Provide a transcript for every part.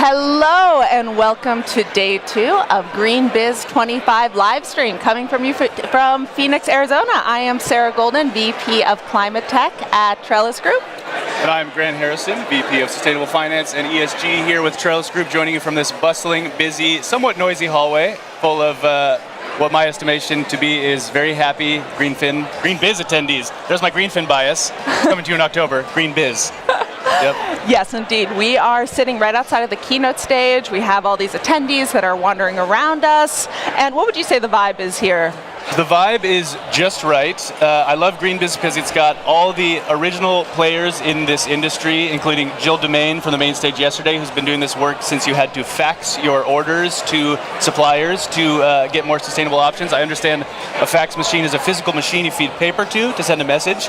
Hello and welcome to day 2 of GreenBiz 25 live stream coming from you from Phoenix, Arizona. I am Sarah Golden, VP of Climate Tech at Trellis Group. And I'm Grant Harrison, VP of Sustainable Finance and ESG here with Trellis Group, joining you from this bustling, busy, somewhat noisy hallway full of what my estimation to be is very happy GreenBiz attendees. There's my GreenFin bias. Coming to you in October, GreenBiz. Yep. Yes, indeed. We are sitting right outside of the keynote stage. We have all these attendees that are wandering around us. And what would you say the vibe is here? The vibe is just right. I love GreenBiz because it's got all the original players in this industry, including Jill Demain from the main stage yesterday, who's been doing this work since you had to fax your orders to suppliers to get more sustainable options. I understand a fax machine is a physical machine you feed paper to send a message.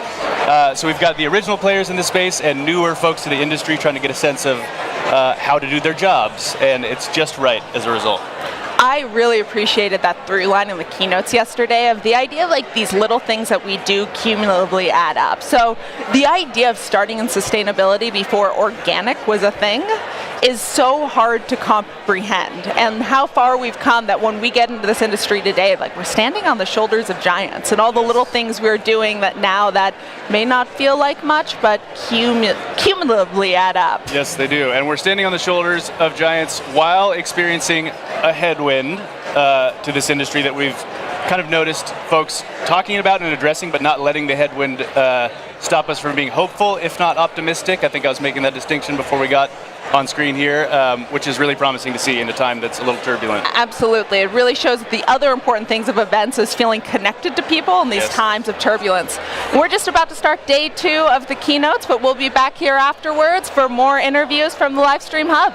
So we've got the original players in this space and newer folks to the industry trying to get a sense of how to do their jobs, and it's just right as a result. I really appreciated that through line in the keynotes yesterday of the idea of like these little things that we do cumulatively add up. So the idea of starting in sustainability before organic was a thing is so hard to comprehend, and how far we've come that when we get into this industry today, like we're standing on the shoulders of giants, and all the little things we're doing that now that may not feel like much, but cumulatively add up. Yes, they do, and we're standing on the shoulders of giants while experiencing a headwind to this industry that we've kind of noticed folks talking about and addressing, but not letting the headwind stop us from being hopeful, if not optimistic. I think I was making that distinction before we got on screen here, which is really promising to see in a time that's a little turbulent. Absolutely. It really shows that the other important things of events is feeling connected to people in these times of turbulence. We're just about to start day 2 of the keynotes, but we'll be back here afterwards for more interviews from the Livestream Hub.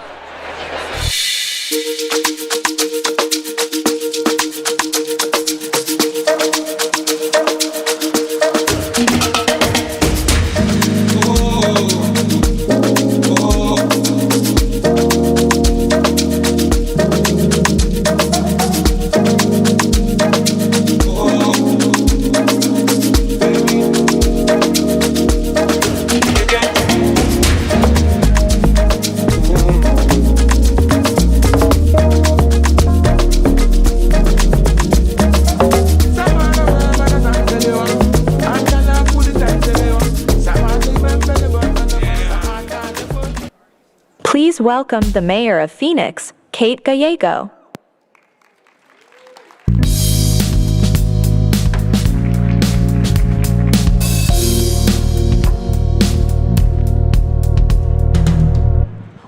Please welcome the Mayor of Phoenix, Kate Gallego.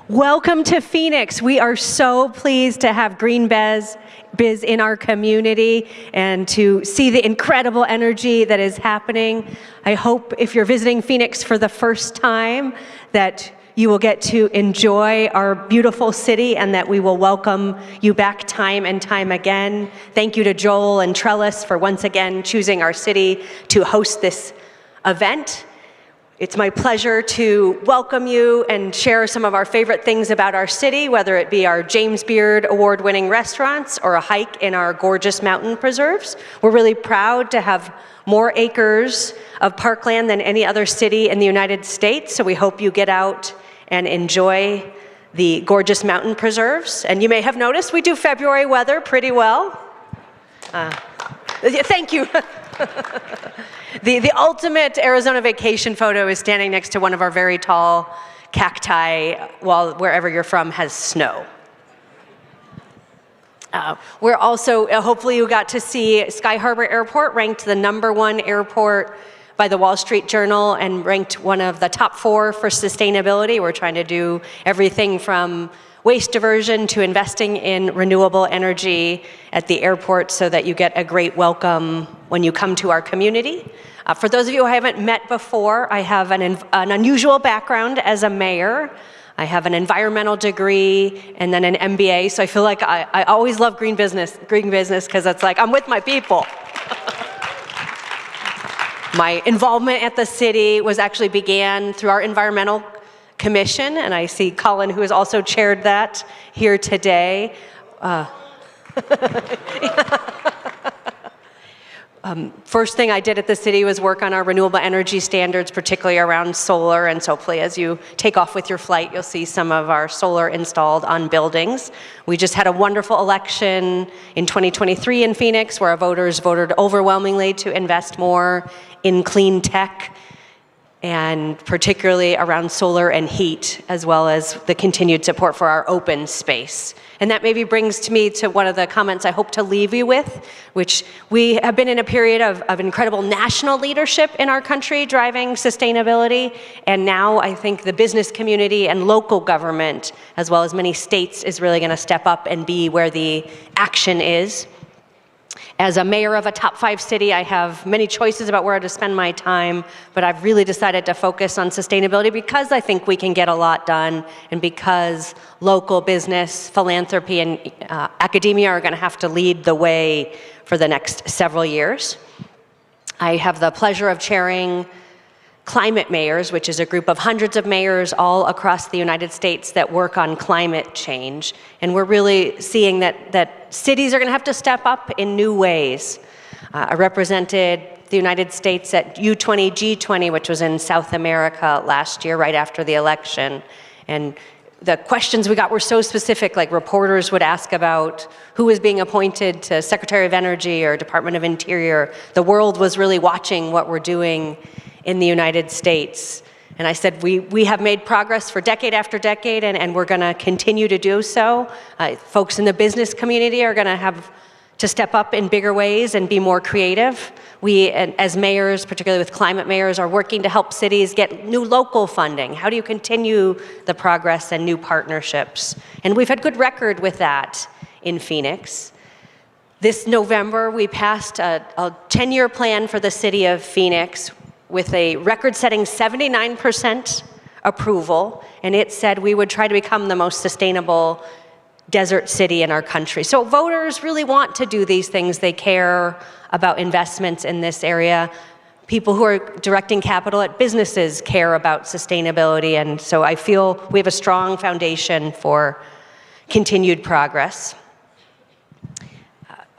Welcome to Phoenix. We are so pleased to have GreenBiz in our community and to see the incredible energy that is happening. I hope if you're visiting Phoenix for the first time that you will get to enjoy our beautiful city and that we will welcome you back time and time again. Thank you to Joel and Trellis for once again choosing our city to host this event. It's my pleasure to welcome you and share some of our favorite things about our city, whether it be our James Beard award-winning restaurants or a hike in our gorgeous mountain preserves. We're really proud to have more acres of parkland than any other city in the United States, so we hope you get out and enjoy the gorgeous mountain preserves. And you may have noticed we do February weather pretty well. Thank you. The ultimate Arizona vacation photo is standing next to one of our very tall cacti while wherever you're from has snow. We're also, hopefully you got to see Sky Harbor Airport ranked the #1 airport by the Wall Street Journal and ranked one of the top 4 for sustainability. We're trying to do everything from waste diversion to investing in renewable energy at the airport so that you get a great welcome when you come to our community. For those of you who I haven't met before, I have an unusual background as a mayor. I have an environmental degree and then an MBA, so I feel like I always love green business because it's like I'm with my people. My involvement at the city began through our environmental commission, and I see Colin, who has also chaired that, here today. First thing I did at the city was work on our renewable energy standards, particularly around solar, and so hopefully as you take off with your flight, you'll see some of our solar installed on buildings. We just had a wonderful election in 2023 in Phoenix, where our voters voted overwhelmingly to invest more in clean tech, and particularly around solar and heat, as well as the continued support for our open space. And that maybe brings me to one of the comments I hope to leave you with, which we have been in a period of incredible national leadership in our country driving sustainability, and now I think the business community and local government, as well as many states, is really going to step up and be where the action is. As a mayor of a top 5 city, I have many choices about where to spend my time, but I've really decided to focus on sustainability because I think we can get a lot done, and because local business, philanthropy, and academia are going to have to lead the way for the next several years. I have the pleasure of chairing Climate Mayors, which is a group of hundreds of mayors all across the United States that work on climate change. And we're really seeing that cities are going to have to step up in new ways. I represented the United States at U20, G20, which was in South America last year, right after the election. And the questions we got were so specific, like reporters would ask about who was being appointed to Secretary of Energy or Department of Interior. The world was really watching what we're doing in the United States. And I said, we have made progress for decade after decade, and we're going to continue to do so. Folks in the business community are going to have to step up in bigger ways and be more creative. We, as mayors, particularly with climate mayors, are working to help cities get new local funding. How do you continue the progress and new partnerships? And we've had good record with that in Phoenix. This November, we passed a 10-year plan for the city of Phoenix with a record-setting 79% approval, and it said we would try to become the most sustainable desert city in our country. So voters really want to do these things. They care about investments in this area. People who are directing capital at businesses care about sustainability, and so I feel we have a strong foundation for continued progress.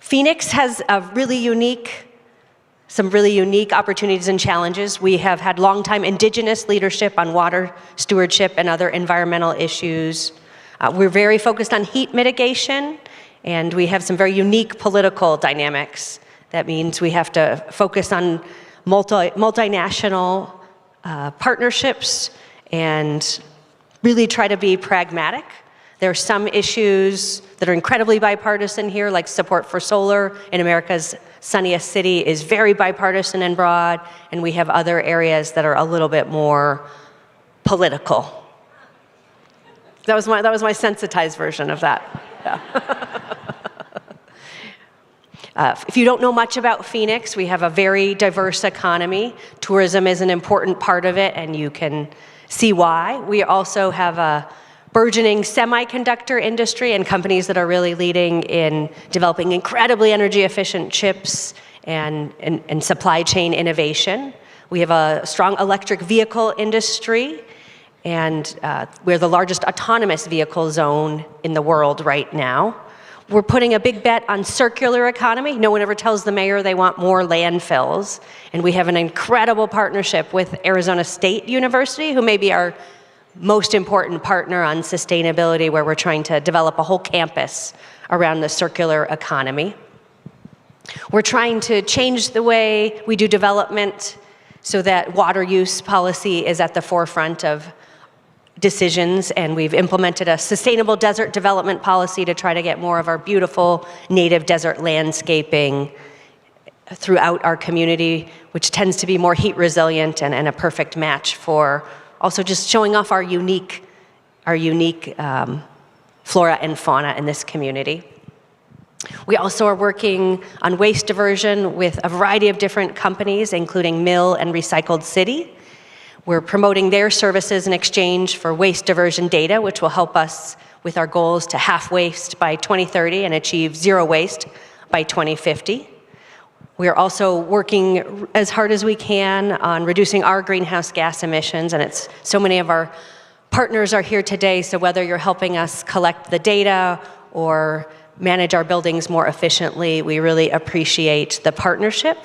Phoenix has some really unique opportunities and challenges. We have had longtime indigenous leadership on water stewardship and other environmental issues. We're very focused on heat mitigation, and we have some very unique political dynamics. That means we have to focus on multinational partnerships and really try to be pragmatic. There are some issues that are incredibly bipartisan here, like support for solar in America's sunniest city is very bipartisan and broad, and we have other areas that are a little bit more political. That was my sensitized version of that. Yeah. If you don't know much about Phoenix, we have a very diverse economy. Tourism is an important part of it, and you can see why. We also have a burgeoning semiconductor industry and companies that are really leading in developing incredibly energy efficient chips and supply chain innovation. We have a strong electric vehicle industry, and we're the largest autonomous vehicle zone in the world right now. We're putting a big bet on circular economy. No one ever tells the mayor they want more landfills, and we have an incredible partnership with Arizona State University, who may be our most important partner on sustainability, where we're trying to develop a whole campus around the circular economy. We're trying to change the way we do development so that water use policy is at the forefront of decisions, and we've implemented a sustainable desert development policy to try to get more of our beautiful native desert landscaping throughout our community, which tends to be more heat resilient and a perfect match for also just showing off our unique flora and fauna in this community. We also are working on waste diversion with a variety of different companies, including Mill and Recycled City. We're promoting their services in exchange for waste diversion data, which will help us with our goals to half waste by 2030 and achieve zero waste by 2050. We are also working as hard as we can on reducing our greenhouse gas emissions, and so many of our partners are here today, so whether you're helping us collect the data or manage our buildings more efficiently. We really appreciate the partnership.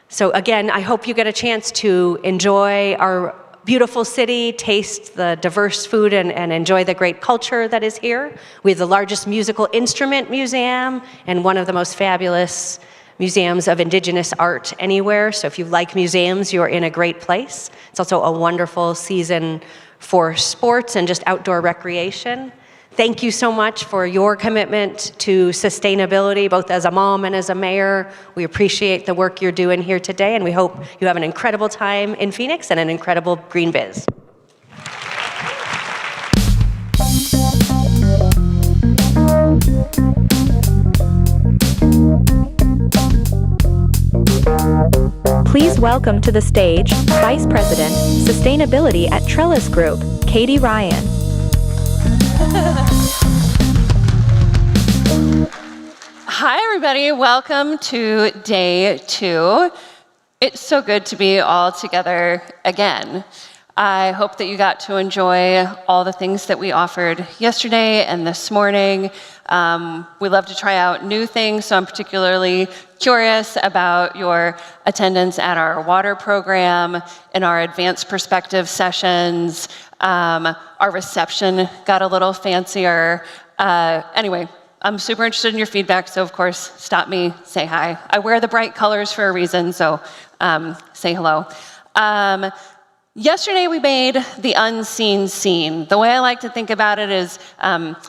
So again, I hope you get a chance to enjoy our beautiful city, taste the diverse food, and enjoy the great culture that is here. We have the largest musical instrument museum and one of the most fabulous museums of indigenous art anywhere. So if you like museums, you're in a great place. It's also a wonderful season for sports and just outdoor recreation. Thank you so much for your commitment to sustainability, both as a mom and as a mayor. We appreciate the work you're doing here today, and we hope you have an incredible time in Phoenix and an incredible GreenBiz. Please welcome to the stage Vice President, Sustainability at Trellis Group, Katie Ryan. Hi, everybody. Welcome to day 2. It's so good to be all together again. I hope that you got to enjoy all the things that we offered yesterday and this morning. We love to try out new things, so I'm particularly curious about your attendance at our water program and our advanced perspective sessions. Our reception got a little fancier. Anyway, I'm super interested in your feedback, so of course, stop me, say hi. I wear the bright colors for a reason, so say hello. Yesterday we made the unseen scene. The way I like to think about it is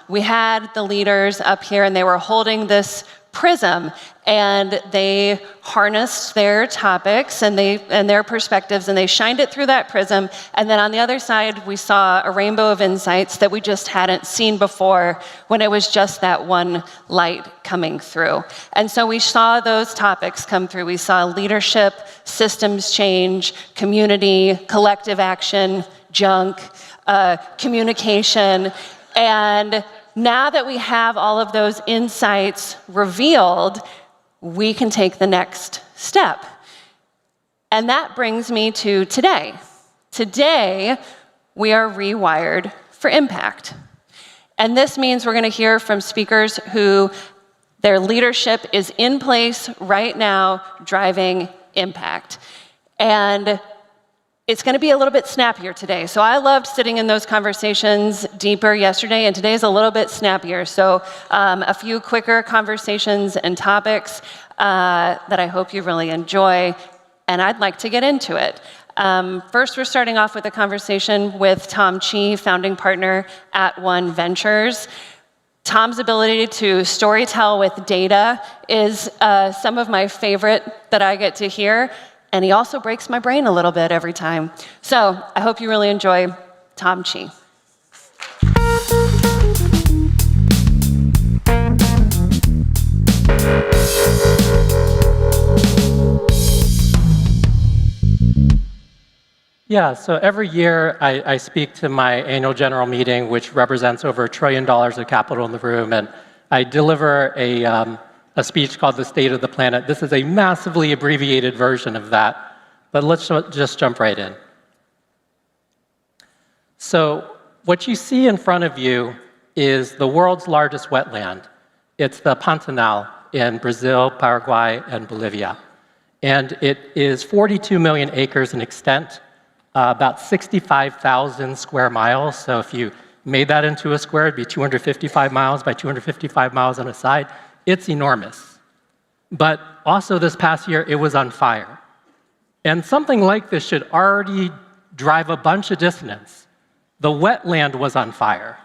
we had the leaders up here and they were holding this prism and they harnessed their topics and their perspectives and they shined it through that prism, and then on the other side we saw a rainbow of insights that we just hadn't seen before when it was just that one light coming through. And so we saw those topics come through. We saw leadership, systems change, community, collective action, junk, communication, and now that we have all of those insights revealed, we can take the next step. And that brings me to today. Today, we are rewired for impact. And this means we're going to hear from speakers who their leadership is in place right now, driving impact. And it's going to be a little bit snappier today. So I loved sitting in those conversations deeper yesterday, and today's a little bit snappier. So a few quicker conversations and topics that I hope you really enjoy, and I'd like to get into it. First, we're starting off with a conversation with Tom Chi, founding partner at One Ventures. Tom's ability to storytell with data is some of my favorite that I get to hear. And he also breaks my brain a little bit every time. So I hope you really enjoy Tom Chi. Yeah, so every year I speak to my annual general meeting, which represents over $1 trillion of capital in the room, and I deliver a speech called The State of the Planet. This is a massively abbreviated version of that, but let's just jump right in. So what you see in front of you is the world's largest wetland. It's the Pantanal in Brazil, Paraguay, and Bolivia. And it is 42 million acres in extent, about 65,000 square miles. So if you made that into a square, it'd be 255 miles by 255 miles on a side. It's enormous. But also this past year, it was on fire. And something like this should already drive a bunch of dissonance. The wetland was on fire,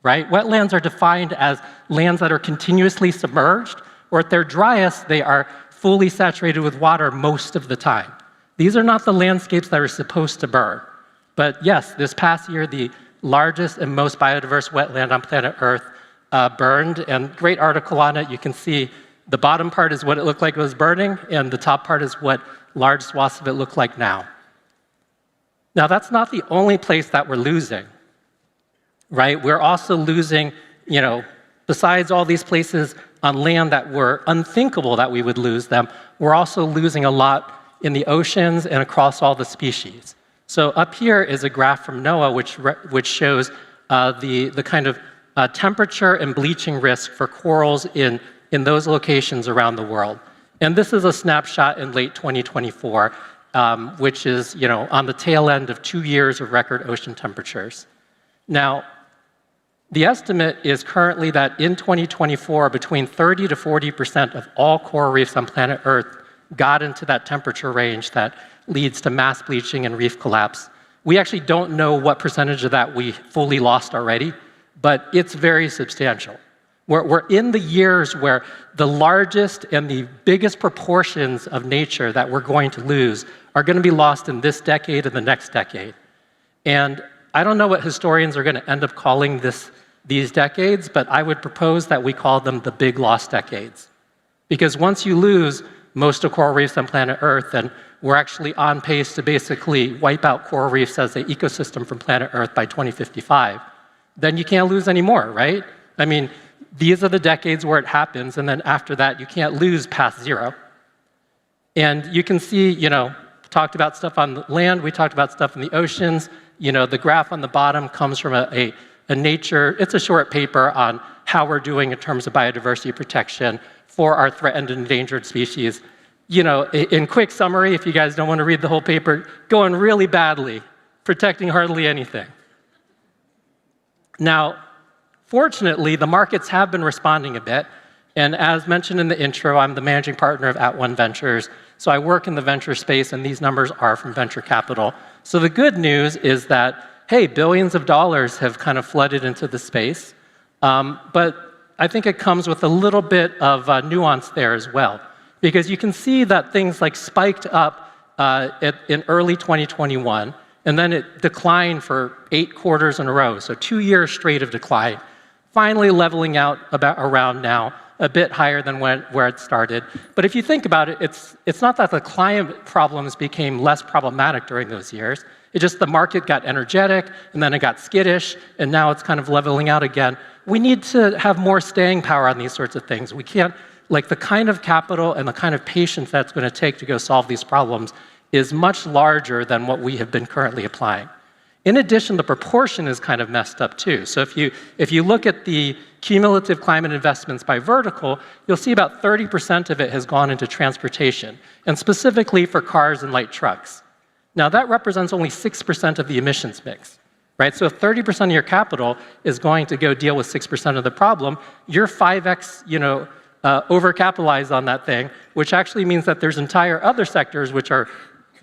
right? Wetlands are defined as lands that are continuously submerged, or at their driest, they are fully saturated with water most of the time. These are not the landscapes that are supposed to burn. But yes, this past year, the largest and most biodiverse wetland on planet Earth burned, and great article on it. You can see the bottom part is what it looked like it was burning, and the top part is what large swaths of it look like now. Now, that's not the only place that we're losing, right? We're also losing, besides all these places on land that were unthinkable that we would lose them, we're also losing a lot in the oceans and across all the species. So up here is a graph from NOAA which shows the kind of temperature and bleaching risk for corals in those locations around the world. And this is a snapshot in late 2024, which is on the tail end of 2 years of record ocean temperatures. Now, the estimate is currently that in 2024, between 30 to 40% of all coral reefs on planet Earth got into that temperature range that leads to mass bleaching and reef collapse. We actually don't know what percentage of that we fully lost already, but it's very substantial. We're in the years where the largest and the biggest proportions of nature that we're going to lose are going to be lost in this decade and the next decade. And I don't know what historians are going to end up calling these decades, but I would propose that we call them the big lost decades. Because once you lose most of coral reefs on planet Earth, and we're actually on pace to basically wipe out coral reefs as an ecosystem from planet Earth by 2055, then you can't lose any more, right? I mean, these are the decades where it happens, and then after that, you can't lose past zero. And you can see, talked about stuff on the land, we talked about stuff in the oceans. The graph on the bottom comes from a Nature, it's a short paper on how we're doing in terms of biodiversity protection for our threatened and endangered species. In quick summary, if you guys don't want to read the whole paper, going really badly, protecting hardly anything. Now, fortunately, the markets have been responding a bit. And as mentioned in the intro, I'm the managing partner of @One Ventures. So I work in the venture space, and these numbers are from venture capital. So the good news is that, hey, billions of dollars have kind of flooded into the space. But I think it comes with a little bit of nuance there as well. Because you can see that things like spiked up in early 2021, and then it declined for 8 quarters in a row, so 2 years straight of decline, finally leveling out around now, a bit higher than where it started. But if you think about it, it's not that the climate problems became less problematic during those years. It's just the market got energetic, and then it got skittish, and now it's kind of leveling out again. We need to have more staying power on these sorts of things. We can't, the kind of capital and the kind of patience that's going to take to go solve these problems is much larger than what we have been currently applying. In addition, the proportion is kind of messed up too. So if you look at the cumulative climate investments by vertical, you'll see about 30% of it has gone into transportation, and specifically for cars and light trucks. Now, that represents only 6% of the emissions mix, right? So if 30% of your capital is going to go deal with 6% of the problem, you're 5x, overcapitalized on that thing, which actually means that there's entire other sectors which are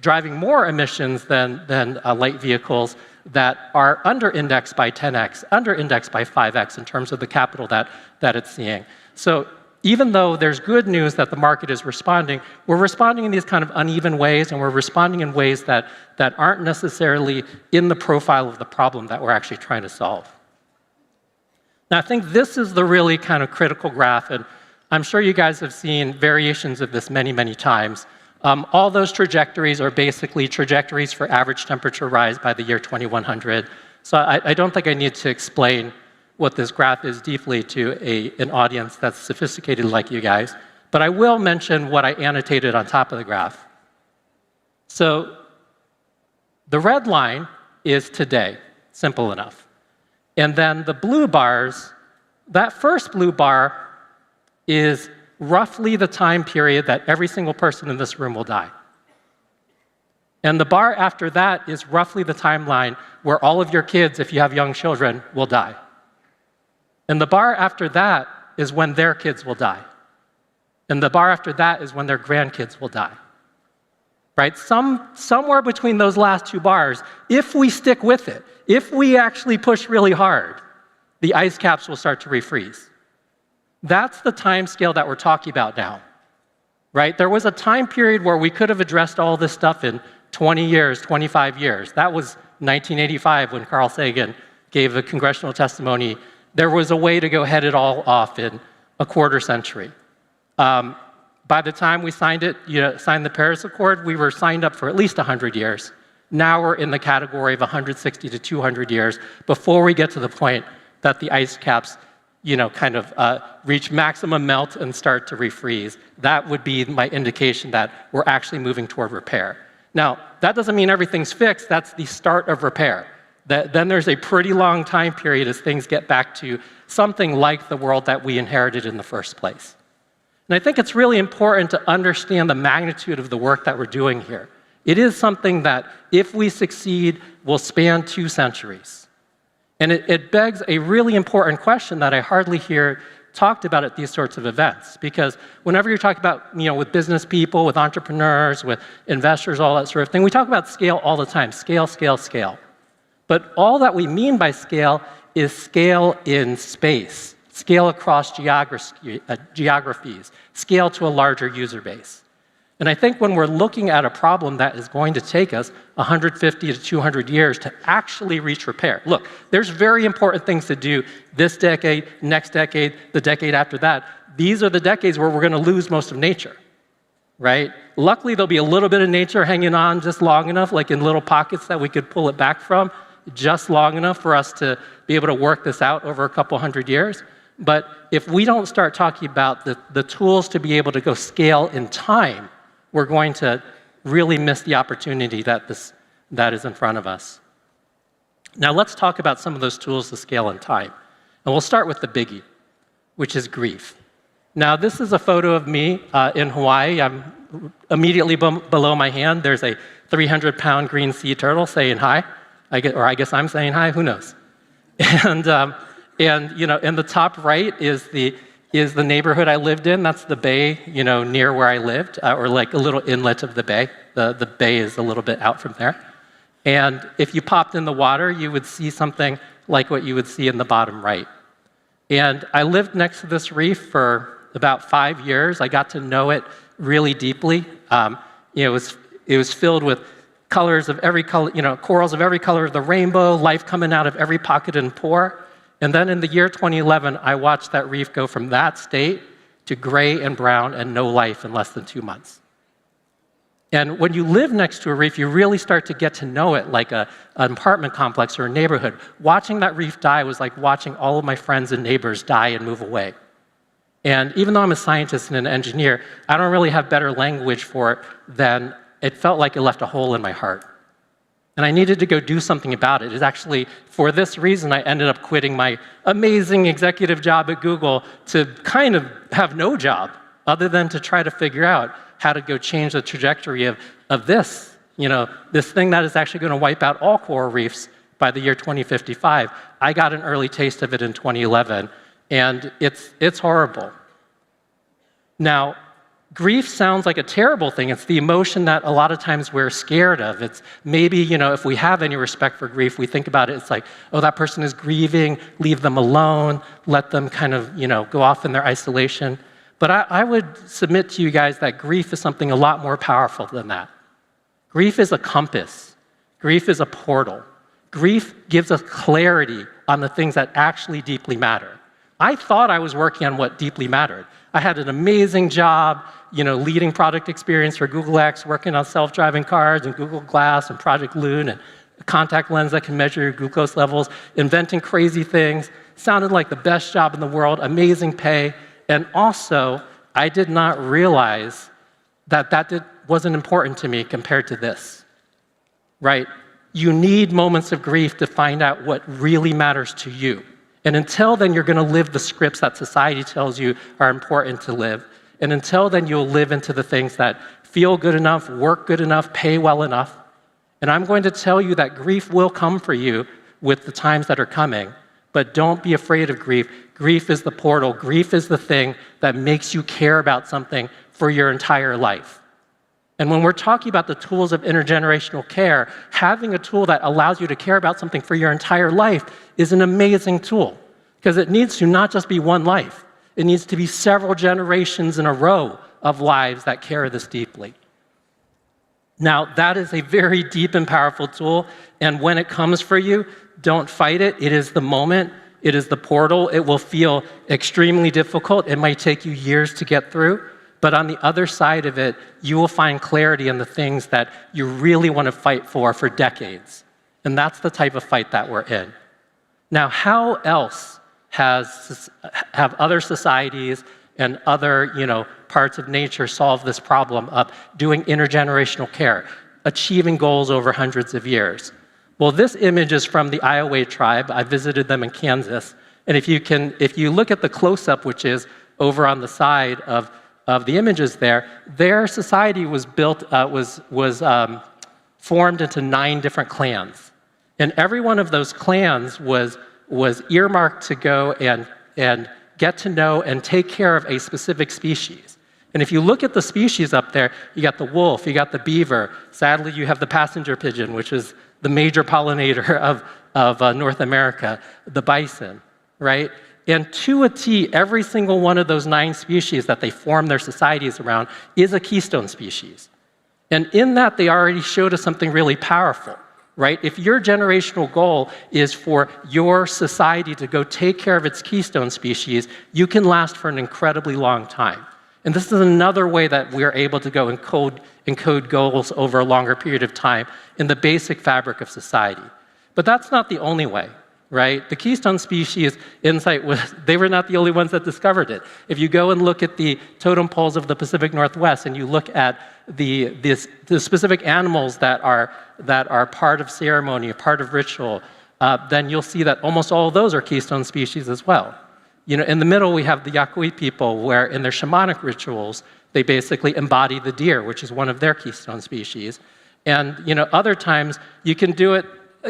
driving more emissions than light vehicles that are under-indexed by 10x, under-indexed by 5x in terms of the capital that it's seeing. So even though there's good news that the market is responding, we're responding in these kind of uneven ways, and we're responding in ways that aren't necessarily in the profile of the problem that we're actually trying to solve. Now, I think this is the really kind of critical graph, and I'm sure you guys have seen variations of this many, many times. All those trajectories are basically trajectories for average temperature rise by the year 2100. So I don't think I need to explain what this graph is deeply to an audience that's sophisticated like you guys. But I will mention what I annotated on top of the graph. So the red line is today, simple enough. And then the blue bars, that first blue bar is roughly the time period that every single person in this room will die. And the bar after that is roughly the timeline where all of your kids, if you have young children, will die. And the bar after that is when their kids will die. And the bar after that is when their grandkids will die. Right? Somewhere between those last 2 bars, if we stick with it, if we actually push really hard, the ice caps will start to refreeze. That's the time scale that we're talking about now. Right? There was a time period where we could have addressed all this stuff in 20 years, 25 years. That was 1985 when Carl Sagan gave a congressional testimony. There was a way to go head it all off in a quarter century. By the time we signed the Paris Accord, we were signed up for at least 100 years. Now we're in the category of 160 to 200 years before we get to the point that the ice caps reach maximum melt and start to refreeze. That would be my indication that we're actually moving toward repair. Now, that doesn't mean everything's fixed. That's the start of repair. then there's a pretty long time period as things get back to something like the world that we inherited in the first place. And I think it's really important to understand the magnitude of the work that we're doing here. It is something that, if we succeed, will span 2 centuries. And it begs a really important question that I hardly hear talked about at these sorts of events. Because whenever you're talking about, with business people, with entrepreneurs, with investors, all that sort of thing, we talk about scale all the time. Scale, scale, scale. But all that we mean by scale is scale in space, scale across geographies, scale to a larger user base. And I think when we're looking at a problem that is going to take us 150 to 200 years to actually reach repair, look, there's very important things to do this decade, next decade, the decade after that. These are the decades where we're going to lose most of nature, right? Luckily, there'll be a little bit of nature hanging on just long enough, like in little pockets that we could pull it back from, just long enough for us to be able to work this out over a couple hundred years. But if we don't start talking about the tools to be able to go scale in time, we're going to really miss the opportunity that is in front of us. Now let's talk about some of those tools to scale in time. And we'll start with the biggie, which is grief. Now this is a photo of me in Hawaii. I'm immediately below my hand. There's a 300-pound green sea turtle saying hi. I guess I'm saying hi, who knows? And in the top right is the neighborhood I lived in. That's the bay, near where I lived, or like a little inlet of the bay. The bay is a little bit out from there. And if you popped in the water, you would see something like what you would see in the bottom right. And I lived next to this reef for about 5 years. I got to know it really deeply. It was filled with colors of every color, corals of every color of the rainbow, life coming out of every pocket and pore. And then in the year 2011, I watched that reef go from that state to gray and brown and no life in less than 2 months. And when you live next to a reef, you really start to get to know it like an apartment complex or a neighborhood. Watching that reef die was like watching all of my friends and neighbors die and move away. And even though I'm a scientist and an engineer, I don't really have better language for it than it felt like it left a hole in my heart. And I needed to go do something about it. It's actually for this reason I ended up quitting my amazing executive job at Google to kind of have no job other than to try to figure out how to go change the trajectory of this, this thing that is actually going to wipe out all coral reefs by the year 2055. I got an early taste of it in 2011, and it's horrible. Now, grief sounds like a terrible thing. It's the emotion that a lot of times we're scared of. It's maybe, if we have any respect for grief, we think about it, it's like, oh, that person is grieving, leave them alone, let them kind of, go off in their isolation. But I would submit to you guys that grief is something a lot more powerful than that. Grief is a compass. Grief is a portal. Grief gives us clarity on the things that actually deeply matter. I thought I was working on what deeply mattered. I had an amazing job, leading product experience for Google X, working on self-driving cars and Google Glass and Project Loon and a contact lens that can measure your glucose levels, inventing crazy things. Sounded like the best job in the world, amazing pay. And also, I did not realize that wasn't important to me compared to this, right? You need moments of grief to find out what really matters to you. And until then, you're going to live the scripts that society tells you are important to live. And until then, you'll live into the things that feel good enough, work good enough, pay well enough. And I'm going to tell you that grief will come for you with the times that are coming. But don't be afraid of grief. Grief is the portal. Grief is the thing that makes you care about something for your entire life. And when we're talking about the tools of intergenerational care, having a tool that allows you to care about something for your entire life is an amazing tool, because it needs to not just be one life. It needs to be several generations in a row of lives that care this deeply. Now, that is a very deep and powerful tool, and when it comes for you, don't fight it. It is the moment. It is the portal. It will feel extremely difficult. It might take you years to get through. But on the other side of it, you will find clarity in the things that you really want to fight for decades. And that's the type of fight that we're in. Now, how else have other societies and other parts of nature solved this problem of doing intergenerational care, achieving goals over hundreds of years? Well, this image is from the Iowa tribe. I visited them in Kansas. And if you look at the close-up, which is over on the side of the images there, their society was built, formed into 9 different clans. And every one of those clans was earmarked to go and get to know and take care of a specific species. And if you look at the species up there, you got the wolf, you got the beaver. Sadly, you have the passenger pigeon, which is the major pollinator of North America, the bison, right? And to a T, every single one of those 9 species that they form their societies around is a keystone species. And in that, they already showed us something really powerful, right? If your generational goal is for your society to go take care of its keystone species, you can last for an incredibly long time. And this is another way that we're able to go encode goals over a longer period of time in the basic fabric of society. But that's not the only way, right? The keystone species insight they were not the only ones that discovered it. If you go and look at the totem poles of the Pacific Northwest and you look at the specific animals that are part of ceremony, a part of ritual, then you'll see that almost all of those are keystone species as well. You know, in the middle, we have the Yakui people, where in their shamanic rituals, they basically embody the deer, which is one of their keystone species. And, you know, other times, you can do it,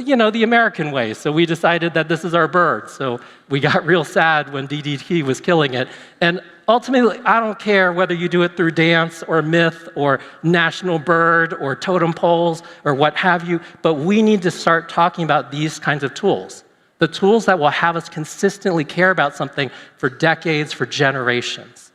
you know, the American way. So we decided that this is our bird. So we got real sad when DDT was killing it. And ultimately, I don't care whether you do it through dance or myth or national bird or totem poles or what have you, but we need to start talking about these kinds of tools. The tools that will have us consistently care about something for decades, for generations.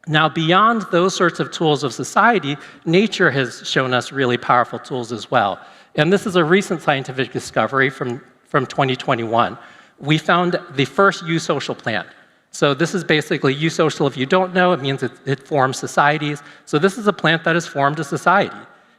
Now, beyond those sorts of tools of society, nature has shown us really powerful tools as well. And this is a recent scientific discovery from 2021. We found the first eusocial plant. So this is basically eusocial. If you don't know, it means it forms societies. So this is a plant that has formed a society.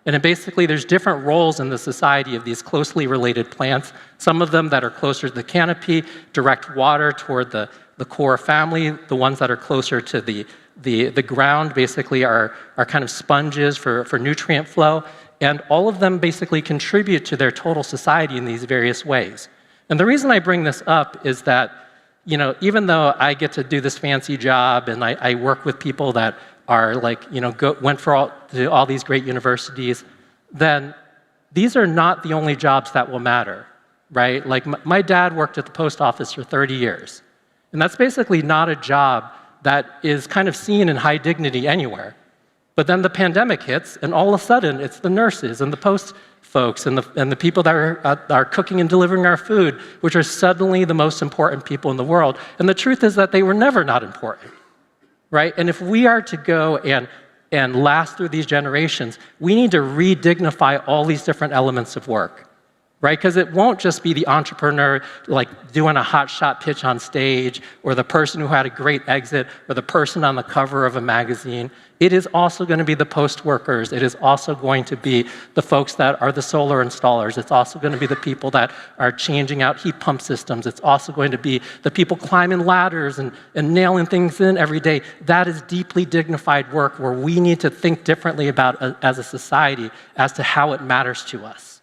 And basically, there's different roles in the society of these closely related plants. Some of them that are closer to the canopy, direct water toward the core family. The ones that are closer to the ground basically are kind of sponges for nutrient flow. And all of them basically contribute to their total society in these various ways. And the reason I bring this up is that, you know, even though I get to do this fancy job and I work with people that are like, you know, went to all these great universities, then these are not the only jobs that will matter, right? Like my dad worked at the post office for 30 years. And that's basically not a job that is kind of seen in high dignity anywhere. But then the pandemic hits, and all of a sudden, it's the nurses and the post folks and the people that are cooking and delivering our food, which are suddenly the most important people in the world. And the truth is that they were never not important. Right? And if we are to go and last through these generations, we need to re-dignify all these different elements of work, right? Because it won't just be the entrepreneur like doing a hotshot pitch on stage, or the person who had a great exit, or the person on the cover of a magazine. It is also going to be the post workers. It is also going to be the folks that are the solar installers. It's also going to be the people that are changing out heat pump systems. It's also going to be the people climbing ladders and nailing things in every day. That is deeply dignified work where we need to think differently about as a society as to how it matters to us.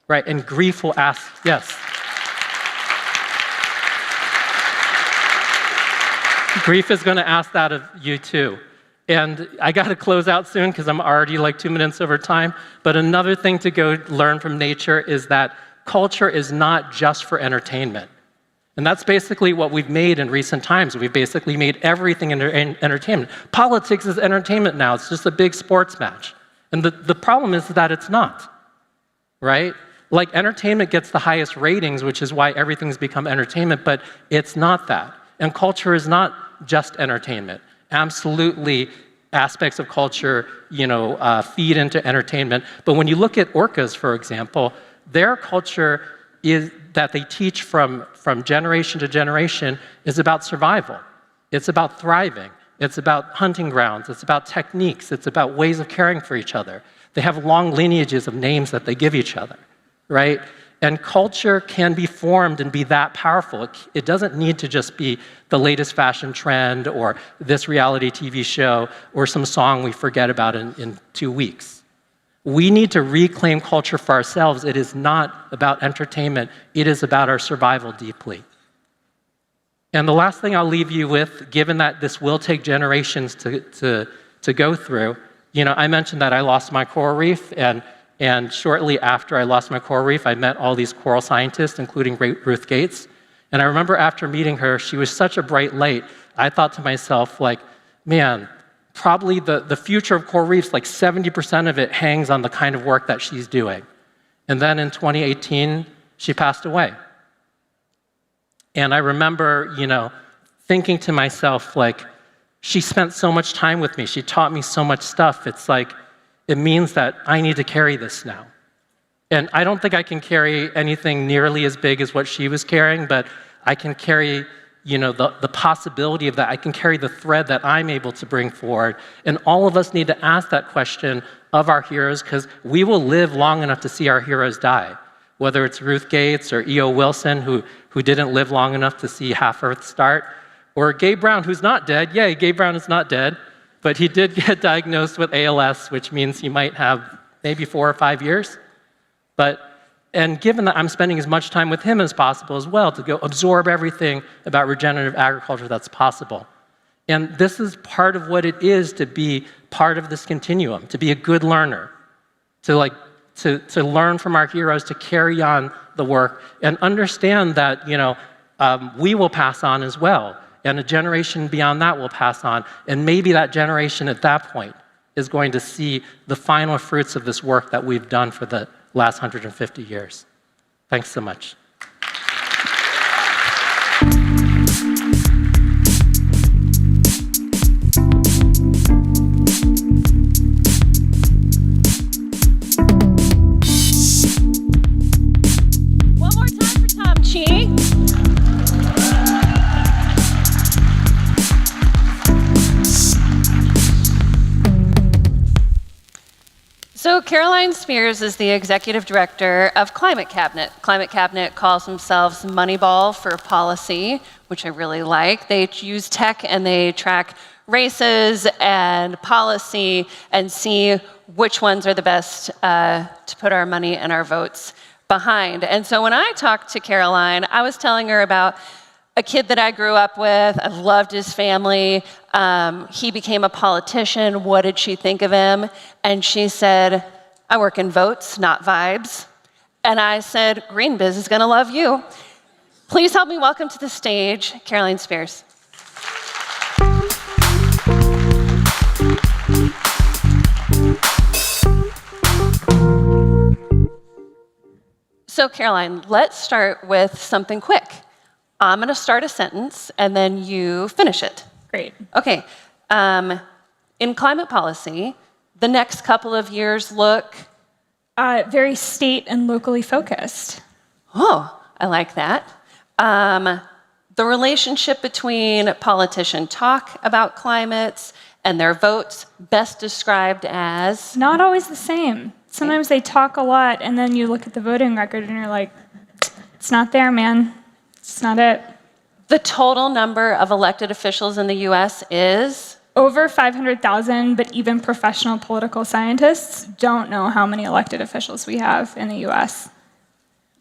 Right? And grief will ask, yes. Grief is going to ask that of you too. And I got to close out soon because I'm already like 2 minutes over time. But another thing to go learn from nature is that culture is not just for entertainment. And that's basically what we've made in recent times. We've basically made everything entertainment. Politics is entertainment now. It's just a big sports match. And the problem is that it's not, right? Like entertainment gets the highest ratings, which is why everything's become entertainment, but it's not that. And culture is not just entertainment. Absolutely, aspects of culture, you know, feed into entertainment. But when you look at orcas, for example, their culture is that they teach from generation to generation is about survival. It's about thriving. It's about hunting grounds. It's about techniques. It's about ways of caring for each other. They have long lineages of names that they give each other, right? And culture can be formed and be that powerful. It doesn't need to just be the latest fashion trend or this reality TV show or some song we forget about in 2 weeks. We need to reclaim culture for ourselves. It is not about entertainment. It is about our survival deeply. And the last thing I'll leave you with, given that this will take generations to go through, I mentioned that I lost my coral reef, and shortly after I lost my coral reef, I met all these coral scientists, including Ruth Gates. And I remember after meeting her, she was such a bright light. I thought to myself, man, probably the future of coral reefs, 70% of it hangs on the kind of work that she's doing. And then in 2018, she passed away. And I remember, thinking to myself, she spent so much time with me. She taught me so much stuff. It's it means that I need to carry this now. And I don't think I can carry anything nearly as big as what she was carrying, but I can carry, the possibility of that. I can carry the thread that I'm able to bring forward. And all of us need to ask that question of our heroes, because we will live long enough to see our heroes die. Whether it's Ruth Gates or E.O. Wilson, who didn't live long enough to see Half-Earth start, or Gabe Brown, who's not dead. Yay, Gabe Brown is not dead, but he did get diagnosed with ALS, which means he might have maybe 4 or 5 years. And given that I'm spending as much time with him as possible as well, to go absorb everything about regenerative agriculture that's possible. And this is part of what it is to be part of this continuum, to be a good learner, to learn from our heroes, to carry on the work, and understand that we will pass on as well, and a generation beyond that will pass on, and maybe that generation at that point is going to see the final fruits of this work that we've done for the last 150 years. Thanks so much. So Caroline Spears is the executive director of Climate Cabinet. Climate Cabinet calls themselves Moneyball for policy, which I really like. They use tech and they track races and policy and see which ones are the best to put our money and our votes behind. And so when I talked to Caroline, I was telling her about a kid that I grew up with. I loved his family. He became a politician. What did she think of him? And she said, I work in votes, not vibes. And I said, GreenBiz is going to love you. Please help me welcome to the stage Caroline Spears. So Caroline, let's start with something quick. I'm going to start a sentence, and then you finish it. Great. Okay. In climate policy, the next couple of years look... very state and locally focused. Oh, I like that. The relationship between politician talk about climates and their votes, best described as... Not always the same. Sometimes they talk a lot, and then you look at the voting record, and you're like, it's not there, man. It's not it. The total number of elected officials in the U.S. is? Over 500,000, but even professional political scientists don't know how many elected officials we have in the U.S.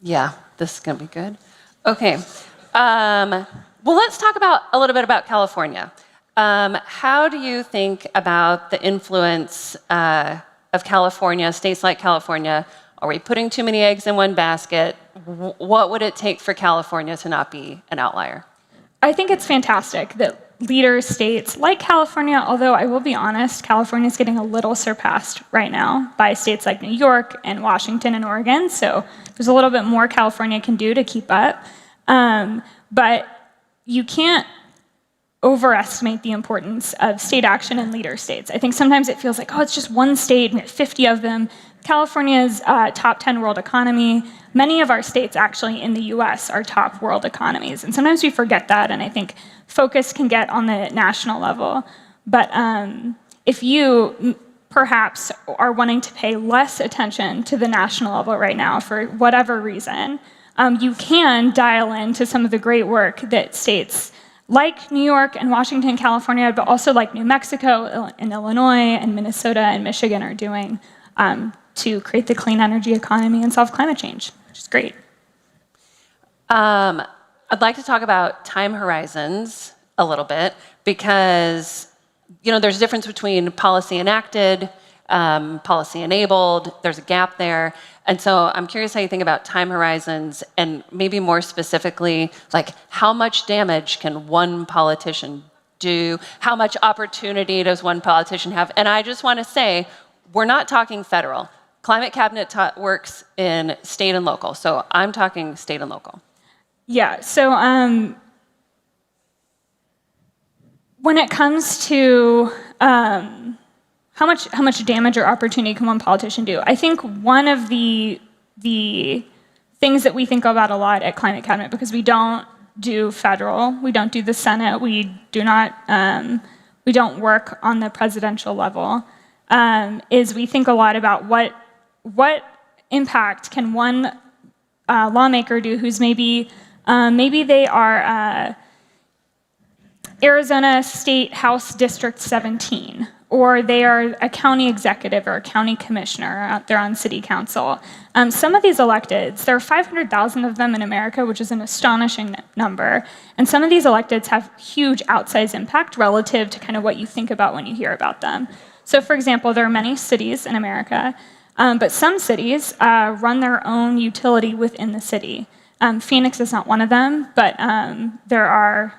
Yeah, this is going to be good. Okay. Well, let's talk a little bit about California. How do you think about the influence of California, states like California? Are we putting too many eggs in one basket? What would it take for California to not be an outlier? I think it's fantastic that leader states like California, although I will be honest, California is getting a little surpassed right now by states like New York and Washington and Oregon, so there's a little bit more California can do to keep up. But you can't overestimate the importance of state action in leader states. I think sometimes it feels like, oh, it's just one state, we have 50 of them. California's top 10 world economy. Many of our states actually in the US are top world economies. And sometimes we forget that, and I think focus can get on the national level. But if you perhaps are wanting to pay less attention to the national level right now for whatever reason, you can dial into some of the great work that states like New York and Washington, California, but also like New Mexico and Illinois and Minnesota and Michigan are doing to create the clean energy economy and solve climate change, which is great. I'd like to talk about time horizons a little bit because there's a difference between policy enacted, policy enabled. There's a gap there. And so I'm curious how you think about time horizons and maybe more specifically, like how much damage can one politician do? How much opportunity does one politician have? And I just want to say, we're not talking federal. Climate cabinet works in state and local. So I'm talking state and local. Yeah, so when it comes to how much damage or opportunity can one politician do, I think one of the things that we think about a lot at Climate Cabinet, because we don't do federal, we don't do the Senate, we don't work on the presidential level, is we think a lot about what impact can one lawmaker do who's maybe they are Arizona State House District 17, or they are a county executive or a county commissioner out there on city council. Some of these electeds, there are 500,000 of them in America, which is an astonishing number. And some of these electeds have huge outsized impact relative to kind of what you think about when you hear about them. So for example, there are many cities in America, but some cities run their own utility within the city. Phoenix is not one of them, but there are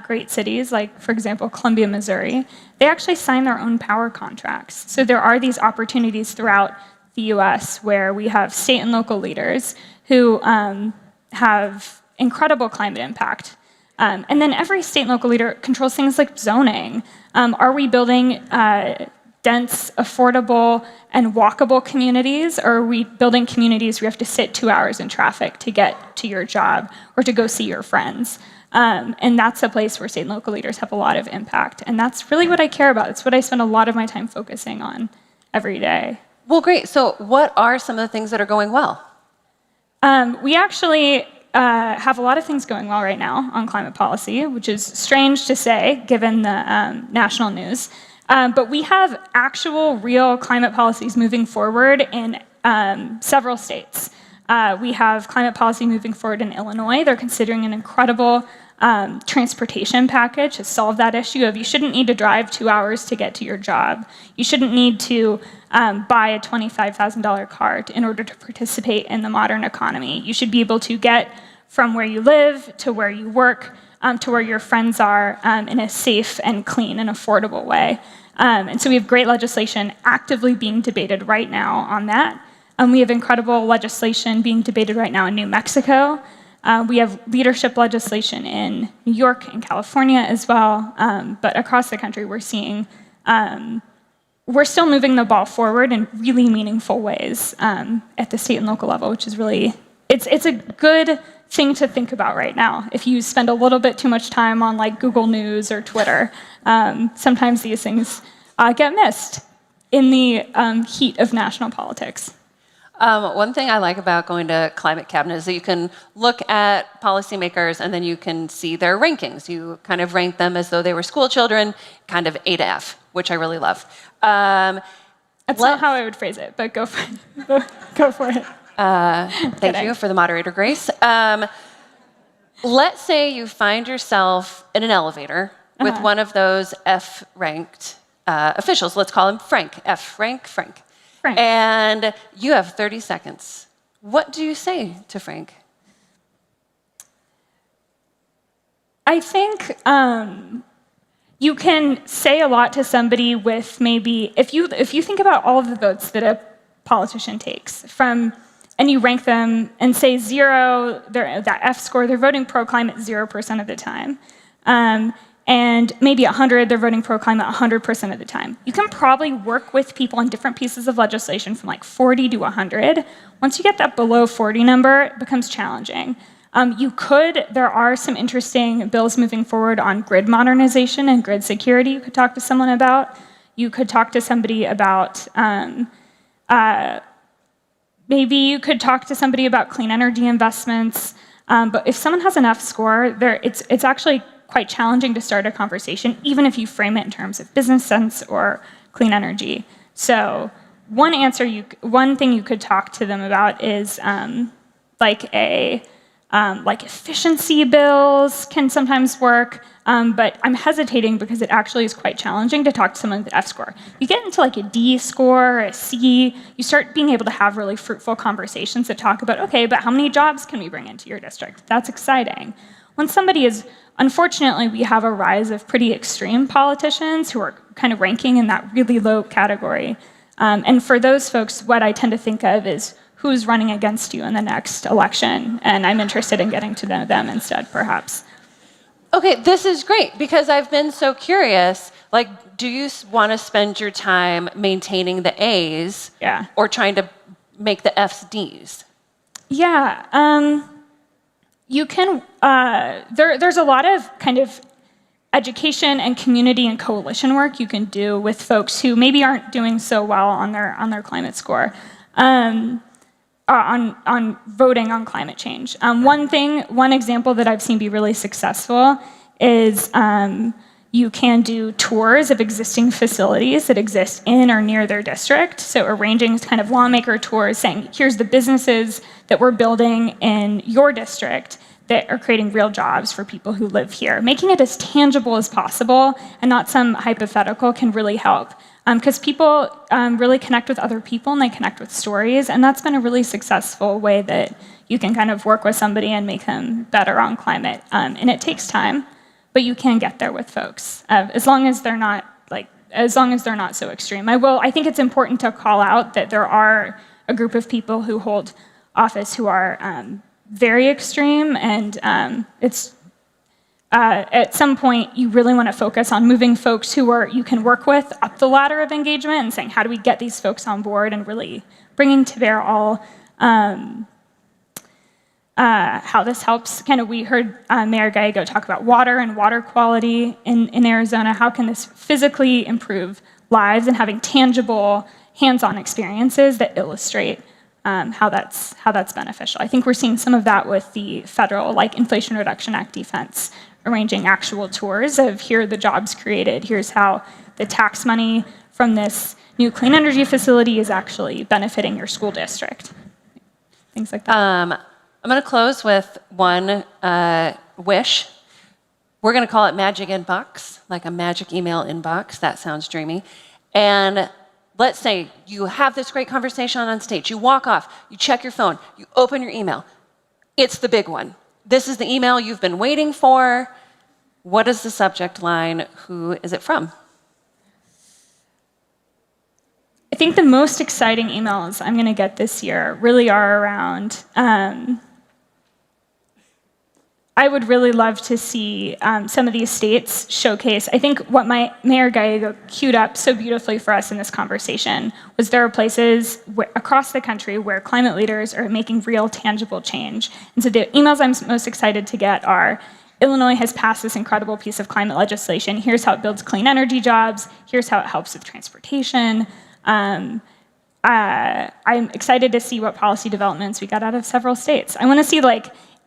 great cities, like, for example, Columbia, Missouri. They actually sign their own power contracts. So there are these opportunities throughout the US where we have state and local leaders who have incredible climate impact. And then every state and local leader controls things like zoning. Are we building dense, affordable, and walkable communities, or are we building communities where you have to sit 2 hours in traffic to get to your job or to go see your friends? And that's a place where state and local leaders have a lot of impact. And that's really what I care about. It's what I spend a lot of my time focusing on every day. Well, great. So what are some of the things that are going well? We actually have a lot of things going well right now on climate policy, which is strange to say given the national news. But we have actual, real climate policies moving forward in several states. We have climate policy moving forward in Illinois. They're considering an incredible transportation package to solve that issue of you shouldn't need to drive 2 hours to get to your job. You shouldn't need to buy a $25,000 car in order to participate in the modern economy. You should be able to get from where you live to where you work to where your friends are in a safe and clean and affordable way. And so we have great legislation actively being debated right now on that. We have incredible legislation being debated right now in New Mexico. We have leadership legislation in New York and California as well. But across the country, we're seeing, we're still moving the ball forward in really meaningful ways at the state and local level, which is really, it's a good thing to think about right now. If you spend a little bit too much time on like Google News or Twitter, sometimes these things get missed in the heat of national politics. One thing I like about going to Climate Cabinet is that you can look at policymakers and then you can see their rankings. You kind of rank them as though they were school children, kind of A to F, which I really love. That's not how I would phrase it, but go for it. Go for it. Thank you for the moderator grace. Let's say you find yourself in an elevator with one of those F-ranked officials. Let's call him Frank. F-rank Frank. Frank. And you have 30 seconds. What do you say to Frank? I think you can say a lot to somebody with maybe, if you think about all of the votes that a politician takes and you rank them and say 0, that F score, they're voting pro-climate 0% of the time. And maybe 100, they're voting pro-climate 100% of the time. You can probably work with people on different pieces of legislation from like 40 to 100. Once you get that below 40 number, it becomes challenging. There are some interesting bills moving forward on grid modernization and grid security you could talk to someone about. You could talk to somebody about, maybe you could talk to somebody about clean energy investments. But if someone has an F score, it's actually quite challenging to start a conversation, even if you frame it in terms of business sense or clean energy. So one thing you could talk to them about is like efficiency bills can sometimes work, but I'm hesitating because it actually is quite challenging to talk to someone with an F score. You get into like a D score, a C, you start being able to have really fruitful conversations that talk about, okay, but how many jobs can we bring into your district? That's exciting. When somebody is, unfortunately, we have a rise of pretty extreme politicians who are kind of ranking in that really low category. And for those folks, what I tend to think of is who's running against you in the next election, and I'm interested in getting to know them instead, perhaps. Okay, this is great, because I've been so curious, like, do you want to spend your time maintaining the A's or trying to make the F's D's? Yeah, you can, there's a lot of kind of education and community and coalition work you can do with folks who maybe aren't doing so well on their climate score. On voting on climate change. One example that I've seen be really successful is you can do tours of existing facilities that exist in or near their district. So arranging kind of lawmaker tours saying, here's the businesses that we're building in your district that are creating real jobs for people who live here. Making it as tangible as possible and not some hypothetical can really help. Because people really connect with other people and they connect with stories, and that's been a really successful way that you can kind of work with somebody and make them better on climate. And it takes time, but you can get there with folks, as long as they're not so extreme. I think it's important to call out that there are a group of people who hold office who are very extreme, and at some point, you really want to focus on moving folks who you can work with up the ladder of engagement and saying, how do we get these folks on board, and really bringing to bear all how this helps. We heard Mayor Gallego talk about water and water quality in Arizona. How can this physically improve lives, and having tangible, hands-on experiences that illustrate how that's beneficial. I think we're seeing some of that with the federal, like Inflation Reduction Act defense, arranging actual tours of here are the jobs created, here's how the tax money from this new clean energy facility is actually benefiting your school district. Things like that. I'm going to close with one wish. We're going to call it Magic Inbox, like a magic email inbox. That sounds dreamy. And let's say you have this great conversation on stage. You walk off, you check your phone, you open your email. It's the big one. This is the email you've been waiting for. What is the subject line? Who is it from? I think the most exciting emails I'm going to get this year really are around, I would really love to see some of these states showcase. I think what Mayor Gallego queued up so beautifully for us in this conversation was there are places across the country where climate leaders are making real, tangible change. And so the emails I'm most excited to get are, Illinois has passed this incredible piece of climate legislation. Here's how it builds clean energy jobs. Here's how it helps with transportation. I'm excited to see what policy developments we got out of several states. I want to see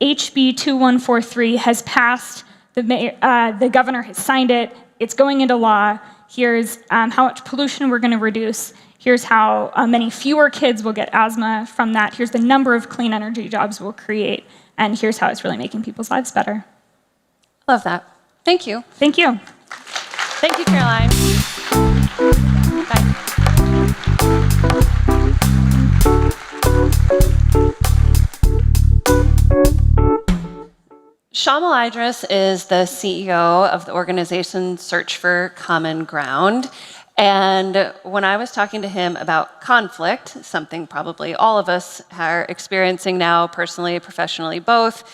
HB 2143 has passed, the governor has signed it, it's going into law. Here's how much pollution we're going to reduce. Here's how many fewer kids will get asthma from that. Here's the number of clean energy jobs we'll create. And here's how it's really making people's lives better. Love that. Thank you. Thank you. Thank you, Caroline. Bye. Shamal Idris is the CEO of the organization Search for Common Ground. And when I was talking to him about conflict, something probably all of us are experiencing now, personally, professionally, both,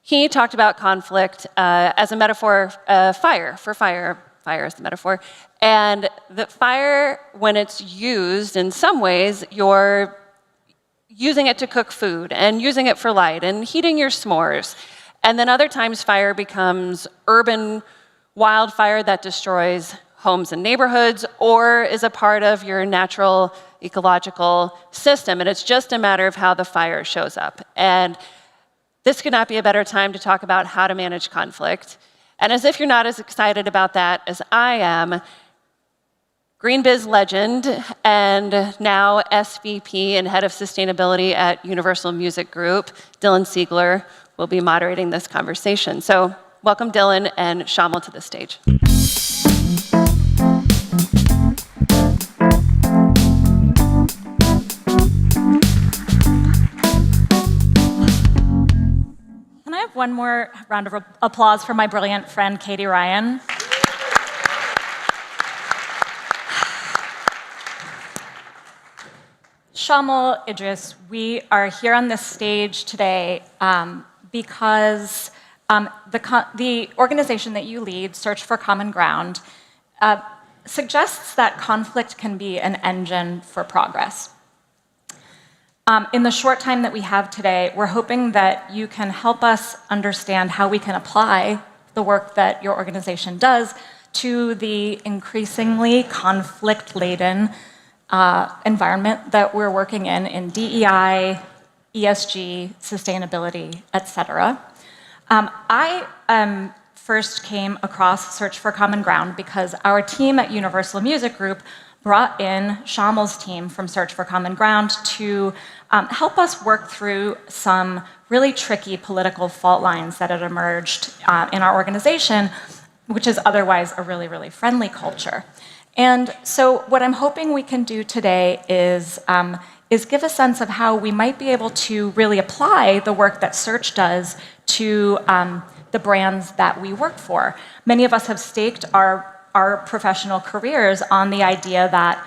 he talked about conflict as a metaphor, fire is the metaphor. And that fire, when it's used, in some ways, you're using it to cook food and using it for light and heating your s'mores. And then other times fire becomes urban wildfire that destroys homes and neighborhoods or is a part of your natural ecological system. And it's just a matter of how the fire shows up. And this could not be a better time to talk about how to manage conflict. And as if you're not as excited about that as I am, GreenBiz legend and now SVP and Head of Sustainability at Universal Music Group, Dylan Siegler, will be moderating this conversation. So welcome Dylan and Shamil to the stage. Can I have one more round of applause for my brilliant friend, Katie Ryan? Shamil, Idris, we are here on this stage today because the organization that you lead, Search for Common Ground, suggests that conflict can be an engine for progress. In the short time that we have today, we're hoping that you can help us understand how we can apply the work that your organization does to the increasingly conflict-laden environment that we're working in DEI, ESG, sustainability, et cetera. I first came across Search for Common Ground because our team at Universal Music Group brought in Shamil's team from Search for Common Ground to help us work through some really tricky political fault lines that had emerged in our organization, which is otherwise a really, really friendly culture. And so what I'm hoping we can do today is give a sense of how we might be able to really apply the work that Search does to the brands that we work for. Many of us have staked our professional careers on the idea that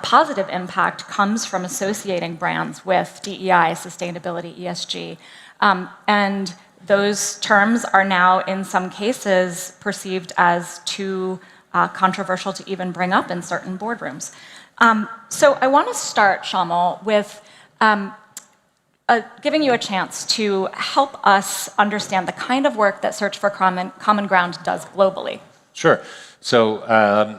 positive impact comes from associating brands with DEI, sustainability, ESG. And those terms are now, in some cases, perceived as too controversial to even bring up in certain boardrooms. So I want to start, Shamil, with giving you a chance to help us understand the kind of work that Search for Common Ground does globally. Sure. So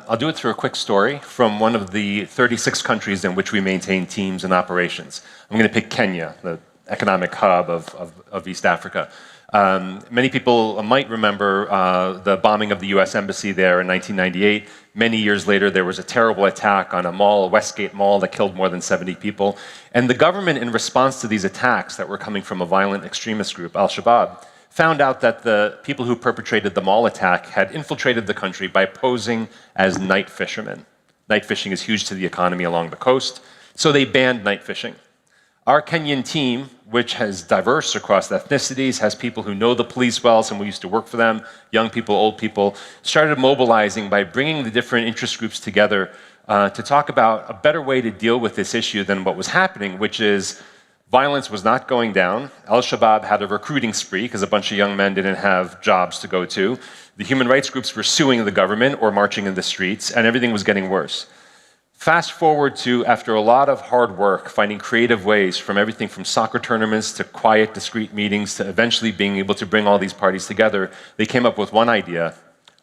I'll do it through a quick story from one of the 36 countries in which we maintain teams and operations. I'm going to pick Kenya, the economic hub of East Africa. Many people might remember the bombing of the US Embassy there in 1998. Many years later, there was a terrible attack on a mall, Westgate Mall, that killed more than 70 people. And the government, in response to these attacks that were coming from a violent extremist group, Al-Shabaab, found out that the people who perpetrated the mall attack had infiltrated the country by posing as night fishermen. Night fishing is huge to the economy along the coast, so they banned night fishing. Our Kenyan team, which has diverse across ethnicities, has people who know the police well, some who used to work for them, young people, old people, started mobilizing by bringing the different interest groups together to talk about a better way to deal with this issue than what was happening, which is violence was not going down. Al-Shabaab had a recruiting spree because a bunch of young men didn't have jobs to go to. The human rights groups were suing the government or marching in the streets, and everything was getting worse. Fast forward to, after a lot of hard work, finding creative ways from everything from soccer tournaments to quiet, discreet meetings to eventually being able to bring all these parties together, they came up with one idea,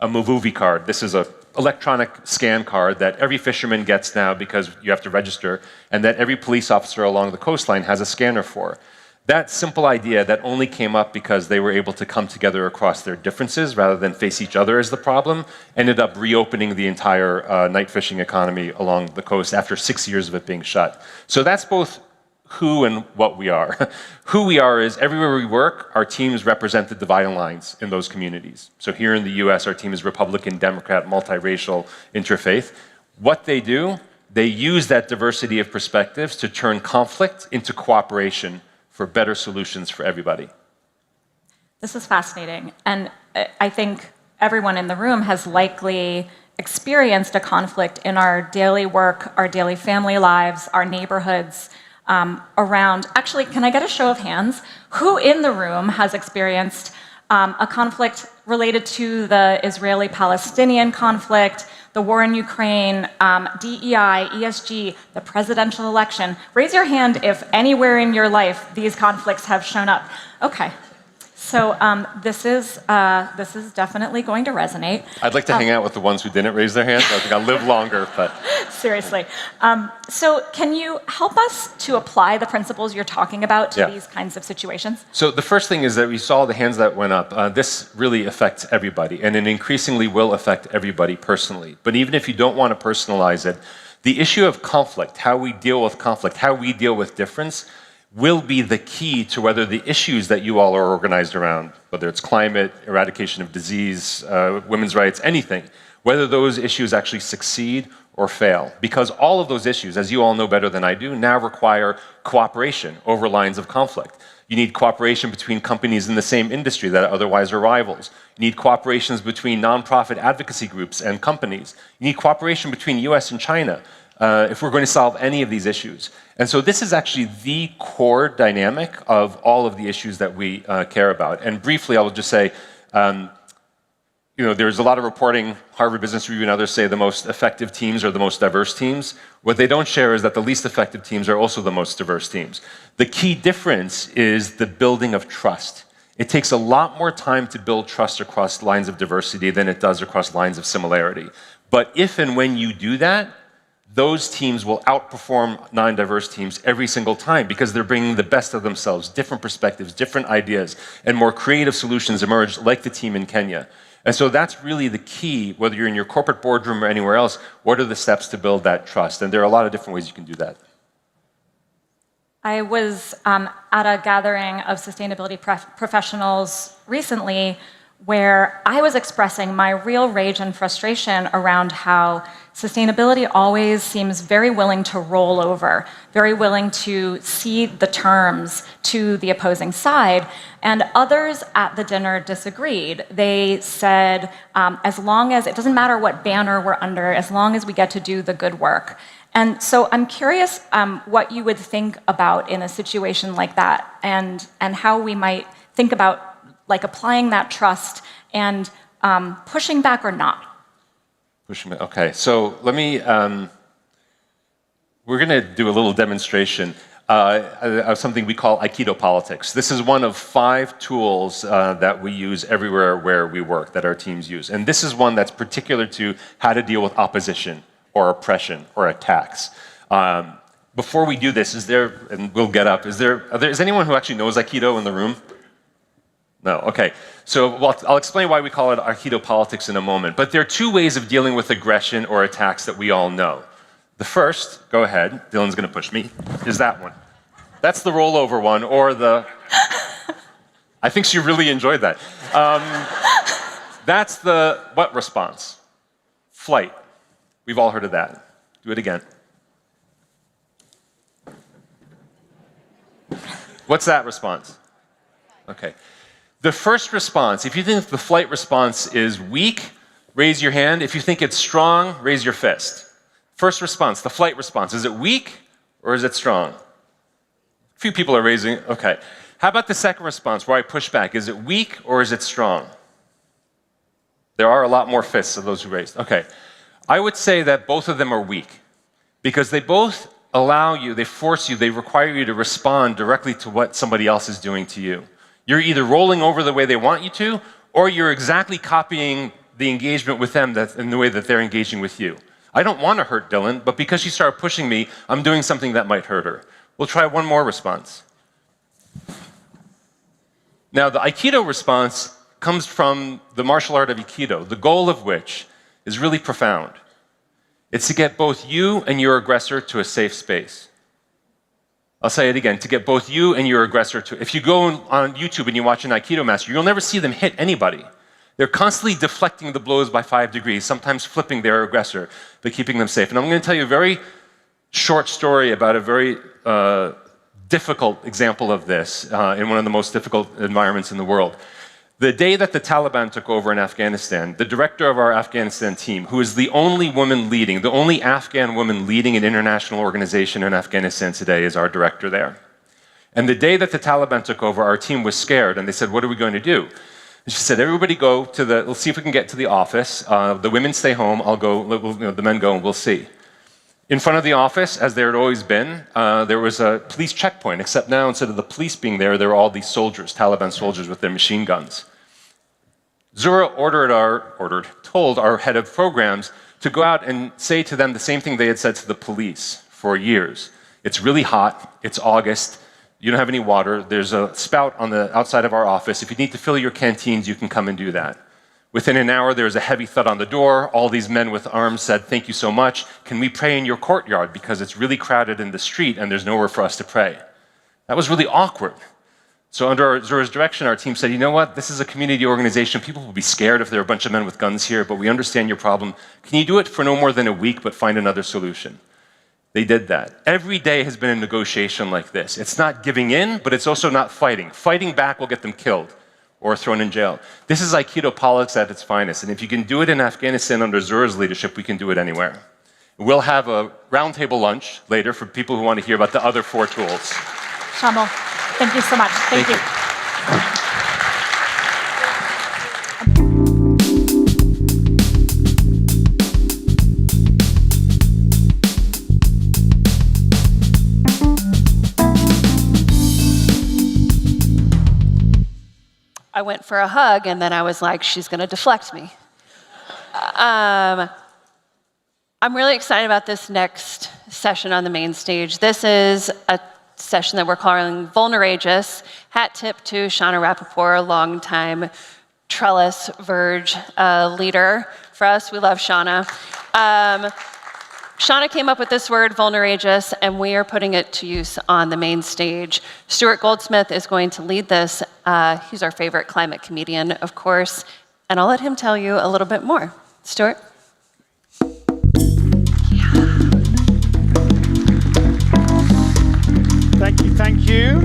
a Muvuvi card. This is an electronic scan card that every fisherman gets now because you have to register, and that every police officer along the coastline has a scanner for. That simple idea that only came up because they were able to come together across their differences rather than face each other as the problem, ended up reopening the entire night fishing economy along the coast after 6 years of it being shut. So that's both who and what we are. Who we are is everywhere we work, our teams represent the dividing lines in those communities. So here in the US, our team is Republican, Democrat, multiracial, interfaith. What they do, they use that diversity of perspectives to turn conflict into cooperation for better solutions for everybody. This is fascinating. And I think everyone in the room has likely experienced a conflict in our daily work, our daily family lives, our neighborhoods, around. Actually, can I get a show of hands? Who in the room has experienced a conflict related to the Israeli-Palestinian conflict, the war in Ukraine, DEI, ESG, the presidential election? Raise your hand if anywhere in your life these conflicts have shown up. Okay. So this is definitely going to resonate. I'd like to hang out with the ones who didn't raise their hands. I think I'll live longer, but... Seriously. So can you help us to apply the principles you're talking about to these kinds of situations? So the first thing is that we saw the hands that went up. This really affects everybody, and it increasingly will affect everybody personally. But even if you don't want to personalize it, the issue of conflict, how we deal with conflict, how we deal with difference, will be the key to whether the issues that you all are organized around, whether it's climate, eradication of disease, women's rights, anything, whether those issues actually succeed or fail. Because all of those issues, as you all know better than I do, now require cooperation over lines of conflict. You need cooperation between companies in the same industry that otherwise are rivals. You need cooperations between nonprofit advocacy groups and companies. You need cooperation between US and China if we're going to solve any of these issues. And so this is actually the core dynamic of all of the issues that we care about. And briefly, I will just say, there's a lot of reporting, Harvard Business Review and others say the most effective teams are the most diverse teams. What they don't share is that the least effective teams are also the most diverse teams. The key difference is the building of trust. It takes a lot more time to build trust across lines of diversity than it does across lines of similarity. But if and when you do that, those teams will outperform non-diverse teams every single time because they're bringing the best of themselves, different perspectives, different ideas, and more creative solutions emerge, like the team in Kenya. And so that's really the key, whether you're in your corporate boardroom or anywhere else, what are the steps to build that trust? And there are a lot of different ways you can do that. I was at a gathering of sustainability professionals recently where I was expressing my real rage and frustration around how sustainability always seems very willing to roll over, very willing to cede the terms to the opposing side. And others at the dinner disagreed. They said, as long as, it doesn't matter what banner we're under, as long as we get to do the good work. And so I'm curious what you would think about in a situation like that and how we might think about like applying that trust and pushing back or not. Pushing back, okay. So let me, we're gonna do a little demonstration of something we call Aikido politics. This is one of 5 tools that we use everywhere where we work, that our teams use. And this is one that's particular to how to deal with opposition or oppression or attacks. Before we do this, is there, and we'll get up, is anyone who actually knows Aikido in the room? No, okay. So I'll explain why we call it Aikido politics in a moment. But there are 2 ways of dealing with aggression or attacks that we all know. The first, go ahead, Dylan's gonna push me, is that one. That's the rollover one, or the, I think she really enjoyed that. That's the what response? Flight. We've all heard of that. Do it again. What's that response? Okay. The first response, if you think the flight response is weak, raise your hand. If you think it's strong, raise your fist. First response, the flight response, is it weak or is it strong? A few people are raising, okay. How about the second response where I push back? Is it weak or is it strong? There are a lot more fists of those who raised. Okay. I would say that both of them are weak because they both allow you, they force you, they require you to respond directly to what somebody else is doing to you. You're either rolling over the way they want you to, or you're exactly copying the engagement with them in the way that they're engaging with you. I don't want to hurt Dylan, but because she started pushing me, I'm doing something that might hurt her. We'll try one more response. Now, the Aikido response comes from the martial art of Aikido, the goal of which is really profound. It's to get both you and your aggressor to a safe space. I'll say it again, to get both you and your aggressor to, if you go on YouTube and you watch an Aikido master, you'll never see them hit anybody. They're constantly deflecting the blows by 5 degrees, sometimes flipping their aggressor, but keeping them safe. And I'm going to tell you a very short story about a very difficult example of this in one of the most difficult environments in the world. The day that the Taliban took over in Afghanistan, the director of our Afghanistan team, who is the only woman leading, the only Afghan woman leading an international organization in Afghanistan today, is our director there. And the day that the Taliban took over, our team was scared, and they said, what are we going to do? And she said, everybody go to let's see if we can get to the office. The women stay home, I'll go, the men go, and we'll see. In front of the office, as there had always been, there was a police checkpoint, except now instead of the police being there were all these soldiers, Taliban soldiers with their machine guns. Zura told our head of programs to go out and say to them the same thing they had said to the police for years. It's really hot, it's August, you don't have any water, there's a spout on the outside of our office. If you need to fill your canteens, you can come and do that. Within an hour, there was a heavy thud on the door. All these men with arms said, "Thank you so much. Can we pray in your courtyard? Because it's really crowded in the street and there's nowhere for us to pray." That was really awkward. So under Zura's direction, our team said, you know what? This is a community organization. People will be scared if there are a bunch of men with guns here, but we understand your problem. Can you do it for no more than a week, but find another solution? They did that. Every day has been a negotiation like this. It's not giving in, but it's also not fighting. Fighting back will get them killed or thrown in jail. This is Aikido politics at its finest, and if you can do it in Afghanistan under Zura's leadership, we can do it anywhere. We'll have a roundtable lunch later for people who want to hear about the other 4 tools. Shamo, thank you so much. Thank you. I went for a hug, and then I was like, she's going to deflect me. I'm really excited about this next session on the main stage. This is a session that we're calling Vulnerageous. Hat tip to Shauna Rappaport, a longtime Trellis Verge leader for us. We love Shauna. Shauna came up with this word, vulnerageous, and we are putting it to use on the main stage. Stuart Goldsmith is going to lead this. He's our favorite climate comedian, of course, and I'll let him tell you a little bit more. Stuart? Thank you.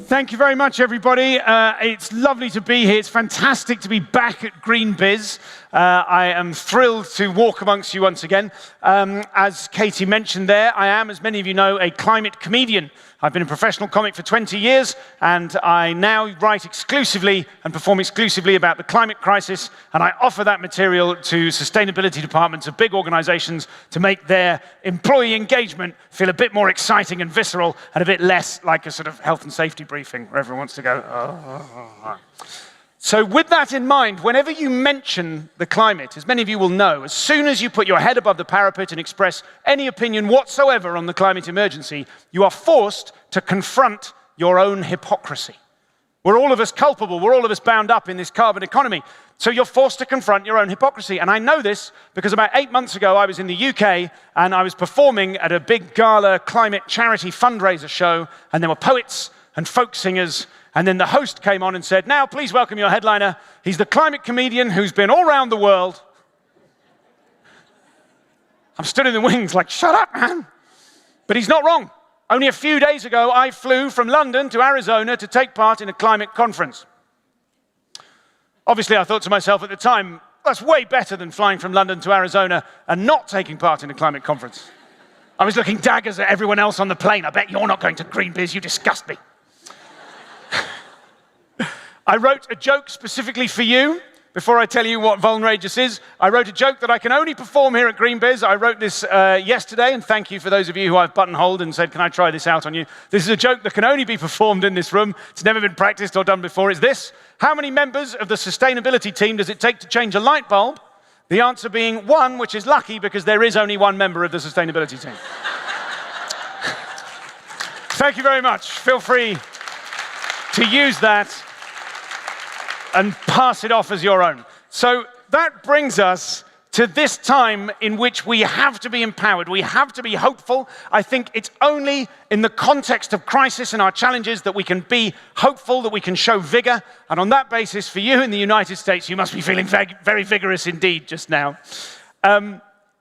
Thank you very much, everybody. It's lovely to be here. It's fantastic to be back at GreenBiz. I am thrilled to walk amongst you once again. As Katie mentioned there, I am, as many of you know, a climate comedian. I've been a professional comic for 20 years, and I now write exclusively and perform exclusively about the climate crisis, and I offer that material to sustainability departments of big organizations to make their employee engagement feel a bit more exciting and visceral and a bit less like a sort of health and safety briefing where everyone wants to go, oh. So with that in mind, whenever you mention the climate, as many of you will know, as soon as you put your head above the parapet and express any opinion whatsoever on the climate emergency, you are forced to confront your own hypocrisy. We're all of us culpable. We're all of us bound up in this carbon economy. So you're forced to confront your own hypocrisy. And I know this because about 8 months ago, I was in the UK and I was performing at a big gala climate charity fundraiser show, and there were poets and folk singers. And then the host came on and said, now please welcome your headliner. He's the climate comedian who's been all around the world. I'm stood in the wings like, shut up, man. But he's not wrong. Only a few days ago, I flew from London to Arizona to take part in a climate conference. Obviously, I thought to myself at the time, that's way better than flying from London to Arizona and not taking part in a climate conference. I was looking daggers at everyone else on the plane. I bet you're not going to GreenBiz, you disgust me. I wrote a joke specifically for you. Before I tell you what Vulnerageous is, I wrote a joke that I can only perform here at GreenBiz. I wrote this yesterday, and thank you for those of you who I've buttonholed and said, can I try this out on you? This is a joke that can only be performed in this room. It's never been practiced or done before. It's this: how many members of the sustainability team does it take to change a light bulb? The answer being 1, which is lucky because there is only 1 member of the sustainability team. Thank you very much. Feel free to use that and pass it off as your own. So that brings us to this time in which we have to be empowered. We have to be hopeful. I think it's only in the context of crisis and our challenges that we can be hopeful, that we can show vigor. And on that basis, for you in the United States, you must be feeling very vigorous indeed just now.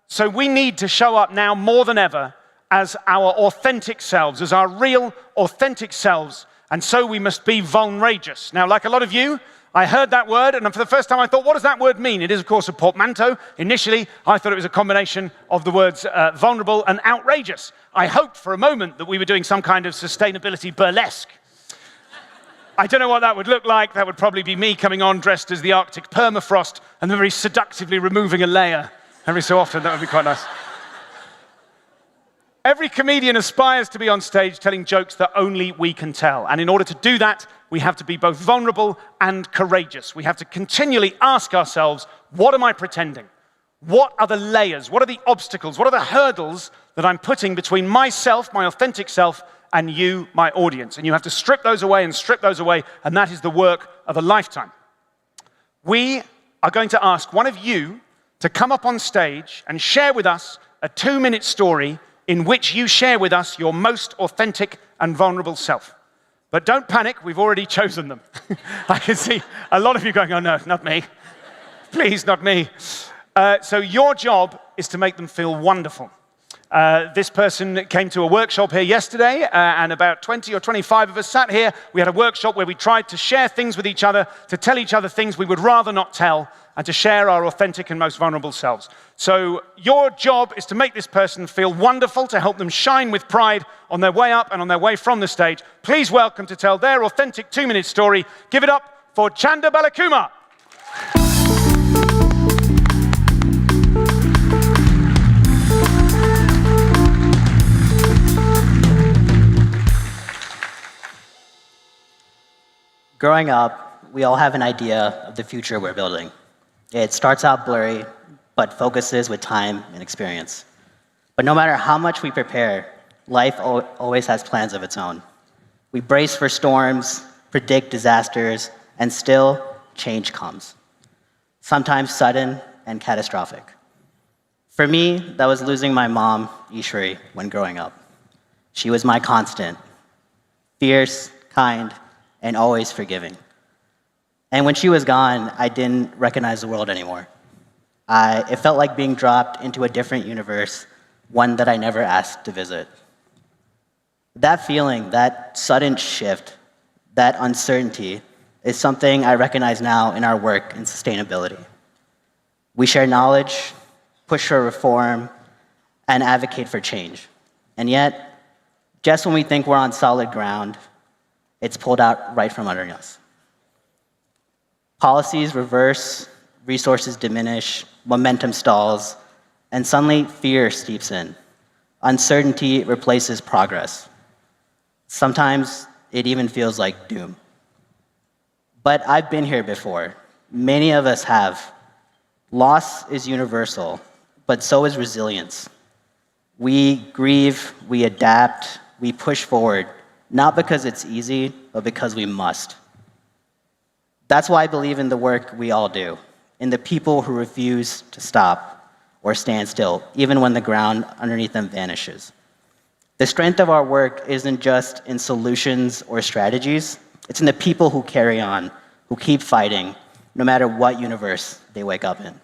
So we need to show up now more than ever as our authentic selves, as our real authentic selves. And so we must be vulnerageous. Now, like a lot of you, I heard that word, and for the first time I thought, what does that word mean? It is, of course, a portmanteau. Initially, I thought it was a combination of the words vulnerable and outrageous. I hoped for a moment that we were doing some kind of sustainability burlesque. I don't know what that would look like. That would probably be me coming on dressed as the Arctic permafrost and then very seductively removing a layer every so often. That would be quite nice. Every comedian aspires to be on stage telling jokes that only we can tell. And in order to do that, we have to be both vulnerable and courageous. We have to continually ask ourselves, what am I pretending? What are the layers? What are the obstacles? What are the hurdles that I'm putting between myself, my authentic self, and you, my audience? And you have to strip those away and strip those away, and that is the work of a lifetime. We are going to ask one of you to come up on stage and share with us a 2-minute story in which you share with us your most authentic and vulnerable self. But don't panic, we've already chosen them. I can see a lot of you going, oh no, not me. Please, not me. So your job is to make them feel wonderful. This person came to a workshop here yesterday, and about 20 or 25 of us sat here. We had a workshop where we tried to share things with each other, to tell each other things we would rather not tell, and to share our authentic and most vulnerable selves. So your job is to make this person feel wonderful, to help them shine with pride on their way up and on their way from the stage. Please welcome to tell their authentic 2-minute story. Give it up for Chanda Balakumar. Growing up, we all have an idea of the future we're building. It starts out blurry, but focuses with time and experience. But no matter how much we prepare, life always has plans of its own. We brace for storms, predict disasters, and still, change comes. Sometimes sudden and catastrophic. For me, that was losing my mom, Ishri, when growing up. She was my constant, fierce, kind, and always forgiving. And when she was gone, I didn't recognize the world anymore. It felt like being dropped into a different universe, one that I never asked to visit. That feeling, that sudden shift, that uncertainty is something I recognize now in our work in sustainability. We share knowledge, push for reform, and advocate for change. And yet, just when we think we're on solid ground, it's pulled out right from under us. Policies reverse, resources diminish, momentum stalls, and suddenly fear steeps in. Uncertainty replaces progress. Sometimes it even feels like doom. But I've been here before. Many of us have. Loss is universal, but so is resilience. We grieve, we adapt, we push forward, not because it's easy, but because we must. That's why I believe in the work we all do, in the people who refuse to stop or stand still, even when the ground underneath them vanishes. The strength of our work isn't just in solutions or strategies, it's in the people who carry on, who keep fighting, no matter what universe they wake up in.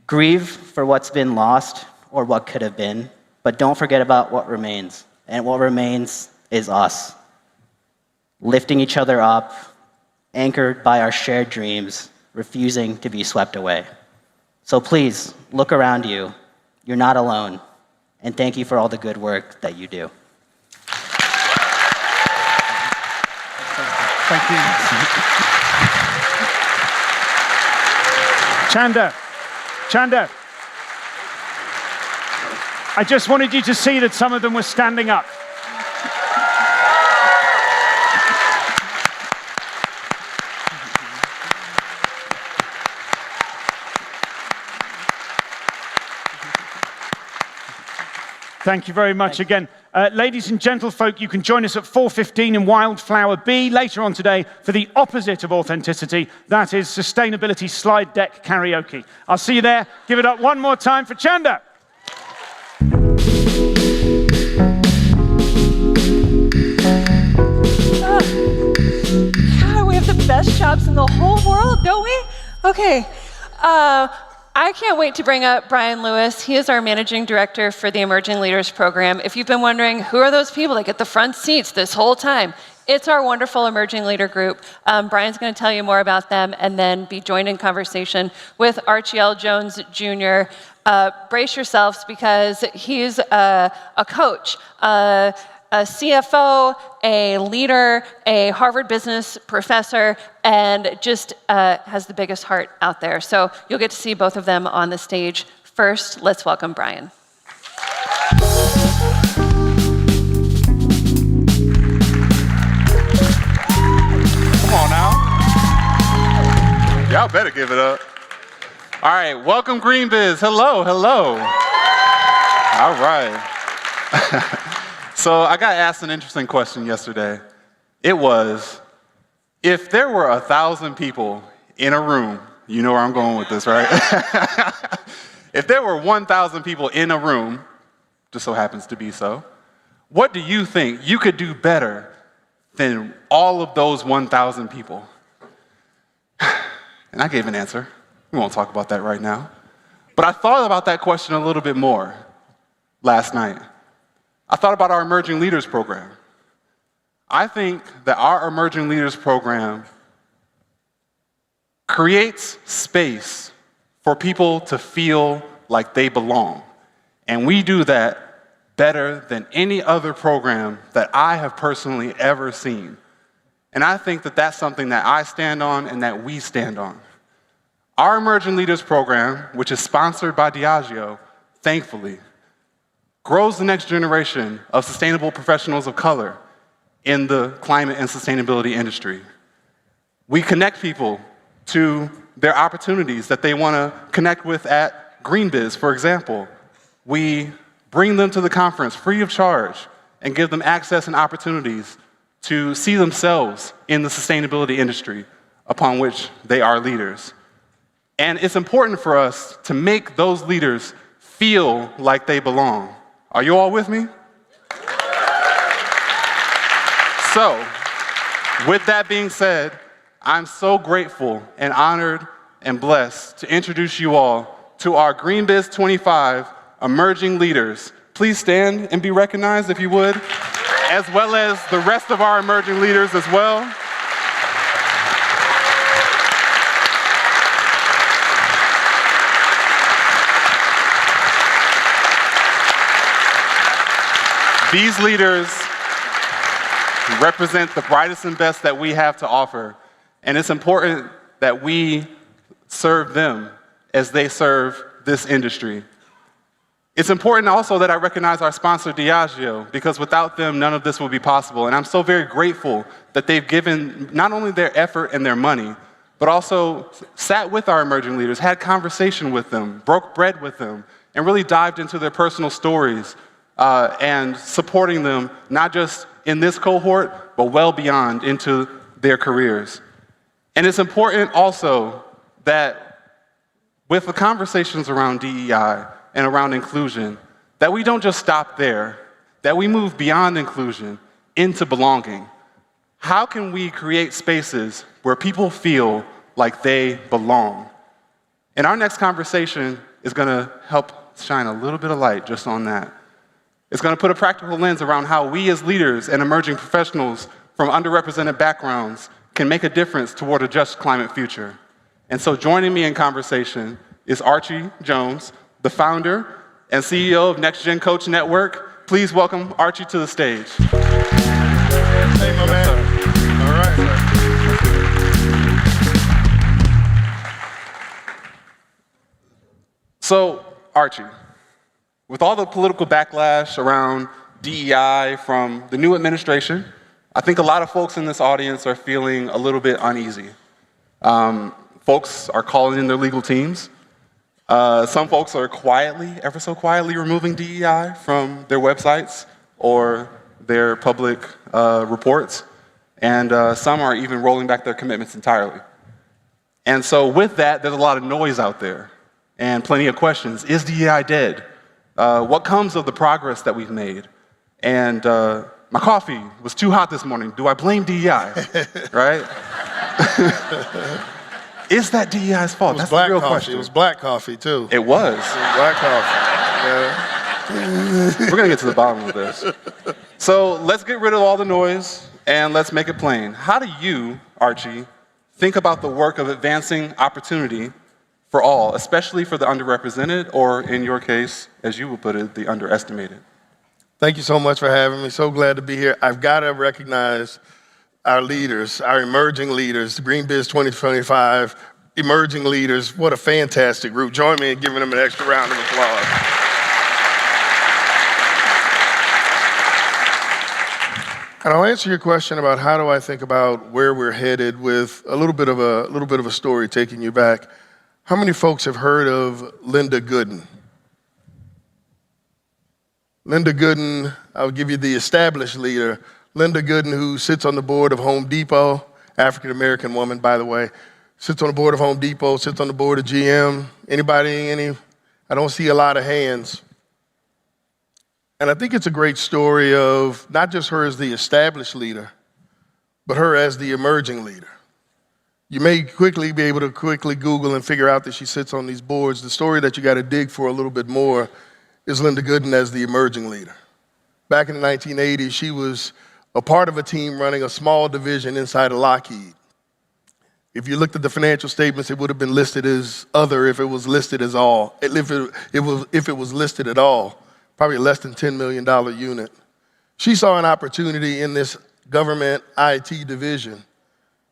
Grieve for what's been lost or what could have been, but don't forget about what remains. And what remains is us, lifting each other up, anchored by our shared dreams, refusing to be swept away. So please, look around you. You're not alone. And thank you for all the good work that you do. Thank you. Chanda, I just wanted you to see that some of them were standing up. Thank you very much again. Ladies and gentlefolk, you can join us at 4:15 in Wildflower B later on today for the opposite of authenticity. That is sustainability slide deck karaoke. I'll see you there. Give it up one more time for Chanda. God, we have the best jobs in the whole world, don't we? Okay. I can't wait to bring up Bryan Lewis. He is our Managing Director for the Emerging Leaders Program. If you've been wondering, who are those people that get the front seats this whole time? It's our wonderful Emerging Leader group. Brian's going to tell you more about them and then be joined in conversation with Archie L. Jones Jr. Brace yourselves because he's a coach, a CFO, a leader, a Harvard business professor, and just has the biggest heart out there. So you'll get to see both of them on the stage. First, let's welcome Bryan. Y'all better give it up. All right, welcome GreenBiz. Hello, hello. All right. So I got asked an interesting question yesterday. It was, if there were 1,000 people in a room, you know where I'm going with this, right? If there were 1,000 people in a room, just so happens to be so, what do you think you could do better than all of those 1,000 people? And I gave an answer. We won't talk about that right now. But I thought about that question a little bit more last night. I thought about our Emerging Leaders Program. I think that our Emerging Leaders Program creates space for people to feel like they belong. And we do that better than any other program that I have personally ever seen. And I think that that's something that I stand on and that we stand on. Our Emerging Leaders Program, which is sponsored by Diageo, thankfully, grows the next generation of sustainable professionals of color in the climate and sustainability industry. We connect people to their opportunities that they want to connect with at GreenBiz, for example. We bring them to the conference free of charge and give them access and opportunities to see themselves in the sustainability industry upon which they are leaders. And it's important for us to make those leaders feel like they belong. Are you all with me? So, with that being said, I'm so grateful and honored and blessed to introduce you all to our GreenBiz 25 Emerging Leaders. Please stand and be recognized if you would, as well as the rest of our emerging leaders as well. These leaders represent the brightest and best that we have to offer, and it's important that we serve them as they serve this industry. It's important also that I recognize our sponsor, Diageo, because without them, none of this would be possible. And I'm so very grateful that they've given not only their effort and their money, but also sat with our emerging leaders, had conversation with them, broke bread with them, and really dived into their personal stories and supporting them, not just in this cohort, but well beyond into their careers. And it's important also that with the conversations around DEI and around inclusion, that we don't just stop there, that we move beyond inclusion into belonging. How can we create spaces where people feel like they belong? And our next conversation is going to help shine a little bit of light just on that. It's going to put a practical lens around how we as leaders and emerging professionals from underrepresented backgrounds can make a difference toward a just climate future. And so joining me in conversation is Archie Jones, the founder and CEO of NxGen Coach Network. Please welcome Archie to the stage. Hey, my man. All right. So, Archie, with all the political backlash around DEI from the new administration, I think a lot of folks in this audience are feeling a little bit uneasy. Folks are calling in their legal teams. Some folks are quietly, ever so quietly, removing DEI from their websites or their public reports. And some are even rolling back their commitments entirely. And so with that, there's a lot of noise out there and plenty of questions. Is DEI dead? What comes of the progress that we've made? And my coffee was too hot this morning. Do I blame DEI? Right? Is that DEI's fault? That's the real question. It was black coffee, too. It was. Black coffee. Yeah. We're going to get to the bottom of this. So let's get rid of all the noise and let's make it plain. How do you, Archie, think about the work of advancing opportunity for all, especially for the underrepresented, or in your case, as you would put it, the underestimated? Thank you so much for having me. So glad to be here. I've got to recognize our leaders, our emerging leaders, GreenBiz 2025, emerging leaders. What a fantastic group. Join me in giving them an extra round of applause. And I'll answer your question about how do I think about where we're headed with a little bit of a story taking you back. How many folks have heard of Linda Gooden? Linda Gooden, I'll give you the established leader. Linda Gooden, who sits on the board of Home Depot, African-American woman, by the way, sits on the board of Home Depot, sits on the board of GM. Anybody, I don't see a lot of hands. And I think it's a great story of not just her as the established leader, but her as the emerging leader. You may quickly be able to Google and figure out that she sits on these boards. The story that you got to dig for a little bit more is Linda Gooden as the emerging leader. Back in the 1980s, she was a part of a team running a small division inside of Lockheed. If you looked at the financial statements, it would have been listed as other if it was listed as all. If it was listed at all. Probably a less than $10 million unit. She saw an opportunity in this government IT division,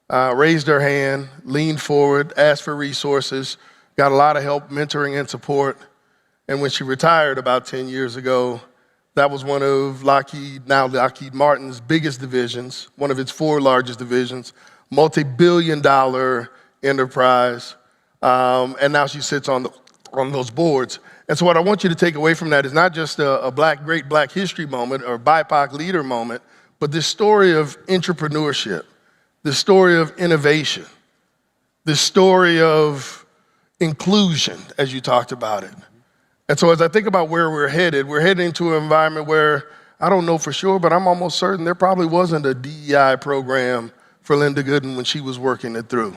raised her hand, leaned forward, asked for resources, got a lot of help, mentoring and support. And when she retired about 10 years ago, that was one of now Lockheed Martin's biggest divisions, one of its 4 largest divisions, multi-billion-dollar enterprise. And now she sits on those boards. And so what I want you to take away from that is not just a great black history moment or BIPOC leader moment, but this story of entrepreneurship, this story of innovation, this story of inclusion, as you talked about it. And so as I think about where we're heading into an environment where I don't know for sure, but I'm almost certain there probably wasn't a DEI program for Linda Gooden when she was working it through.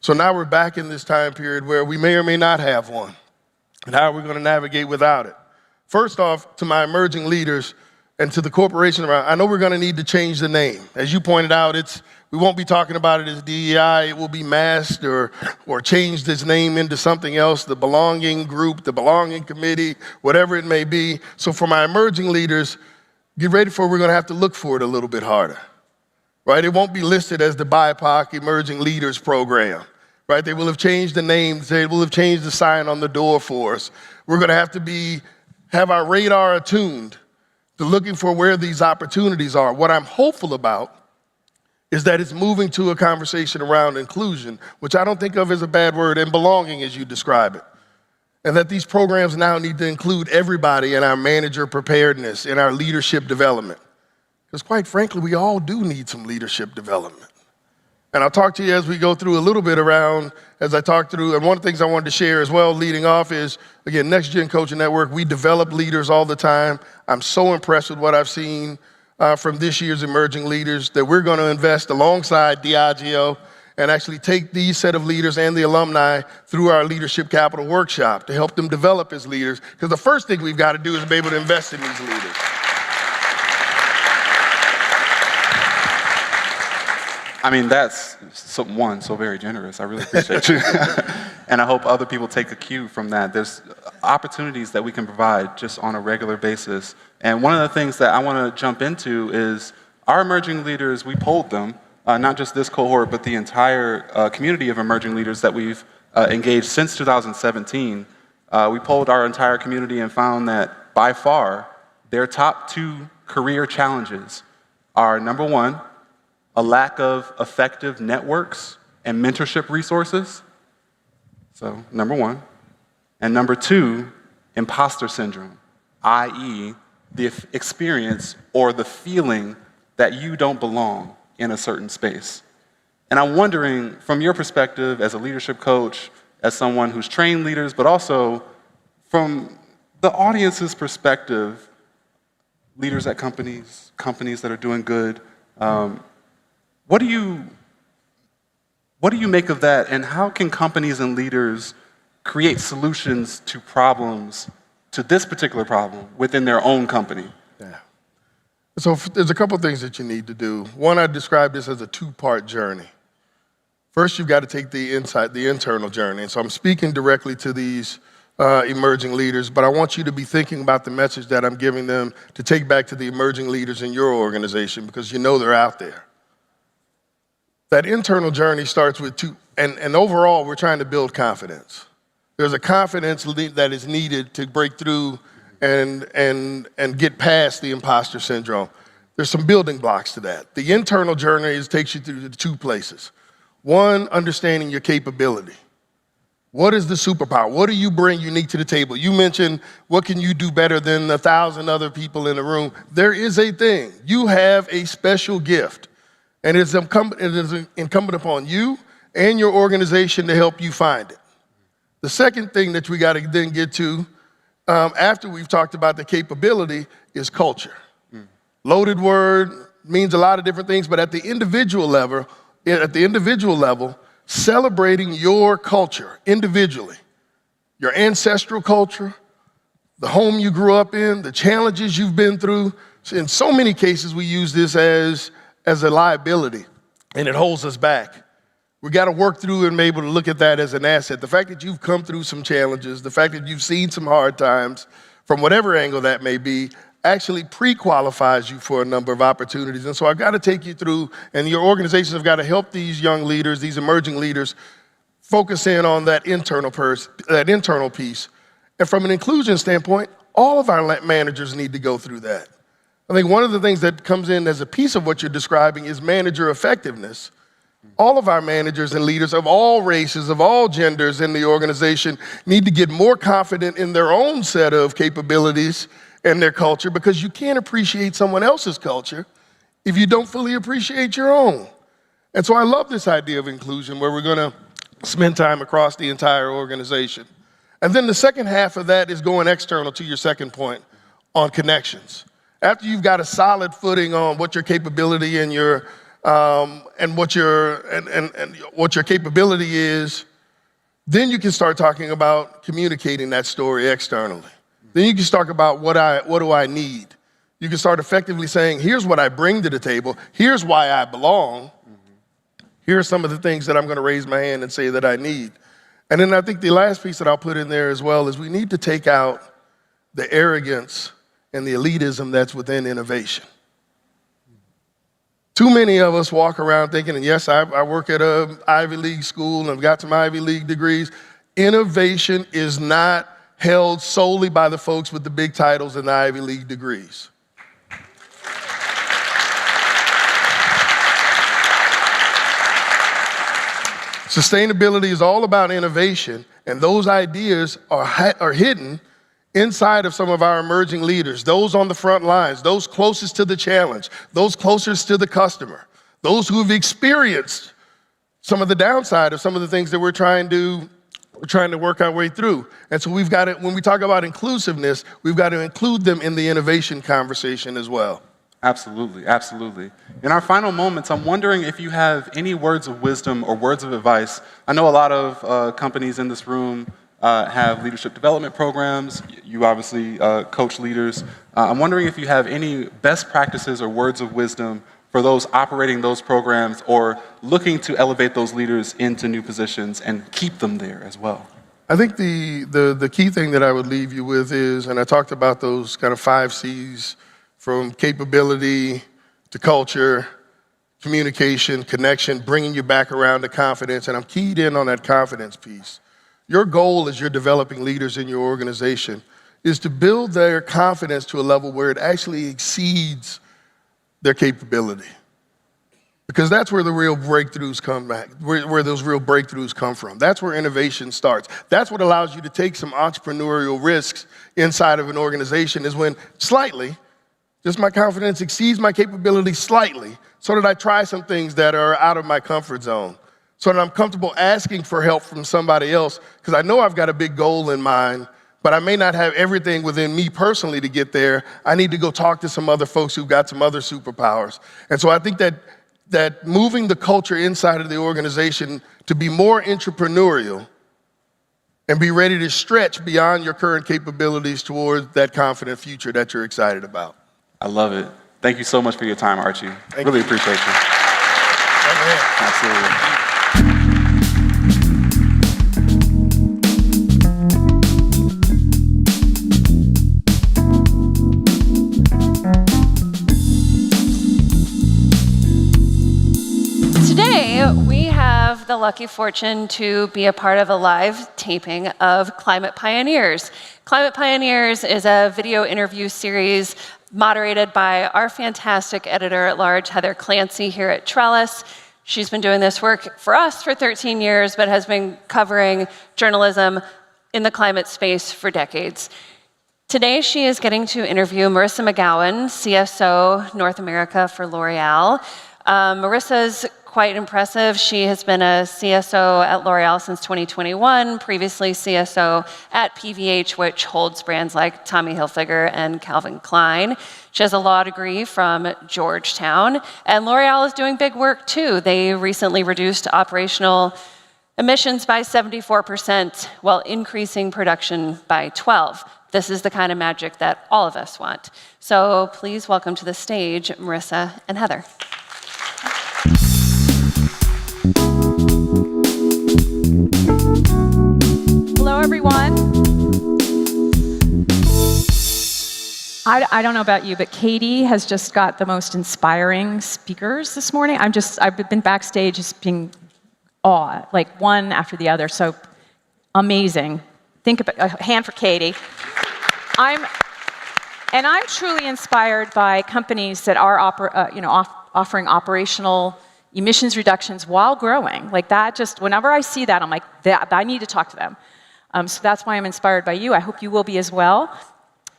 So now we're back in this time period where we may or may not have one. And how are we going to navigate without it? First off, to my emerging leaders and to the corporation around, I know we're going to need to change the name. As you pointed out, we won't be talking about it as DEI. It will be masked or changed its name into something else, the belonging group, the belonging committee, whatever it may be. So for my emerging leaders, get ready for we're going to have to look for it a little bit harder. Right? It won't be listed as the BIPOC Emerging Leaders Program. Right? They will have changed the names. They will have changed the sign on the door for us. We're going to have to have our radar attuned to looking for where these opportunities are. What I'm hopeful about is that it's moving to a conversation around inclusion, which I don't think of as a bad word, and belonging as you describe it. And that these programs now need to include everybody in our manager preparedness, in our leadership development. Because quite frankly, we all do need some leadership development. And I'll talk to you as we go through a little bit around, as I talk through, and one of the things I wanted to share as well leading off is, again, NxGen Coaching Network, we develop leaders all the time. I'm so impressed with what I've seen from this year's emerging leaders that we're going to invest alongside Diageo and actually take these set of leaders and the alumni through our Leadership Capital Workshop to help them develop as leaders. Because the first thing we've got to do is be able to invest in these leaders. I mean, that's so very generous. I really appreciate you. And I hope other people take a cue from that. There's opportunities that we can provide just on a regular basis. And one of the things that I want to jump into is our emerging leaders, we polled them, not just this cohort, but the entire community of emerging leaders that we've engaged since 2017. We polled our entire community and found that by far, their top 2 career challenges are, number 1, a lack of effective networks and mentorship resources. So, number 1. And number 2, imposter syndrome, i.e., the experience or the feeling that you don't belong in a certain space. And I'm wondering, from your perspective as a leadership coach, as someone who's trained leaders, but also from the audience's perspective, leaders at companies that are doing good, what do you make of that, and how can companies and leaders create solutions to problems, to this particular problem, within their own company? Yeah. So there's a couple of things that you need to do. One, I describe this as a 2-part journey. First, you've got to take the internal journey. And so I'm speaking directly to these emerging leaders, but I want you to be thinking about the message that I'm giving them to take back to the emerging leaders in your organization, because you know they're out there. That internal journey starts with 2, and overall, we're trying to build confidence. There's a confidence that is needed to break through and get past the imposter syndrome. there's some building blocks to that. The internal journey takes you through the two places. One, understanding your capability. What is the superpower? What do you bring unique to the table? You mentioned, what can you do better than 1,000 other people in the room? There is a thing. You have a special gift, and it is incumbent upon you and your organization to help you find it. The second thing that we got to then get to, after we've talked about the capability, is culture. Loaded word, means a lot of different things, but at the individual level, celebrating your culture individually, your ancestral culture, the home you grew up in, the challenges you've been through. In so many cases, we use this as a liability, and it holds us back. We got to work through and be able to look at that as an asset. The fact that you've come through some challenges, the fact that you've seen some hard times, from whatever angle that may be, actually pre-qualifies you for a number of opportunities. And so I've got to take you through, and your organizations have got to help these young leaders, these emerging leaders, focus in on that internal piece. And from an inclusion standpoint, all of our managers need to go through that. I think one of the things that comes in as a piece of what you're describing is manager effectiveness. All of our managers and leaders of all races, of all genders in the organization need to get more confident in their own set of capabilities and their culture, because you can't appreciate someone else's culture if you don't fully appreciate your own. And so I love this idea of inclusion, where we're gonna spend time across the entire organization. And then the second half of that is going external, to your second point, on connections. After you've got a solid footing on what your capability and what your capability is, then you can start talking about communicating that story externally. Then you can talk about what do I need. You can start effectively saying, here's what I bring to the table. Here's why I belong. Here are some of the things that I'm going to raise my hand and say that I need. And then I think the last piece that I'll put in there as well is we need to take out the arrogance and the elitism that's within innovation. Too many of us walk around thinking, and yes, I work at an Ivy League school and I've got some Ivy League degrees. Innovation is not held solely by the folks with the big titles and the Ivy League degrees. Sustainability is all about innovation, and those ideas are hidden inside of some of our emerging leaders, those on the front lines, those closest to the challenge, those closest to the customer, those who have experienced some of the downside of some of the things that we're trying to work our way through. And so we've got to, when we talk about inclusiveness, we've got to include them in the innovation conversation as well. Absolutely, absolutely. In our final moments, I'm wondering if you have any words of wisdom or words of advice. I know a lot of companies in this room have leadership development programs. You obviously coach leaders. I'm wondering if you have any best practices or words of wisdom for those operating those programs or looking to elevate those leaders into new positions and keep them there as well. I think the key thing that I would leave you with is, and I talked about those kind of 5 C's, from capability to culture, communication, connection, bringing you back around to confidence, and I'm keyed in on that confidence piece. Your goal as you're developing leaders in your organization is to build their confidence to a level where it actually exceeds their capability. Because that's where the real breakthroughs come back, where those real breakthroughs come from. That's where innovation starts. That's what allows you to take some entrepreneurial risks inside of an organization, is when slightly, just my confidence exceeds my capability slightly, so that I try some things that are out of my comfort zone, so that I'm comfortable asking for help from somebody else, because I know I've got a big goal in mind, but I may not have everything within me personally to get there. I need to go talk to some other folks who've got some other superpowers. And so I think that moving the culture inside of the organization to be more entrepreneurial and be ready to stretch beyond your current capabilities towards that confident future that you're excited about. I love it. Thank you so much for your time, Archie. Really appreciate you. Absolutely. Today, we have the lucky fortune to be a part of a live taping of Climate Pioneers. Climate Pioneers is a video interview series moderated by our fantastic editor-at-large, Heather Clancy, here at Trellis. She's been doing this work for us for 13 years, but has been covering journalism in the climate space for decades. Today, she is getting to interview Marissa McGowan, CSO North America for L'Oreal. Marissa's quite impressive. She has been a CSO at L'Oreal since 2021, previously CSO at PVH, which holds brands like Tommy Hilfiger and Calvin Klein. She has a law degree from Georgetown, and L'Oreal is doing big work too. They recently reduced operational emissions by 74% while increasing production by 12%. This is the kind of magic that all of us want. So please welcome to the stage Marissa and Heather. Hello, everyone. I don't know about you, but Katie has just got the most inspiring speakers this morning. I've been backstage just being awe, like one after the other. So amazing. Think about a hand for Katie. I'm truly inspired by companies that are offering operational emissions reductions while growing. Like that, just whenever I see that, I'm like, I need to talk to them. So that's why I'm inspired by you. I hope you will be as well.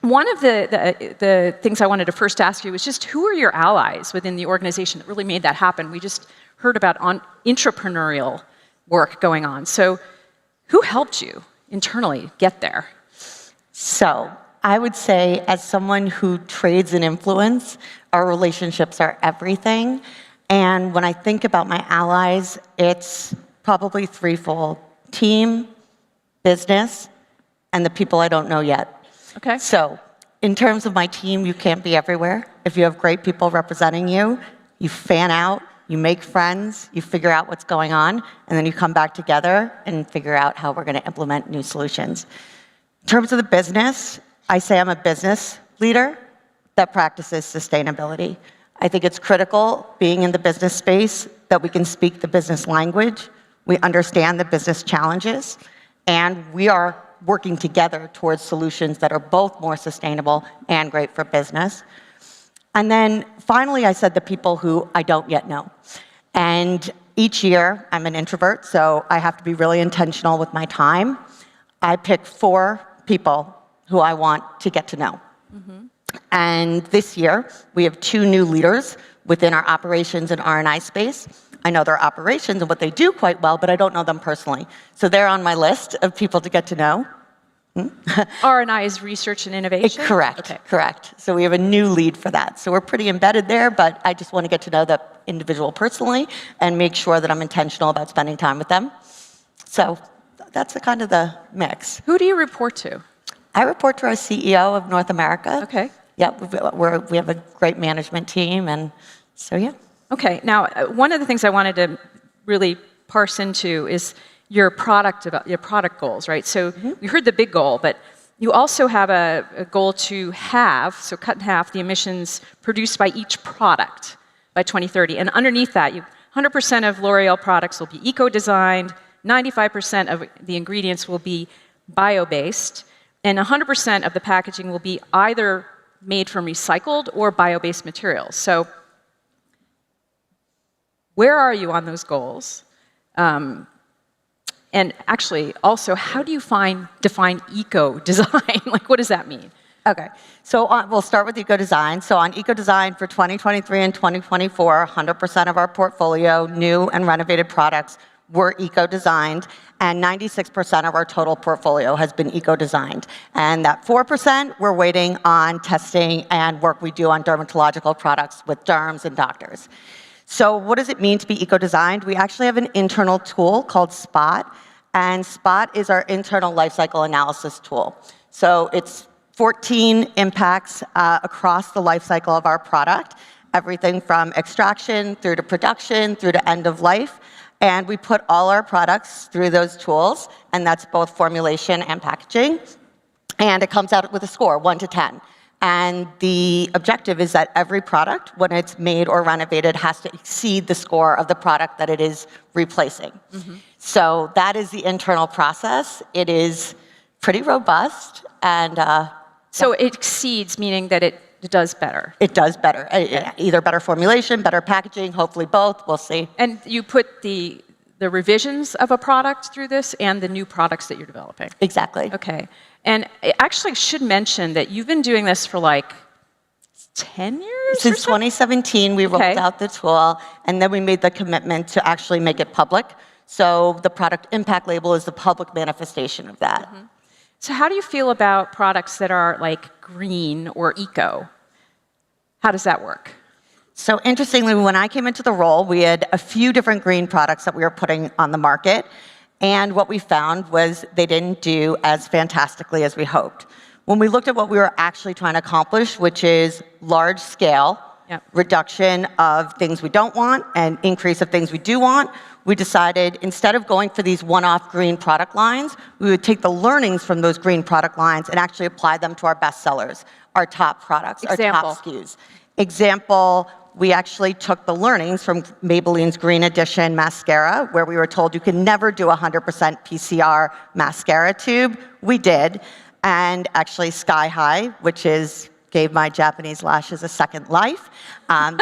One of the things I wanted to first ask you was just who are your allies within the organization that really made that happen? We just heard about entrepreneurial work going on. So who helped you internally get there? So I would say, as someone who trades in influence, our relationships are everything. And when I think about my allies, it's probably threefold: team, business, and the people I don't know yet. Okay. So in terms of my team, you can't be everywhere. If you have great people representing you, you fan out, you make friends, you figure out what's going on, and then you come back together and figure out how we're going to implement new solutions. In terms of the business, I say I'm a business leader that practices sustainability. I think it's critical, being in the business space, that we can speak the business language, we understand the business challenges, and we are working together towards solutions that are both more sustainable and great for business. And then finally, I said the people who I don't yet know. And each year, I'm an introvert, so I have to be really intentional with my time. I pick 4 people who I want to get to know. Mm-hmm. And this year, we have 2 new leaders within our operations and R&I space. I know their operations and what they do quite well, but I don't know them personally. So they're on my list of people to get to know. R&I is research and innovation? Correct, okay. Correct. So we have a new lead for that. So we're pretty embedded there, but I just want to get to know the individual personally and make sure that I'm intentional about spending time with them. So that's kind of the mix. Who do you report to? I report to our CEO of North America. Okay. Yep, we have a great management team, and so yeah. Okay, now one of the things I wanted to really parse into is your product goals, right? So we heard the big goal, but you also have a goal to cut in half the emissions produced by each product by 2030. And underneath that, 100% of L'Oreal products will be eco-designed, 95% of the ingredients will be bio-based, and 100% of the packaging will be either made from recycled or bio-based materials. So where are you on those goals? And actually, also, how do you define eco-design? Like, what does that mean? Okay, so we'll start with eco-design. So on eco-design for 2023 and 2024, 100% of our portfolio, new and renovated products, were eco-designed, and 96% of our total portfolio has been eco-designed. And that 4%, we're waiting on testing and work we do on dermatological products with derms and doctors. So what does it mean to be eco-designed? We actually have an internal tool called Spot, and Spot is our internal lifecycle analysis tool. So it's 14 impacts across the lifecycle of our product, everything from extraction through to production, through to end of life. And we put all our products through those tools, and that's both formulation and packaging. And it comes out with a score, 1 to 10. And the objective is that every product, when it's made or renovated, has to exceed the score of the product that it is replacing. Mm-hmm. So that is the internal process. It is pretty robust. And so it exceeds, meaning that does better. It does better. Either better formulation, better packaging, hopefully both. We'll see. And you put the revisions of a product through this and the new products that you're developing. Exactly. Okay. And I actually should mention that you've been doing this for like 10 years? Since 2017, we rolled out the tool, and then we made the commitment to actually make it public. So the product impact label is the public manifestation of that. Mm-hmm. So how do you feel about products that are like green or eco? How does that work? So interestingly, when I came into the role, we had a few different green products that we were putting on the market. And what we found was they didn't do as fantastically as we hoped. When we looked at what we were actually trying to accomplish, which is large scale, reduction of things we don't want and increase of things we do want, we decided instead of going for these one-off green product lines, we would take the learnings from those green product lines and actually apply them to our best sellers, our top products, our top SKUs. Example, we actually took the learnings from Maybelline's Green Edition mascara, where we were told you can never do 100% PCR mascara tube. We did. And actually Sky High, which gave my Japanese lashes a second life.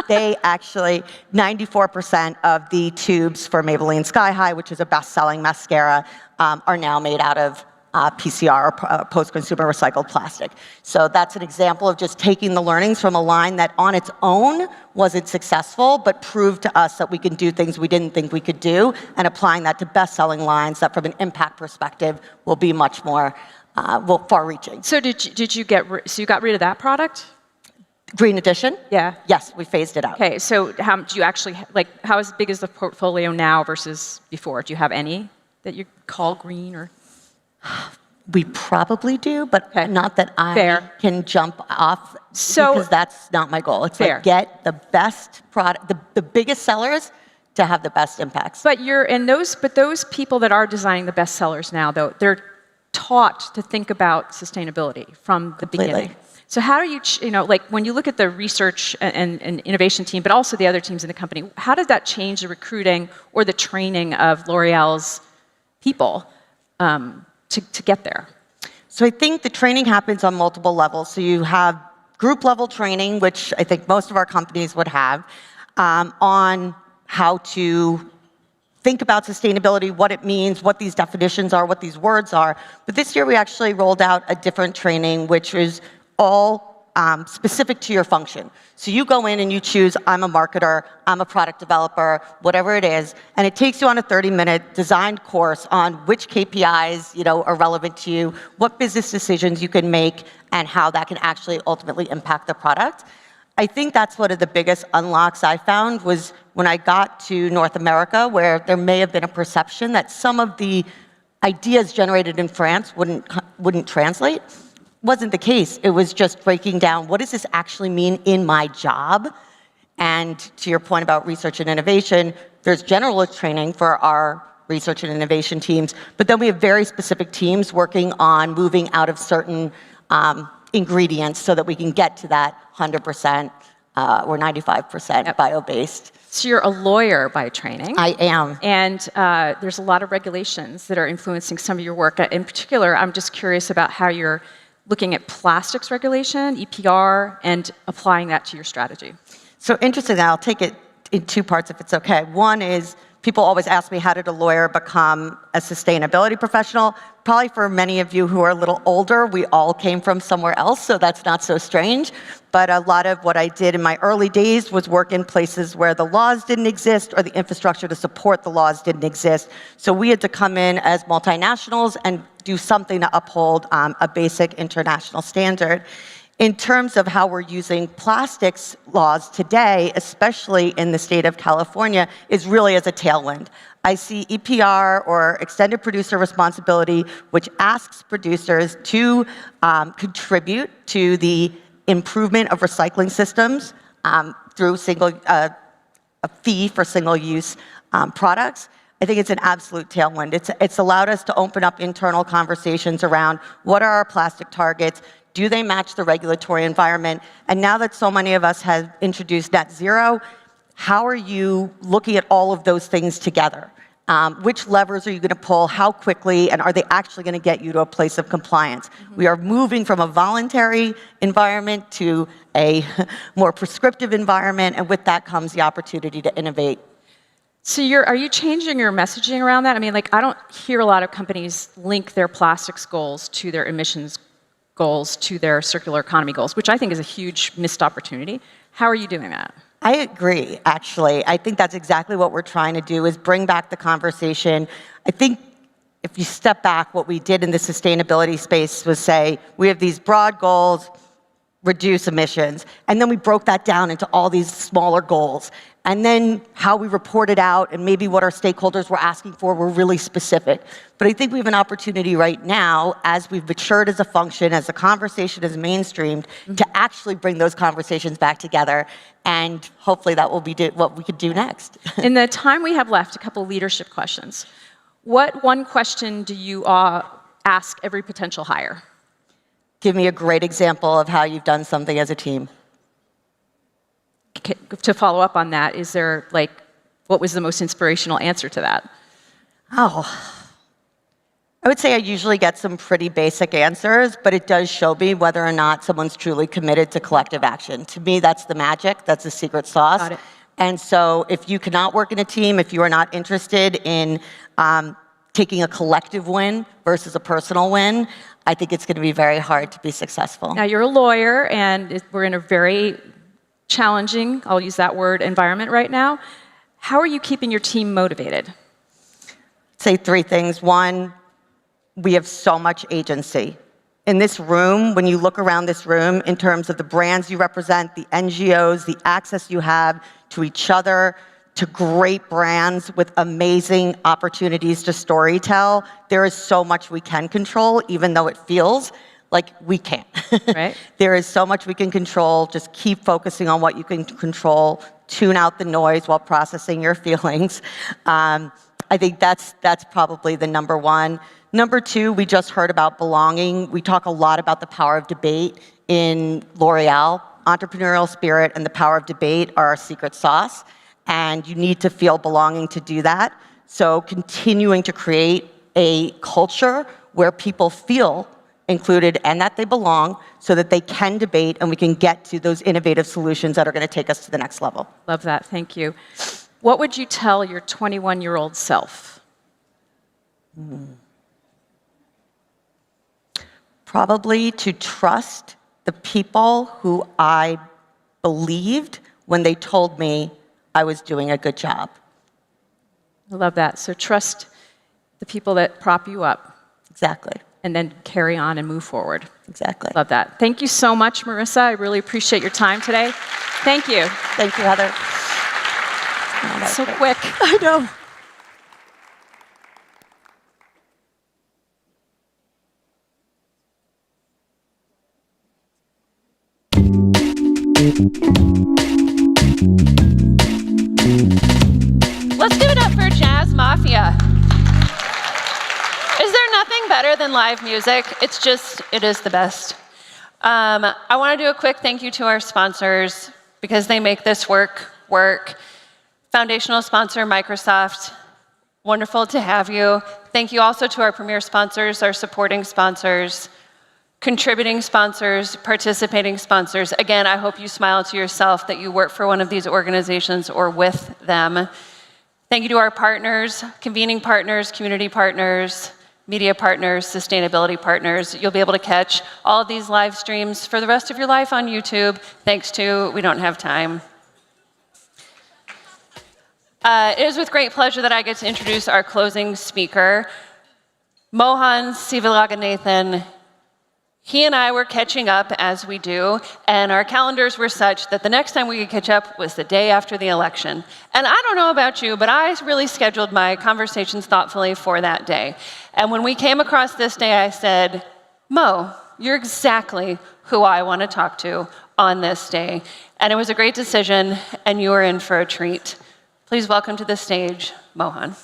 They actually, 94% of the tubes for Maybelline Sky High, which is a best-selling mascara, are now made out of PCR, or post-consumer recycled plastic. So that's an example of just taking the learnings from a line that on its own wasn't successful, but proved to us that we can do things we didn't think we could do, and applying that to best-selling lines that from an impact perspective will be much more far-reaching. So you got rid of that product? Green Edition? Yeah. Yes, we phased it out. Okay, so how do you actually, how big is the portfolio now versus before? Do you have any that you call green or? We probably do, but not that I can jump off, because that's not my goal. It's like get the best product, the biggest sellers to have the best impacts. But those people that are designing the best sellers now, though, they're taught to think about sustainability from the beginning. So how do you, when you look at the research and innovation team, but also the other teams in the company, how does that change the recruiting or the training of L'Oreal's people to get there? So I think the training happens on multiple levels. So you have group level training, which I think most of our companies would have, on how to think about sustainability, what it means, what these definitions are, what these words are. But this year we actually rolled out a different training, which is all specific to your function. So you go in and you choose, I'm a marketer, I'm a product developer, whatever it is, and it takes you on a 30-minute designed course on which KPIs are relevant to you, what business decisions you can make, and how that can actually ultimately impact the product. I think that's one of the biggest unlocks I found was when I got to North America, where there may have been a perception that some of the ideas generated in France wouldn't translate. Wasn't the case. It was just breaking down, what does this actually mean in my job? And to your point about research and innovation, there's generalist training for our research and innovation teams, but then we have very specific teams working on moving out of certain ingredients so that we can get to that 100% or 95% bio-based. So you're a lawyer by training. I am. And there's a lot of regulations that are influencing some of your work. In particular, I'm just curious about how you're looking at plastics regulation, EPR, and applying that to your strategy. So interestingly, I'll take it in two parts if it's okay. One is, people always ask me, how did a lawyer become a sustainability professional? Probably for many of you who are a little older, we all came from somewhere else, so that's not so strange. But a lot of what I did in my early days was work in places where the laws didn't exist or the infrastructure to support the laws didn't exist. So we had to come in as multinationals and do something to uphold a basic international standard. In terms of how we're using plastics laws today, especially in the state of California, is really as a tailwind. I see EPR, or extended producer responsibility, which asks producers to contribute to the improvement of recycling systems through a fee for single-use products. I think it's an absolute tailwind. It's allowed us to open up internal conversations around what are our plastic targets, do they match the regulatory environment? And now that so many of us have introduced net zero, how are you looking at all of those things together? Which levers are you going to pull? How quickly? And are they actually going to get you to a place of compliance? We are moving from a voluntary environment to a more prescriptive environment, and with that comes the opportunity to innovate. So are you changing your messaging around that? I mean, like, I don't hear a lot of companies link their plastics goals to their emissions goals, to their circular economy goals, which I think is a huge missed opportunity. How are you doing that? I agree, actually. I think that's exactly what we're trying to do, is bring back the conversation. I think if you step back, what we did in the sustainability space was say, we have these broad goals, reduce emissions, and then we broke that down into all these smaller goals. And then how we reported out and maybe what our stakeholders were asking for were really specific. But I think we have an opportunity right now, as we've matured as a function, as the conversation is mainstreamed, to actually bring those conversations back together. And hopefully that will be what we could do next. In the time we have left, a couple leadership questions. What one question do you ask every potential hire? Give me a great example of how you've done something as a team. To follow up on that, is there, like, what was the most inspirational answer to that? Oh, I would say I usually get some pretty basic answers, but it does show me whether or not someone's truly committed to collective action. To me, that's the magic. That's the secret sauce. Got it. And so if you cannot work in a team, if you are not interested in taking a collective win versus a personal win, I think it's going to be very hard to be successful. Now, you're a lawyer, and we're in a very challenging, I'll use that word, environment right now. How are you keeping your team motivated? Say three things. One, we have so much agency. In this room, when you look around this room, in terms of the brands you represent, the NGOs, the access you have to each other, to great brands with amazing opportunities to storytell, there is so much we can control, even though it feels like we can't. Right. There is so much we can control. Just keep focusing on what you can control. Tune out the noise while processing your feelings. I think that's probably the number one. Number two, we just heard about belonging. We talk a lot about the power of debate in L'Oreal. Entrepreneurial spirit and the power of debate are our secret sauce, and you need to feel belonging to do that. So continuing to create a culture where people feel included and that they belong, so that they can debate and we can get to those innovative solutions that are going to take us to the next level. Love that, thank you. What would you tell your 21-year-old self? Probably to trust the people who I believed when they told me I was doing a good job. I love that. So trust the people that prop you up. Exactly. And then carry on and move forward. Exactly. Love that. Thank you so much, Marissa. I really appreciate your time today. Thank you. Thank you, Heather. So quick. I know. Let's give it up for Jazz Mafia. Is there nothing better than live music? It is the best. I want to do a quick thank you to our sponsors, because they make this work. Foundational sponsor, Microsoft. Wonderful to have you. Thank you also to our premier sponsors, our supporting sponsors, contributing sponsors, participating sponsors. Again, I hope you smile to yourself that you work for one of these organizations or with them. Thank you to our partners, convening partners, community partners, media partners, sustainability partners. You'll be able to catch all of these live streams for the rest of your life on YouTube, thanks to We Don't Have Time. It is with great pleasure that I get to introduce our closing speaker, Mohan Sivalaganathan. He and I were catching up, as we do, and our calendars were such that the next time we could catch up was the day after the election. And I don't know about you, but I really scheduled my conversations thoughtfully for that day. And when we came across this day, I said, Mo, you're exactly who I want to talk to on this day. And it was a great decision, and you are in for a treat. Please welcome to the stage, Mohan.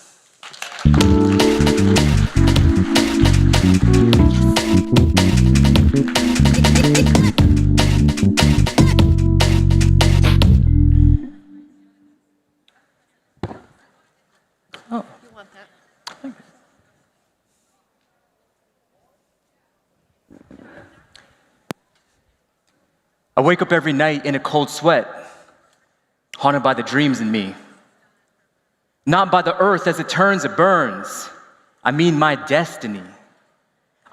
Oh. You want that? I wake up every night in a cold sweat, haunted by the dreams in me. Not by the earth as it turns, it burns. I mean my destiny.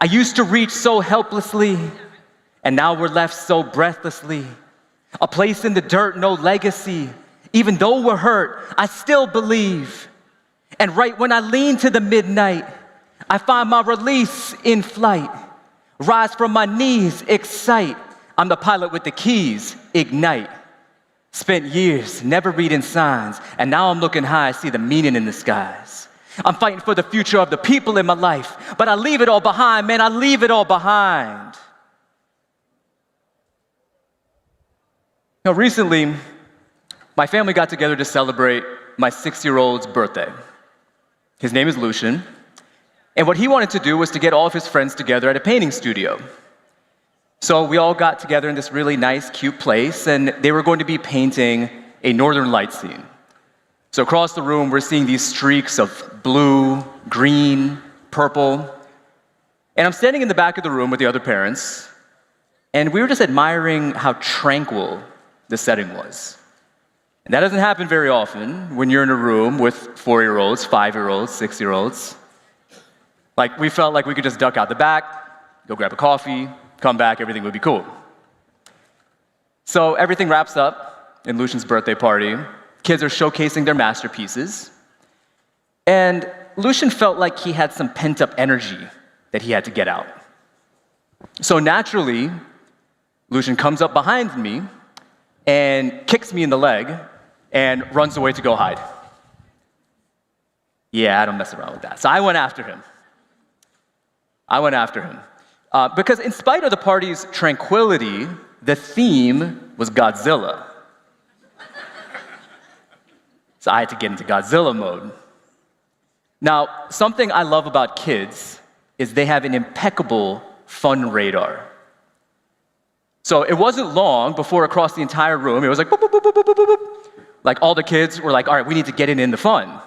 I used to reach so helplessly, and now we're left so breathlessly. A place in the dirt, no legacy. Even though we're hurt, I still believe. And right when I lean to the midnight, I find my release in flight. Rise from my knees, excite. I'm the pilot with the keys, ignite. Spent years never reading signs, and now I'm looking high, I see the meaning in the skies. I'm fighting for the future of the people in my life, but I leave it all behind, man, I leave it all behind. Now, recently, my family got together to celebrate my 6-year-old's birthday. His name is Lucian, and what he wanted to do was to get all of his friends together at a painting studio. So we all got together in this really nice, cute place, and they were going to be painting a northern light scene. So across the room, we're seeing these streaks of blue, green, purple. And I'm standing in the back of the room with the other parents, and we were just admiring how tranquil the setting was. And that doesn't happen very often when you're in a room with 4-year-olds, 5-year-olds, 6-year-olds. Like, we felt like we could just duck out the back, go grab a coffee, come back, everything would be cool. So everything wraps up in Lucian's birthday party. Kids are showcasing their masterpieces. And Lucian felt like he had some pent-up energy that he had to get out. So naturally, Lucian comes up behind me and kicks me in the leg and runs away to go hide. Yeah, I don't mess around with that. So I went after him. Because in spite of the party's tranquility, the theme was Godzilla. So I had to get into Godzilla mode. Now, something I love about kids is they have an impeccable fun radar. So it wasn't long before across the entire room, it was like, boop, boop, boop, boop, boop, boop, boop. Like all the kids were like, all right, we need to get in the fun.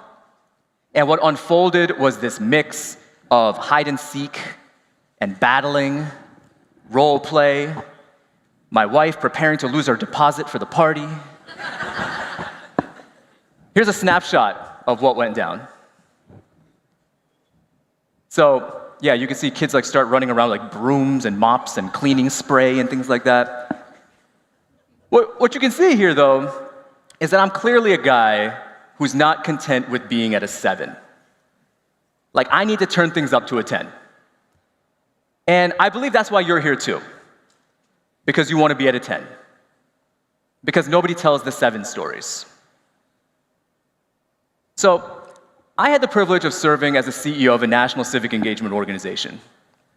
And what unfolded was this mix of hide and seek and battling, role play, my wife preparing to lose her deposit for the party. Here's a snapshot of what went down. So, yeah, you can see kids like start running around like brooms and mops and cleaning spray and things like that. What you can see here, though, is that I'm clearly a guy who's not content with being at a 7. Like, I need to turn things up to a 10. And I believe that's why you're here too, because you want to be at a 10. Because nobody tells the 7 stories. So, I had the privilege of serving as the CEO of a national civic engagement organization,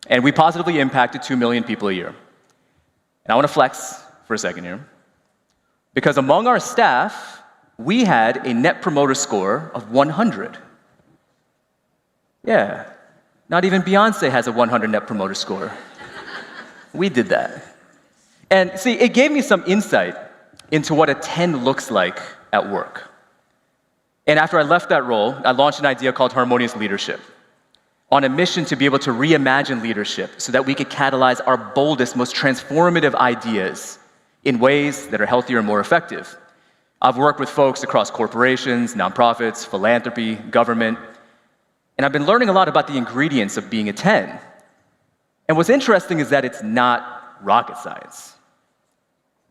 and we positively impacted 2 million people a year. And I want to flex for a second here, because among our staff, we had a net promoter score of 100. Yeah. Not even Beyonce has a 100 net promoter score. We did that. And see, it gave me some insight into what a 10 looks like at work. And after I left that role, I launched an idea called Harmonious Leadership, on a mission to be able to reimagine leadership so that we could catalyze our boldest, most transformative ideas in ways that are healthier and more effective. I've worked with folks across corporations, nonprofits, philanthropy, government, and I've been learning a lot about the ingredients of being a 10. And what's interesting is that it's not rocket science.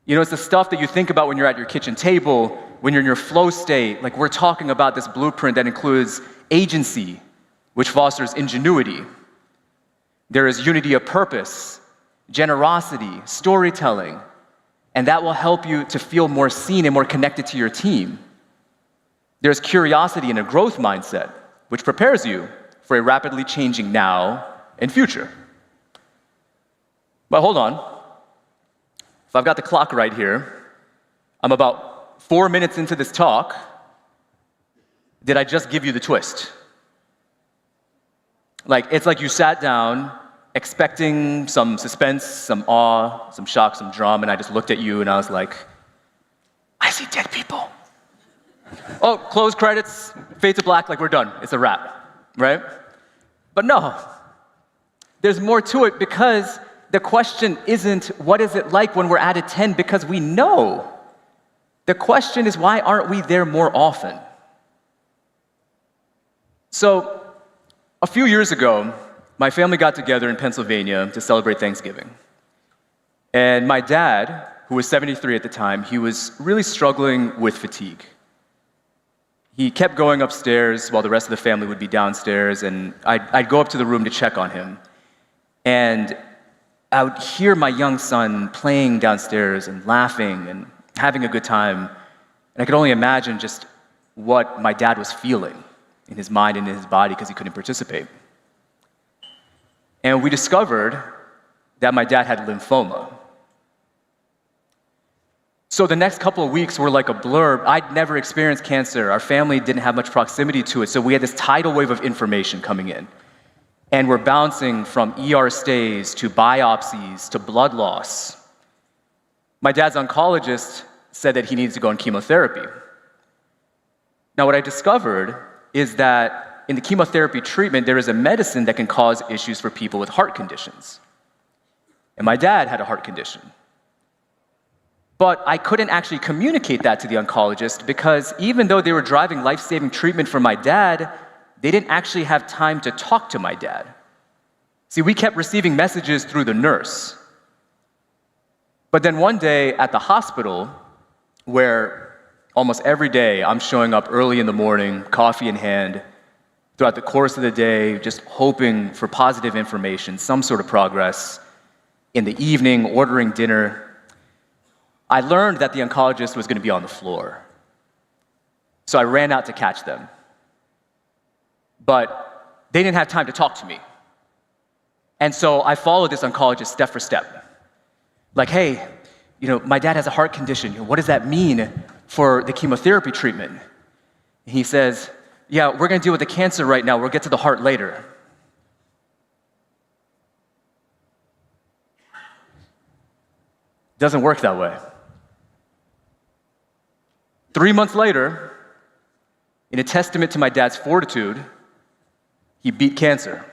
You know, it's the stuff that you think about when you're at your kitchen table, when you're in your flow state. Like, we're talking about this blueprint that includes agency, which fosters ingenuity. There is unity of purpose, generosity, storytelling, and that will help you to feel more seen and more connected to your team. There's curiosity and a growth mindset, which prepares you for a rapidly changing now and future. But hold on. If I've got the clock right here, I'm about 4 minutes into this talk. Did I just give you the twist? Like, it's like you sat down expecting some suspense, some awe, some shock, some drama, and I just looked at you and I was like, I see dead people. Oh, close credits, fade to black, like we're done. It's a wrap, right? But no, there's more to it, because the question isn't what is it like when we're at a 10, because we know. The question is, why aren't we there more often? So, a few years ago, my family got together in Pennsylvania to celebrate Thanksgiving. And my dad, who was 73 at the time, he was really struggling with fatigue. He kept going upstairs while the rest of the family would be downstairs, and I'd go up to the room to check on him. And I would hear my young son playing downstairs and laughing and having a good time. And I could only imagine just what my dad was feeling in his mind and in his body because he couldn't participate. And we discovered that my dad had lymphoma. So the next couple of weeks were like a blur. I'd never experienced cancer. Our family didn't have much proximity to it, so we had this tidal wave of information coming in. And we're bouncing from ER stays to biopsies to blood loss. My dad's oncologist said that he needs to go on chemotherapy. Now, what I discovered is that in the chemotherapy treatment, there is a medicine that can cause issues for people with heart conditions. And my dad had a heart condition. But I couldn't actually communicate that to the oncologist because even though they were driving life-saving treatment for my dad, they didn't actually have time to talk to my dad. See, we kept receiving messages through the nurse. But then one day at the hospital, where almost every day I'm showing up early in the morning, coffee in hand, throughout the course of the day, just hoping for positive information, some sort of progress. In the evening, ordering dinner, I learned that the oncologist was going to be on the floor. So I ran out to catch them. But they didn't have time to talk to me. And so I followed this oncologist step for step. Like, hey, my dad has a heart condition. What does that mean for the chemotherapy treatment? And he says, yeah, we're going to deal with the cancer right now. We'll get to the heart later. Doesn't work that way. 3 months later, in a testament to my dad's fortitude, he beat cancer.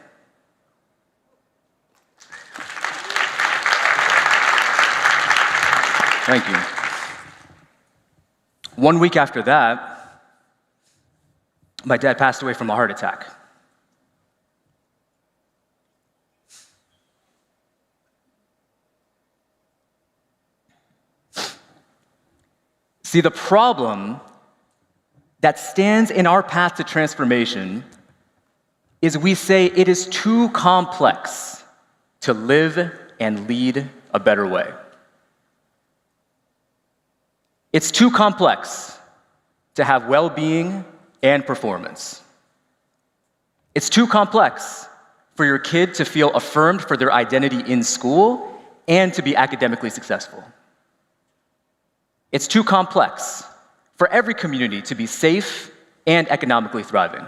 Thank you. 1 week after that, my dad passed away from a heart attack. See, the problem that stands in our path to transformation is we say it is too complex to live and lead a better way. It's too complex to have well-being and performance. It's too complex for your kid to feel affirmed for their identity in school and to be academically successful. It's too complex for every community to be safe and economically thriving.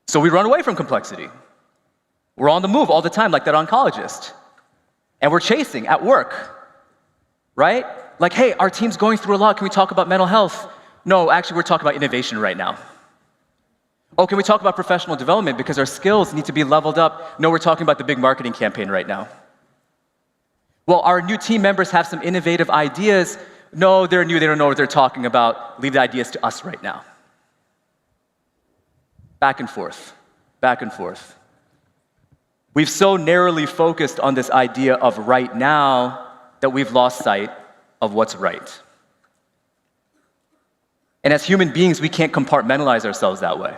So we run away from complexity. We're on the move all the time, like that oncologist. And we're chasing at work, right? Like, hey, our team's going through a lot. Can we talk about mental health? No, actually, we're talking about innovation right now. Oh, can we talk about professional development because our skills need to be leveled up? No, we're talking about the big marketing campaign right now. Well, our new team members have some innovative ideas. No, they're new, they don't know what they're talking about. Leave the ideas to us right now. Back and forth, back and forth. We've so narrowly focused on this idea of right now that we've lost sight of what's right. And as human beings, we can't compartmentalize ourselves that way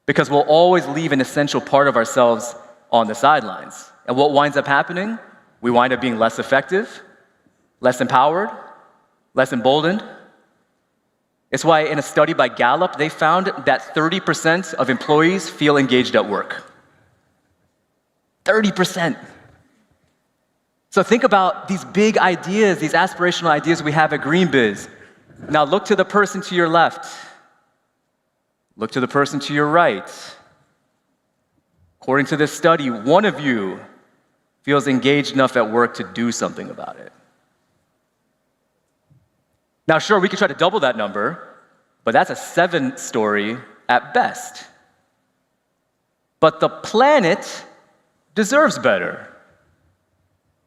because we'll always leave an essential part of ourselves on the sidelines. And what winds up happening? We wind up being less effective, less empowered, less emboldened. It's why in a study by Gallup, they found that 30% of employees feel engaged at work. 30%. So think about these big ideas, these aspirational ideas we have at GreenBiz. Now look to the person to your left. Look to the person to your right. According to this study, one of you feels engaged enough at work to do something about it. Now, sure, we could try to double that number, but that's a 7-story at best. But the planet deserves better.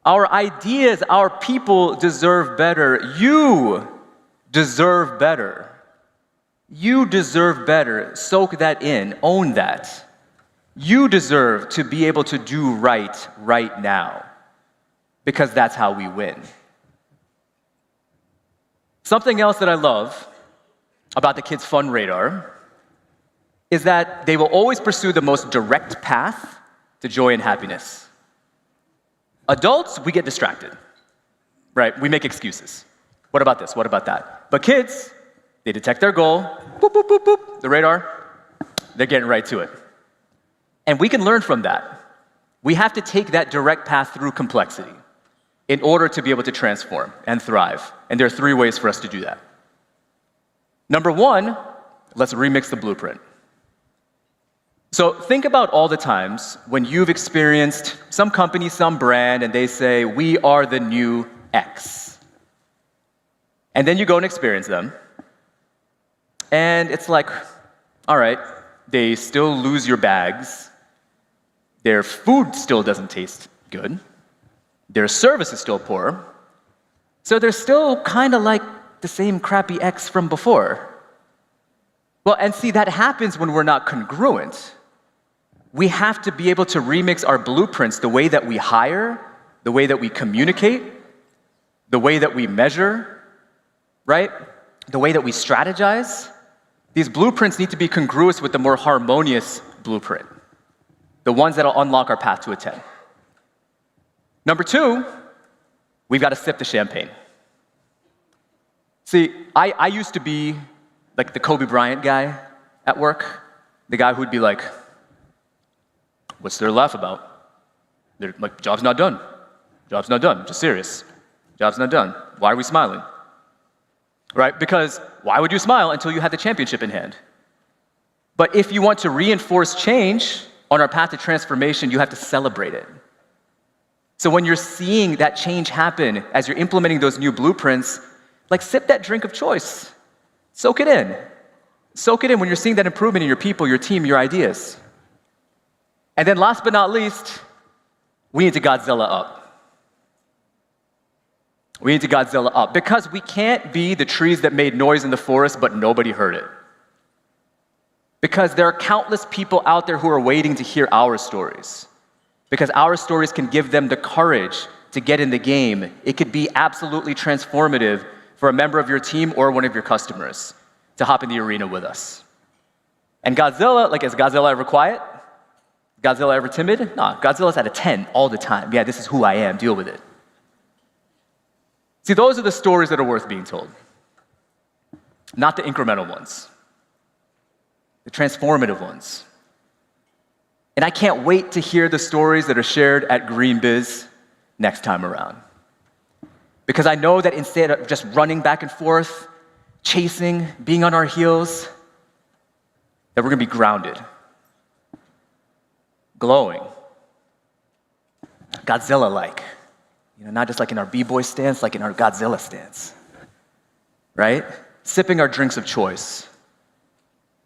Our ideas, our people deserve better. You deserve better. You deserve better. Soak that in. Own that. You deserve to be able to do right now, because that's how we win. Something else that I love about the Kids Fun Radar is that they will always pursue the most direct path to joy and happiness. Adults, we get distracted, right? We make excuses. What about this? What about that? But kids, they detect their goal, boop, boop, boop, boop, the radar, they're getting right to it. And we can learn from that. We have to take that direct path through complexity in order to be able to transform and thrive. And there are 3 ways for us to do that. Number 1, let's remix the blueprint. So think about all the times when you've experienced some company, some brand, and they say, we are the new X. And then you go and experience them. And it's like, all right, they still lose your bags. Their food still doesn't taste good. Their service is still poor. So they're still kind of like the same crappy X from before. Well, and see, that happens when we're not congruent. We have to be able to remix our blueprints, the way that we hire, the way that we communicate, the way that we measure, right? The way that we strategize. These blueprints need to be congruous with the more harmonious blueprint, the ones that'll unlock our path to a 10. Number 2, we've got to sip the champagne. See, I used to be like the Kobe Bryant guy at work, the guy who'd be like, what's there to laugh about? They're like, job's not done. Job's not done. Just serious. Job's not done. Why are we smiling? Right? Because why would you smile until you had the championship in hand? But if you want to reinforce change on our path to transformation, you have to celebrate it. So when you're seeing that change happen, as you're implementing those new blueprints, like sip that drink of choice. Soak it in. Soak it in when you're seeing that improvement in your people, your team, your ideas. And then last but not least, we need to Godzilla up. We need to Godzilla up, because we can't be the trees that made noise in the forest but nobody heard it. Because there are countless people out there who are waiting to hear our stories. Because our stories can give them the courage to get in the game. It could be absolutely transformative for a member of your team or one of your customers to hop in the arena with us. And Godzilla, like, is Godzilla ever quiet? Godzilla ever timid? No, Godzilla's at a 10 all the time. Yeah, this is who I am, deal with it. See, those are the stories that are worth being told. Not the incremental ones. The transformative ones. And I can't wait to hear the stories that are shared at GreenBiz next time around. Because I know that instead of just running back and forth, chasing, being on our heels, that we're gonna be grounded, glowing, Godzilla-like. You know, not just like in our B-boy stance, like in our Godzilla stance, right? Sipping our drinks of choice,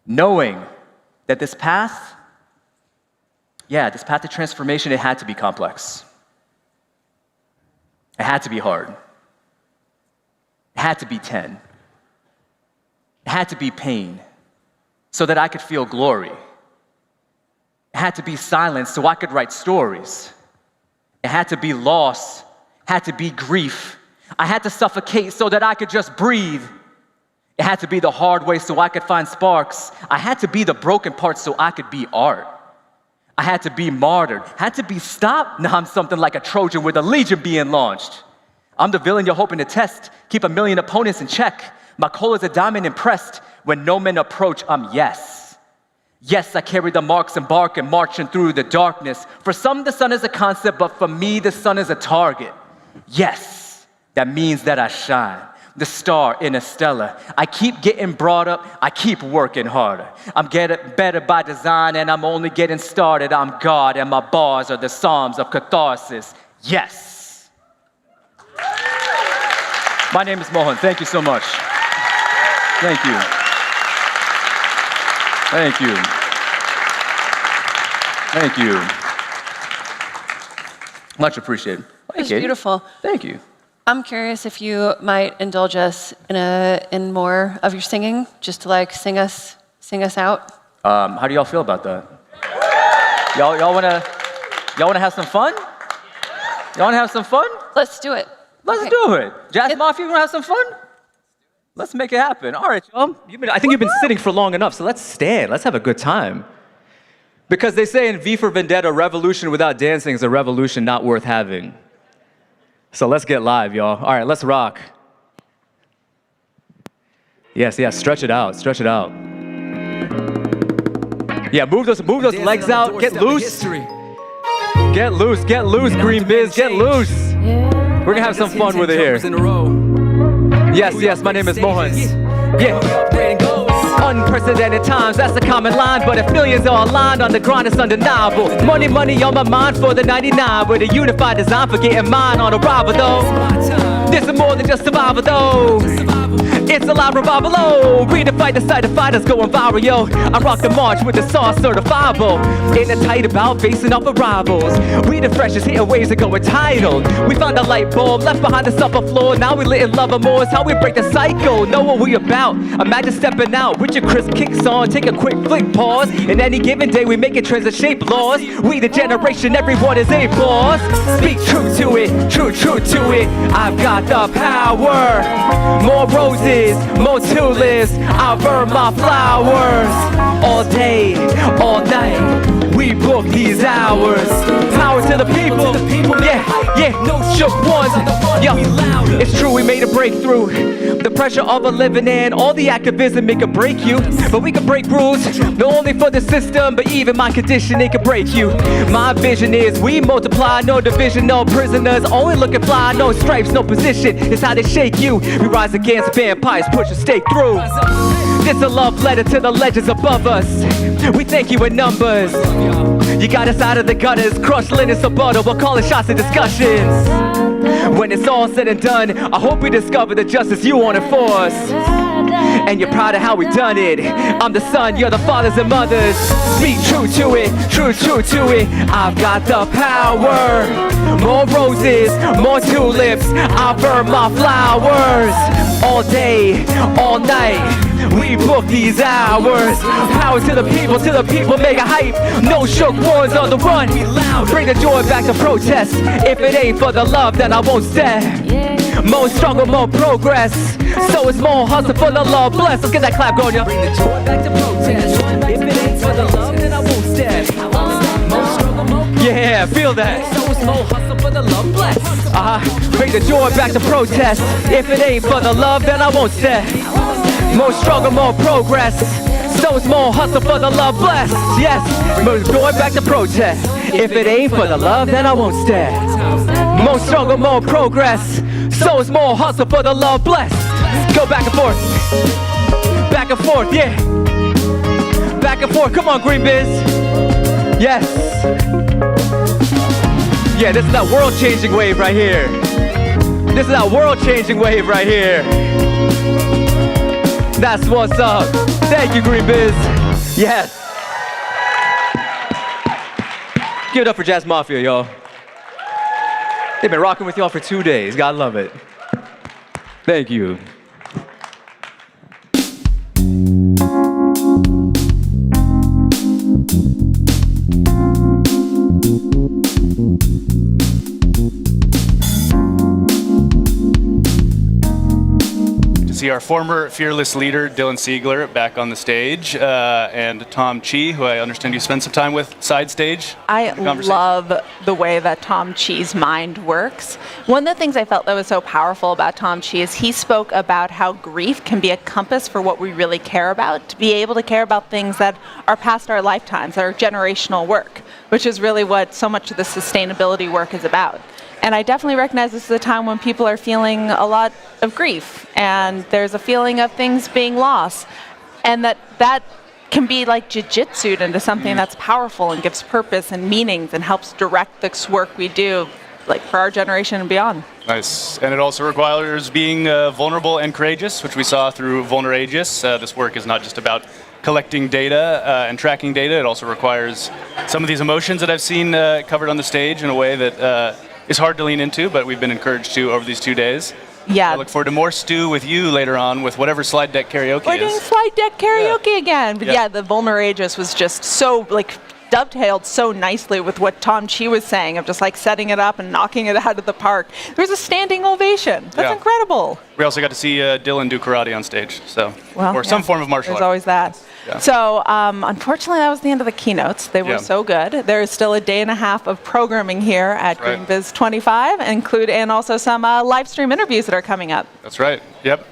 knowing that this path to transformation, it had to be complex. It had to be hard. It had to be 10. It had to be pain so that I could feel glory. It had to be silence so I could write stories. It had to be loss, had to be grief. I had to suffocate so that I could just breathe. It had to be the hard way so I could find sparks. I had to be the broken parts so I could be art. I had to be martyred. Had to be stopped. Now I'm something like a Trojan with a legion being launched. I'm the villain you're hoping to test. Keep a million opponents in check. My cola's a diamond impressed. When no men approach, I'm yes. Yes, I carry the marks and bark and marching through the darkness. For some, the sun is a concept, but for me, the sun is a target. Yes, that means that I shine. The star in a stellar. I keep getting brought up. I keep working harder. I'm getting better by design, and I'm only getting started. I'm God, and my bars are the psalms of catharsis. Yes. My name is Mohan. Thank you so much. Thank you. Thank you. Thank you. Much appreciated. It was beautiful. Thank you. I'm curious if you might indulge us in more of your singing, just to like sing us out. How do y'all feel about that? Y'all wanna have some fun? Y'all wanna have some fun? Let's do it. Let's do it. Jazz Mafia, you wanna have some fun? Let's make it happen. All right, y'all. I think you've been sitting for long enough, so let's stand. Let's have a good time. Because they say in V for Vendetta, revolution without dancing is a revolution not worth having. So let's get live, y'all. All right, let's rock. Yes, stretch it out, stretch it out. Yeah, move those legs out, get loose. Get loose, GreenBiz, get loose. We're gonna have some fun with it here. Yes, my name is Mohan. Yeah. Unprecedented times, that's a common line, but if millions are aligned on the grind, it's undeniable. Money on my mind for the 99, with a unified design for getting mine on arrival though. This is more than just survival though. It's a live revival, oh. Redefine the sight of fighters going viral, yo. I rock the march with the sauce certifiable. In a tight about facing off of rivals. We the freshest, hitting waves that go entitled. We found a light bulb left behind the upper floor. Now we lit in love more, it's how we break the cycle. Know what we about. Imagine stepping out with your crisp kicks on. Take a quick flick pause. In any given day we make it trends and shape laws. We the generation, everyone is a boss. Speak true to it, true to it. I've got the power. More roses, more tulips, I burn my flowers. All day, all night, we book these hours. Power to the people, yeah, no shook ones. Yo, it's true, we made a breakthrough. The pressure of a living in, all the activism, it could break you. But we can break rules, not only for the system, but even my condition, it could break you. My vision is we multiply, no division, no prisoners, only looking fly, no stripes, no position. It's how they shake you. We rise against vampires, push a stake through. This a love letter to the legends above us. We thank you in numbers. You got us out of the gutters, crushed linens of butter, we'll call it shots and discussions. When it's all said and done, I hope we discover the justice you want it for us. And you're proud of how we done it. I'm the son, you're the fathers and mothers. Speak true to it, true to it. I've got the power. More roses, more tulips, I burn my flowers. All day, all night, we book these hours. Power to the people, make a hype. No shook ones on the run. Bring the joy back to protest. If it ain't for the love, then I won't stay. More struggle, more progress. So it's more hustle for the love. Bless. Let's get that clap going, y'all. Bring the joy back to protest. If it ain't for the love, then I won't stay. Yeah, feel that. So it's more hustle for the love. Bless. Bring the joy back to protest. If it ain't for the love, then I won't stay. More struggle, more progress. So it's more hustle for the love. Bless. Yes, more joy back to protest. If it ain't for the love, then I won't stay. More struggle, more progress. So it's more hustle for the love. Bless. Go back and forth. Back and forth, yeah. Back and forth. Come on, GreenBiz. Yes. Yeah, this is that world-changing wave right here. This is that world-changing wave right here. That's what's up. Thank you, GreenBiz. Yes. Give it up for Jazz Mafia, y'all. They've been rocking with y'all for 2 days. God love it. Thank you. See our former fearless leader, Dylan Siegler, back on the stage, and Tom Chi, who I understand you spent some time with side stage. I love the way that Tom Chi's mind works. One of the things I felt that was so powerful about Tom Chi is he spoke about how grief can be a compass for what we really care about, to be able to care about things that are past our lifetimes, that are generational work, which is really what so much of the sustainability work is about. And I definitely recognize this is a time when people are feeling a lot of grief, and there's a feeling of things being lost, and that can be like jiu-jitsu'd into something that's powerful and gives purpose and meanings and helps direct this work we do, like for our generation and beyond. Nice. And it also requires being vulnerable and courageous, which we saw through Vulnerageous. This work is not just about collecting data and tracking data. It also requires some of these emotions that I've seen covered on the stage in a way that is hard to lean into, but we've been encouraged to over these 2 days. Yeah. I look forward to more stew with you later on with whatever slide deck karaoke We're doing slide deck karaoke again. But Yeah. yeah, the Vulnerageous was just so, like, dovetailed so nicely with what Tom Chi was saying of just like setting it up and knocking it out of the park. There was a standing ovation. That's Yeah. incredible. We also got to see Dylan do karate on stage, so or some form of martial There's art. always that. Yeah. So unfortunately, that was the end of the keynotes. They were Yeah. so good. There's still a day and a half of programming here at Right. GreenBiz 25, and also some live stream interviews that are coming up. That's right. Yep.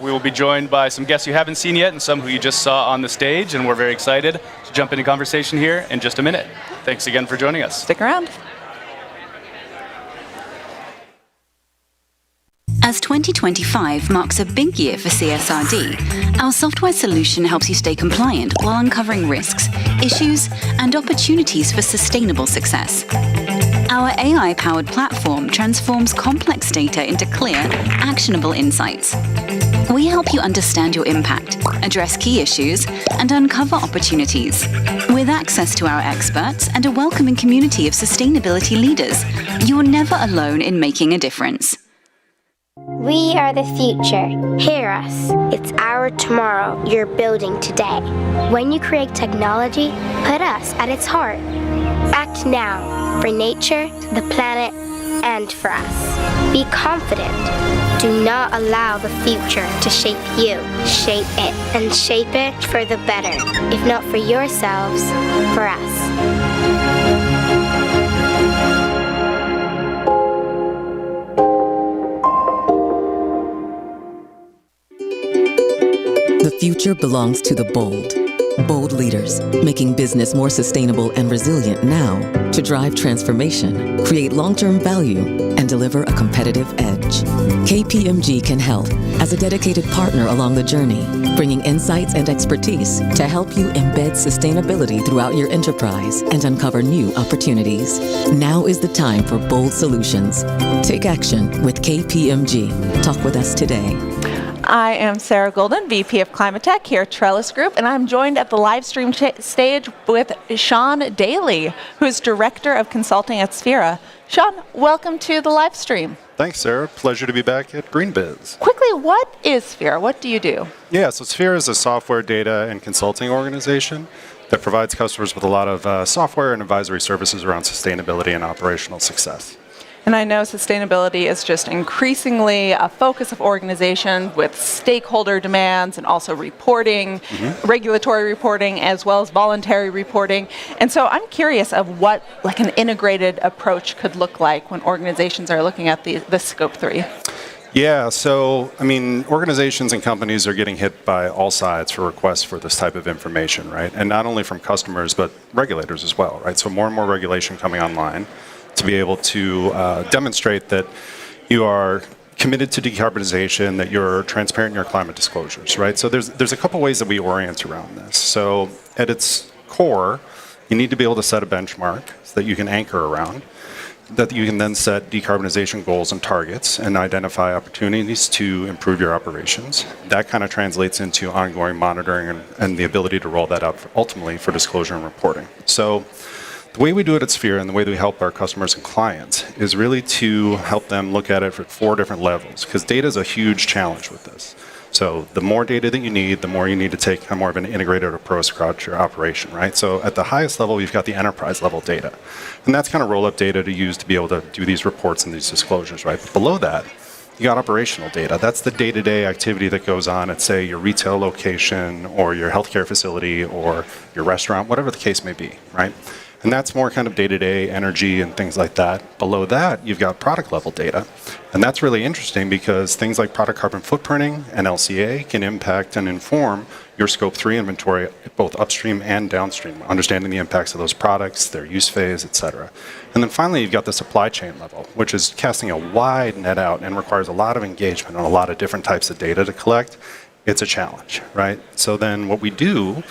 We will be joined by some guests you haven't seen yet and some who you just saw on the stage, and we're very excited to jump into conversation here in just a minute. Thanks again for joining us. Stick around. As 2025 marks a big year for CSRD, our software solution helps you stay compliant while uncovering risks, issues, and opportunities for sustainable success. Our AI-powered platform transforms complex data into clear, actionable insights. We help you understand your impact, address key issues, and uncover opportunities. With access to our experts and a welcoming community of sustainability leaders, you're never alone in making a difference. We are the future. Hear us. It's our tomorrow you're building today. When you create technology, put us at its heart. Act now for nature, the planet, and for us. Be confident. Do not allow the future to shape you. Shape it, and shape it for the better. If not for yourselves, for us. The future belongs to the bold. Bold leaders, making business more sustainable and resilient now to drive transformation, create long-term value, and deliver a competitive edge. KPMG can help as a dedicated partner along the journey, bringing insights and expertise to help you embed sustainability throughout your enterprise and uncover new opportunities. Now is the time for bold solutions. Take action with KPMG. Talk with us today. I am Sarah Golden, VP of Climate Tech here at Trellis Group, and I'm joined at the live stream stage with Sean Daly, who is Director of Consulting at Sphera. Sean, welcome to the live stream. Thanks, Sarah. Pleasure to be back at GreenBiz. Quickly, what is Sphera? What do you do? Yeah, so Sphera is a software data and consulting organization that provides customers with a lot of software and advisory services around sustainability and operational success. And I know sustainability is just increasingly a focus of organizations with stakeholder demands and also reporting, regulatory reporting, as well as voluntary reporting. And so I'm curious of what like an integrated approach could look like when organizations are looking at the Scope 3. Yeah, so, I mean, organizations and companies are getting hit by all sides for requests for this type of information, right? And not only from customers, but regulators as well, right? So more and more regulation coming online to be able to demonstrate that you are committed to decarbonization, that you're transparent in your climate disclosures, right? So there's a couple ways that we orient around this. So at its core, you need to be able to set a benchmark so that you can anchor around, that you can then set decarbonization goals and targets and identify opportunities to improve your operations. That kind of translates into ongoing monitoring and the ability to roll that out ultimately for disclosure and reporting. So the way we do it at Sphera and the way that we help our customers and clients is really to help them look at it for 4 different levels, because data is a huge challenge with this. So the more data that you need, the more you need to take more of an integrated approach across your operation, right? So at the highest level, we've got the enterprise level data. And that's kind of roll-up data to use to be able to do these reports and these disclosures, right? But below that, you got operational data. That's the day-to-day activity that goes on at, say, your retail location or your healthcare facility or your restaurant, whatever the case may be, right? And that's more kind of day-to-day energy and things like that. Below that, you've got product level data. And that's really interesting because things like product carbon footprinting and LCA can impact and inform your Scope 3 inventory, both upstream and downstream, understanding the impacts of those products, their use phase, et cetera. And then finally, you've got the supply chain level, which is casting a wide net out and requires a lot of engagement on a lot of different types of data to collect. It's a challenge, right? So then what we do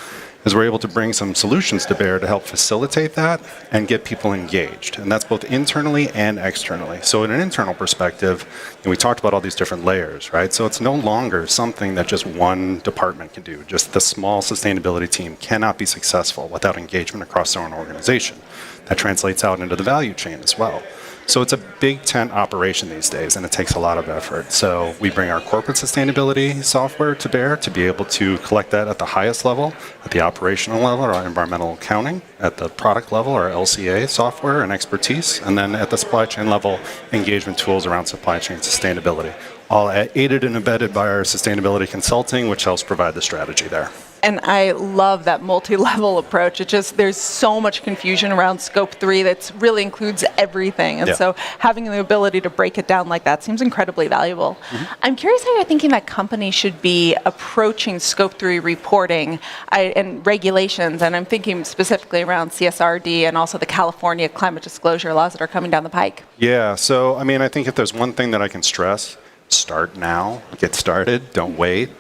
is we're able to bring some solutions to bear to help facilitate that and get people engaged. And that's both internally and externally. So in an internal perspective, and we talked about all these different layers, right? So it's no longer something that just one department can do. Just the small sustainability team cannot be successful without engagement across their own organization. That translates out into the value chain as well. So it's a big tent operation these days, and it takes a lot of effort. So we bring our corporate sustainability software to bear to be able to collect that at the highest level, at the operational level, our environmental accounting, at the product level, our LCA software and expertise, and then at the supply chain level, engagement tools around supply chain sustainability. All aided and embedded by our sustainability consulting, which helps provide the strategy there. And I love that multi-level approach. There's so much confusion around Scope 3 that really includes everything. And so having the ability to break it down like that seems incredibly valuable. I'm curious how you're thinking that companies should be approaching Scope 3 reporting and regulations. And I'm thinking specifically around CSRD and also the California climate disclosure laws that are coming down the pike. Yeah, so I think if there's one thing that I can stress, start now, get started, don't wait.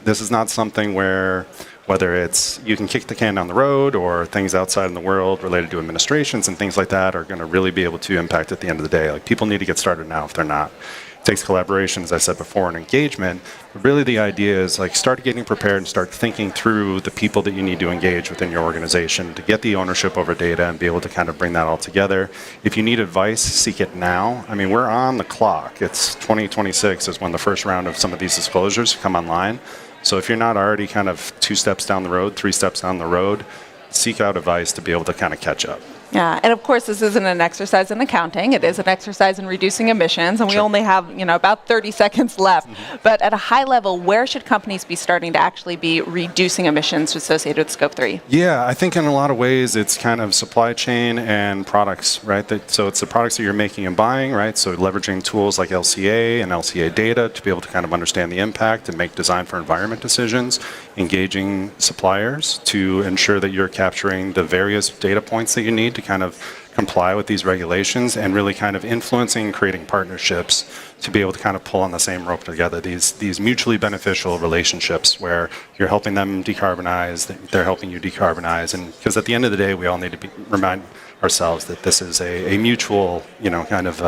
This is not something where, whether it's you can kick the can down the road or things outside in the world related to administrations and things like that are going to really be able to impact at the end of the day. Like, people need to get started now if they're not. It takes collaboration, as I said before, and engagement. But really the idea is start getting prepared and start thinking through the people that you need to engage within your organization to get the ownership over data and be able to kind of bring that all together. If you need advice, seek it now. We're on the clock. It's 2026 is when the first round of some of these disclosures come online. So if you're not already kind of 2 steps down the road, 3 steps down the road, seek out advice to be able to kind of catch up. Yeah, and of course this isn't an exercise in accounting, it is an exercise in reducing emissions, and we only have about 30 seconds left. But at a high level, where should companies be starting to actually be reducing emissions associated with Scope 3? Yeah, I think in a lot of ways it's kind of supply chain and products, right? So it's the products that you're making and buying, right? So leveraging tools like LCA and LCA data to be able to kind of understand the impact and make design for environment decisions, engaging suppliers to ensure that you're capturing the various data points that you need to kind of comply with these regulations, and really kind of influencing and creating partnerships to be able to kind of pull on the same rope together, these mutually beneficial relationships where you're helping them decarbonize, they're helping you decarbonize, and because at the end of the day we all need to remind ourselves that this is a mutual kind of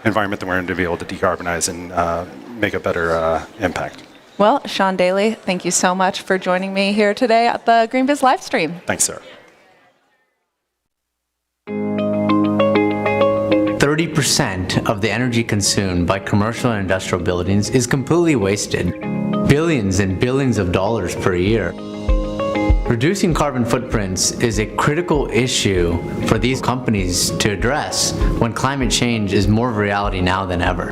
environment that we're in to be able to decarbonize and make a better impact. Well, Sean Daly, thank you so much for joining me here today at the GreenBiz Livestream. Thanks, Sarah. 30% of the energy consumed by commercial and industrial buildings is completely wasted. Billions and billions of dollars per year. Reducing carbon footprints is a critical issue for these companies to address when climate change is more of a reality now than ever.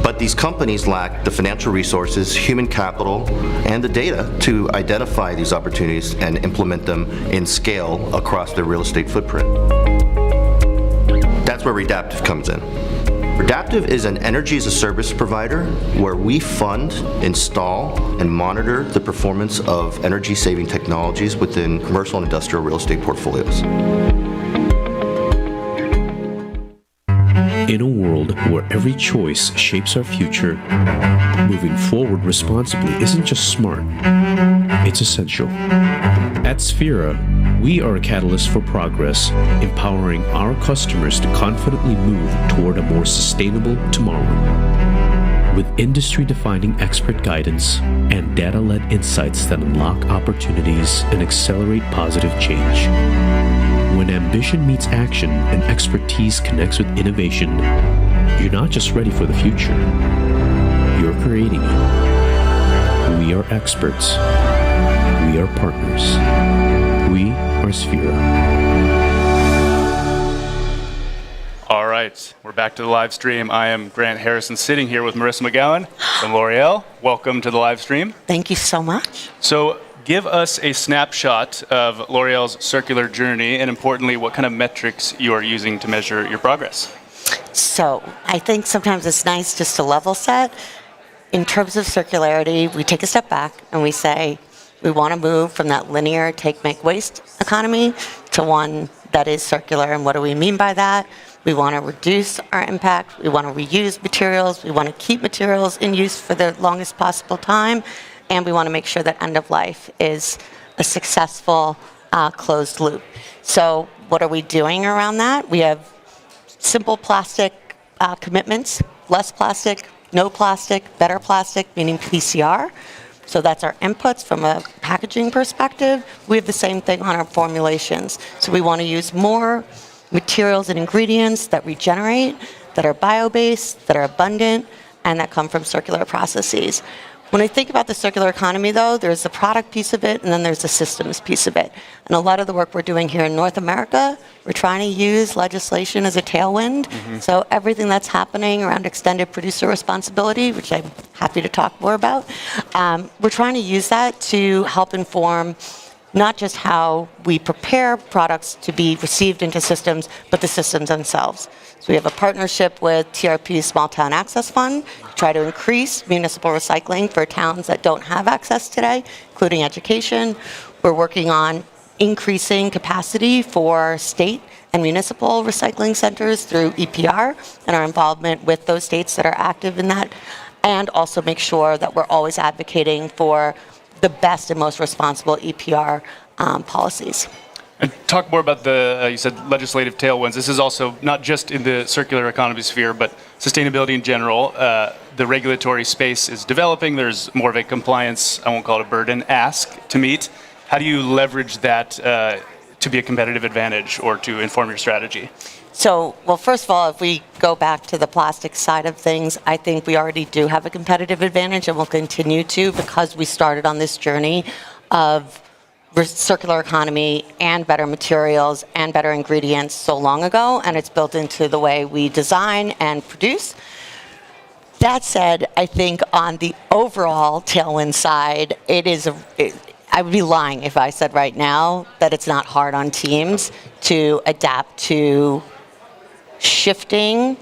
But these companies lack the financial resources, human capital, and the data to identify these opportunities and implement them in scale across their real estate footprint. That's where Redaptive comes in. Redaptive is an energy-as-a-service provider where we fund, install, and monitor the performance of energy-saving technologies within commercial and industrial real estate portfolios. In a world where every choice shapes our future, moving forward responsibly isn't just smart, it's essential. At Sphera, we are a catalyst for progress, empowering our customers to confidently move toward a more sustainable tomorrow. With industry-defining expert guidance and data-led insights that unlock opportunities and accelerate positive change. When ambition meets action and expertise connects with innovation, you're not just ready for the future, you're creating it. We are experts. We are partners. We are Sphera. All right, we're back to the live stream. I am Grant Harrison, sitting here with Marissa McGowan and L'Oreal. Welcome to the live stream. Thank you so much. So, give us a snapshot of L'Oreal's circular journey, and importantly, what kind of metrics you are using to measure your progress. So I think sometimes it's nice just to level set. In terms of circularity, we take a step back and we say we want to move from that linear take, make, waste economy to one that is circular. And what do we mean by that? We want to reduce our impact. We want to reuse materials. We want to keep materials in use for the longest possible time. And we want to make sure that end of life is a successful closed loop. So what are we doing around that? We have simple plastic commitments, less plastic, no plastic, better plastic, meaning PCR. So that's our inputs from a packaging perspective. We have the same thing on our formulations. So we want to use more materials and ingredients that regenerate, that are bio-based, that are abundant, and that come from circular processes. When I think about the circular economy, though, there's the product piece of it, and then there's the systems piece of it. And a lot of the work we're doing here in North America, we're trying to use legislation as a tailwind. So everything that's happening around extended producer responsibility, which I'm happy to talk more about, we're trying to use that to help inform not just how we prepare products to be received into systems, but the systems themselves. So we have a partnership with TRP's Small Town Access Fund to try to increase municipal recycling for towns that don't have access today, including education. We're working on increasing capacity for state and municipal recycling centers through EPR and our involvement with those states that are active in that, and also make sure that we're always advocating for the best and most responsible EPR policies. And talk more about the, you said legislative tailwinds. This is also not just in the circular economy sphere, but sustainability in general. The regulatory space is developing. There's more of a compliance, I won't call it a burden, ask to meet. How do you leverage that to be a competitive advantage or to inform your strategy? So, well, first of all, if we go back to the plastic side of things, I think we already do have a competitive advantage and will continue to, because we started on this journey of circular economy and better materials and better ingredients so long ago, and it's built into the way we design and produce. That said, I think on the overall tailwind side, I would be lying if I said right now that it's not hard on teams to adapt to shifting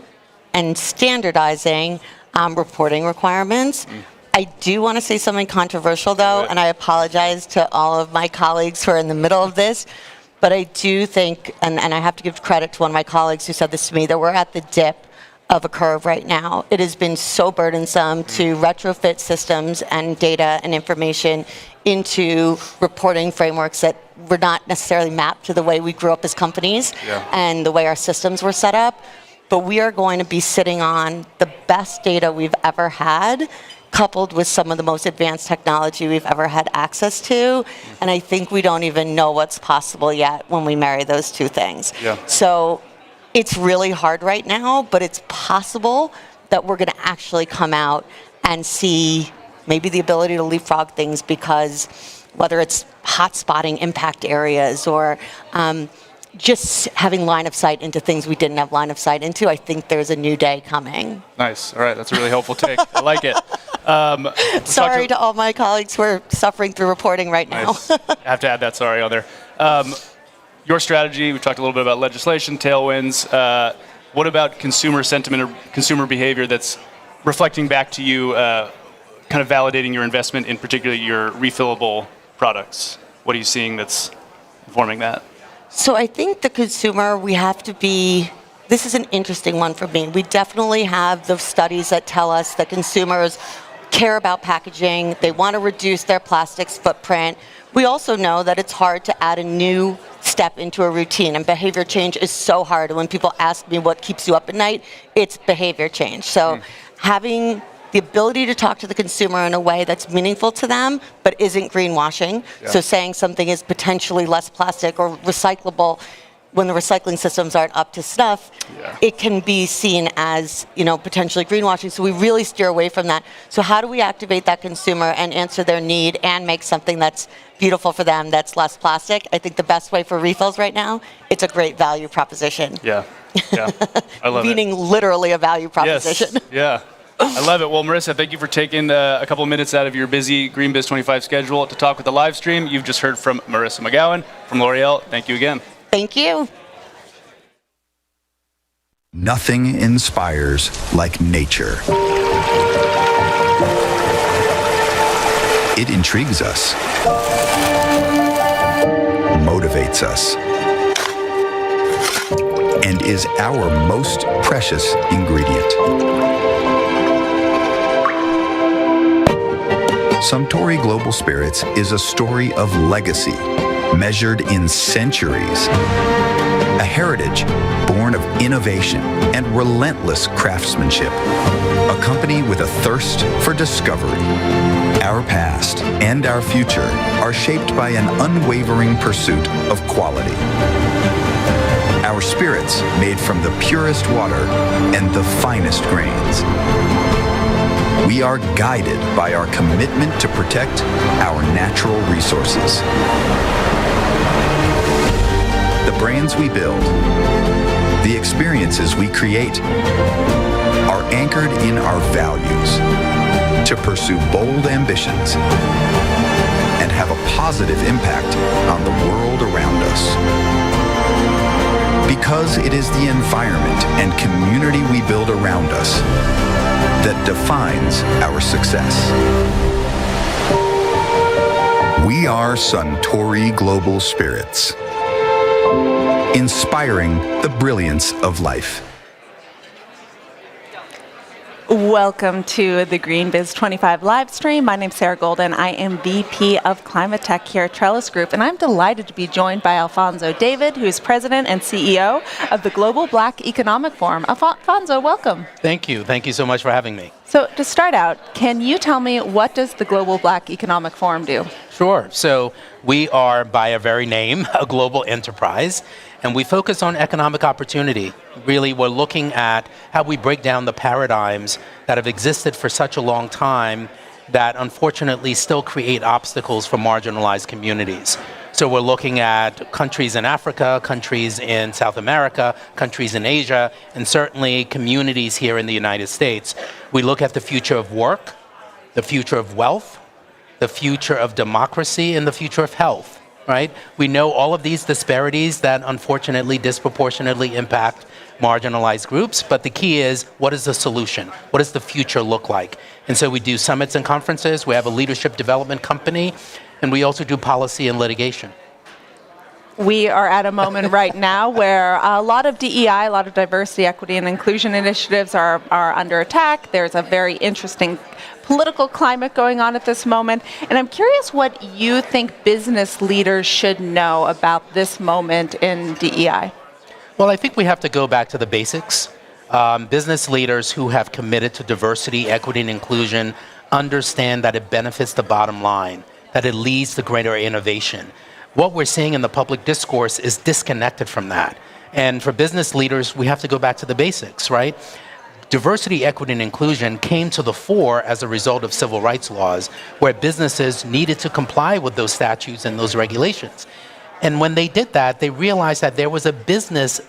and standardizing reporting requirements. I do want to say something controversial, though, and I apologize to all of my colleagues who are in the middle of this, but I do think, and I have to give credit to one of my colleagues who said this to me, that we're at the dip of a curve right now. It has been so burdensome to retrofit systems and data and information into reporting frameworks that were not necessarily mapped to the way we grew up as companies and the way our systems were set up. But we are going to be sitting on the best data we've ever had, coupled with some of the most advanced technology we've ever had access to. And I think we don't even know what's possible yet when we marry those two things. So it's really hard right now, but it's possible that we're going to actually come out and see maybe the ability to leapfrog things, because whether it's hot spotting impact areas or just having line of sight into things we didn't have line of sight into, I think there's a new day coming. Nice. All right. That's a really helpful take. I like it. Sorry to all my colleagues who are suffering through reporting right now. I have to add that sorry on there. Your strategy, we talked a little bit about legislation, tailwinds. What about consumer sentiment or consumer behavior that's reflecting back to you, kind of validating your investment in particularly your refillable products? What are you seeing that's informing that? So I think the consumer, we have to be, this is an interesting one for me. We definitely have the studies that tell us that consumers care about packaging. They want to reduce their plastics footprint. We also know that it's hard to add a new step into a routine, and behavior change is so hard. And when people ask me what keeps you up at night, it's behavior change. So having the ability to talk to the consumer in a way that's meaningful to them, but isn't greenwashing. So saying something is potentially less plastic or recyclable when the recycling systems aren't up to snuff, it can be seen as, potentially greenwashing. So we really steer away from that. So how do we activate that consumer and answer their need and make something that's beautiful for them, that's less plastic? I think the best way for refills right now, it's a great value proposition. Yeah. I love Meaning literally a value proposition. Yes. Yeah. I love it. Well, Marissa, thank you for taking a couple of minutes out of your busy GreenBiz 25 schedule to talk with the live stream. You've just heard from Marissa McGowan from L'Oreal. Thank you again. Thank you. Nothing inspires like nature. It intrigues us, motivates us, and is our most precious ingredient. Suntory Global Spirits is a story of legacy measured in centuries. A heritage born of innovation and relentless craftsmanship. A company with a thirst for discovery. Our past and our future are shaped by an unwavering pursuit of quality. Our spirits made from the purest water and the finest grains. We are guided by our commitment to protect our natural resources. The brands we build, the experiences we create, are anchored in our values to pursue bold ambitions and have a positive impact on the world around us. Because it is the environment and community we build around us that defines our success. We are Suntory Global Spirits, inspiring the brilliance of life. Welcome to the GreenBiz 25 live stream. My name's Sarah Golden. I am VP of Climate Tech here at Trellis Group, and I'm delighted to be joined by Alfonso David, who's President and CEO of the Global Black Economic Forum. Alfonso, welcome. Thank you. Thank you so much for having me. So to start out, can you tell me, what does the Global Black Economic Forum do? Sure. So we are, by our very name, a global enterprise, and we focus on economic opportunity. Really, we're looking at how we break down the paradigms that have existed for such a long time that unfortunately still create obstacles for marginalized communities. So we're looking at countries in Africa, countries in South America, countries in Asia, and certainly communities here in the United States. We look at the future of work, the future of wealth, the future of democracy, and the future of health, right? We know all of these disparities that unfortunately disproportionately impact marginalized groups, but the key is, what is the solution? What does the future look like? And so we do summits and conferences, we have a leadership development company, and we also do policy and litigation. We are at a moment right now where a lot of DEI, a lot of diversity, equity, and inclusion initiatives are under attack. There's a very interesting political climate going on at this moment. And I'm curious what you think business leaders should know about this moment in DEI. Well, I think we have to go back to the basics. Business leaders who have committed to diversity, equity, and inclusion understand that it benefits the bottom line, that it leads to greater innovation. What we're seeing in the public discourse is disconnected from that. And for business leaders, we have to go back to the basics, right? Diversity, equity, and inclusion came to the fore as a result of civil rights laws, where businesses needed to comply with those statutes and those regulations. And when they did that, they realized that there was a business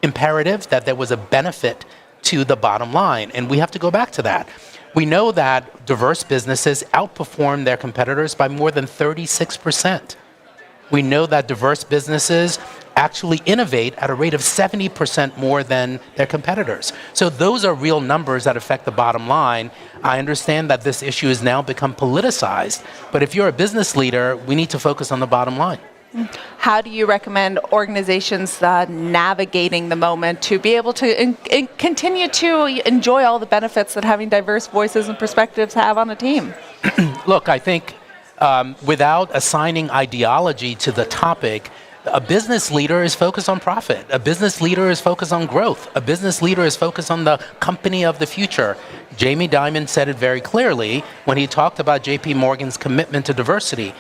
imperative, that there was a benefit to the bottom line. And we have to go back to that. We know that diverse businesses outperform their competitors by more than 36%. We know that diverse businesses actually innovate at a rate of 70% more than their competitors. So those are real numbers that affect the bottom line. I understand that this issue has now become politicized, but if you're a business leader, we need to focus on the bottom line. How do you recommend organizations navigating the moment to be able to continue to enjoy all the benefits that having diverse voices and perspectives have on a team? Look, I think without assigning ideology to the topic, a business leader is focused on profit. A business leader is focused on growth. A business leader is focused on the company of the future. Jamie Dimon said it very clearly when he talked about JP Morgan's commitment to diversity.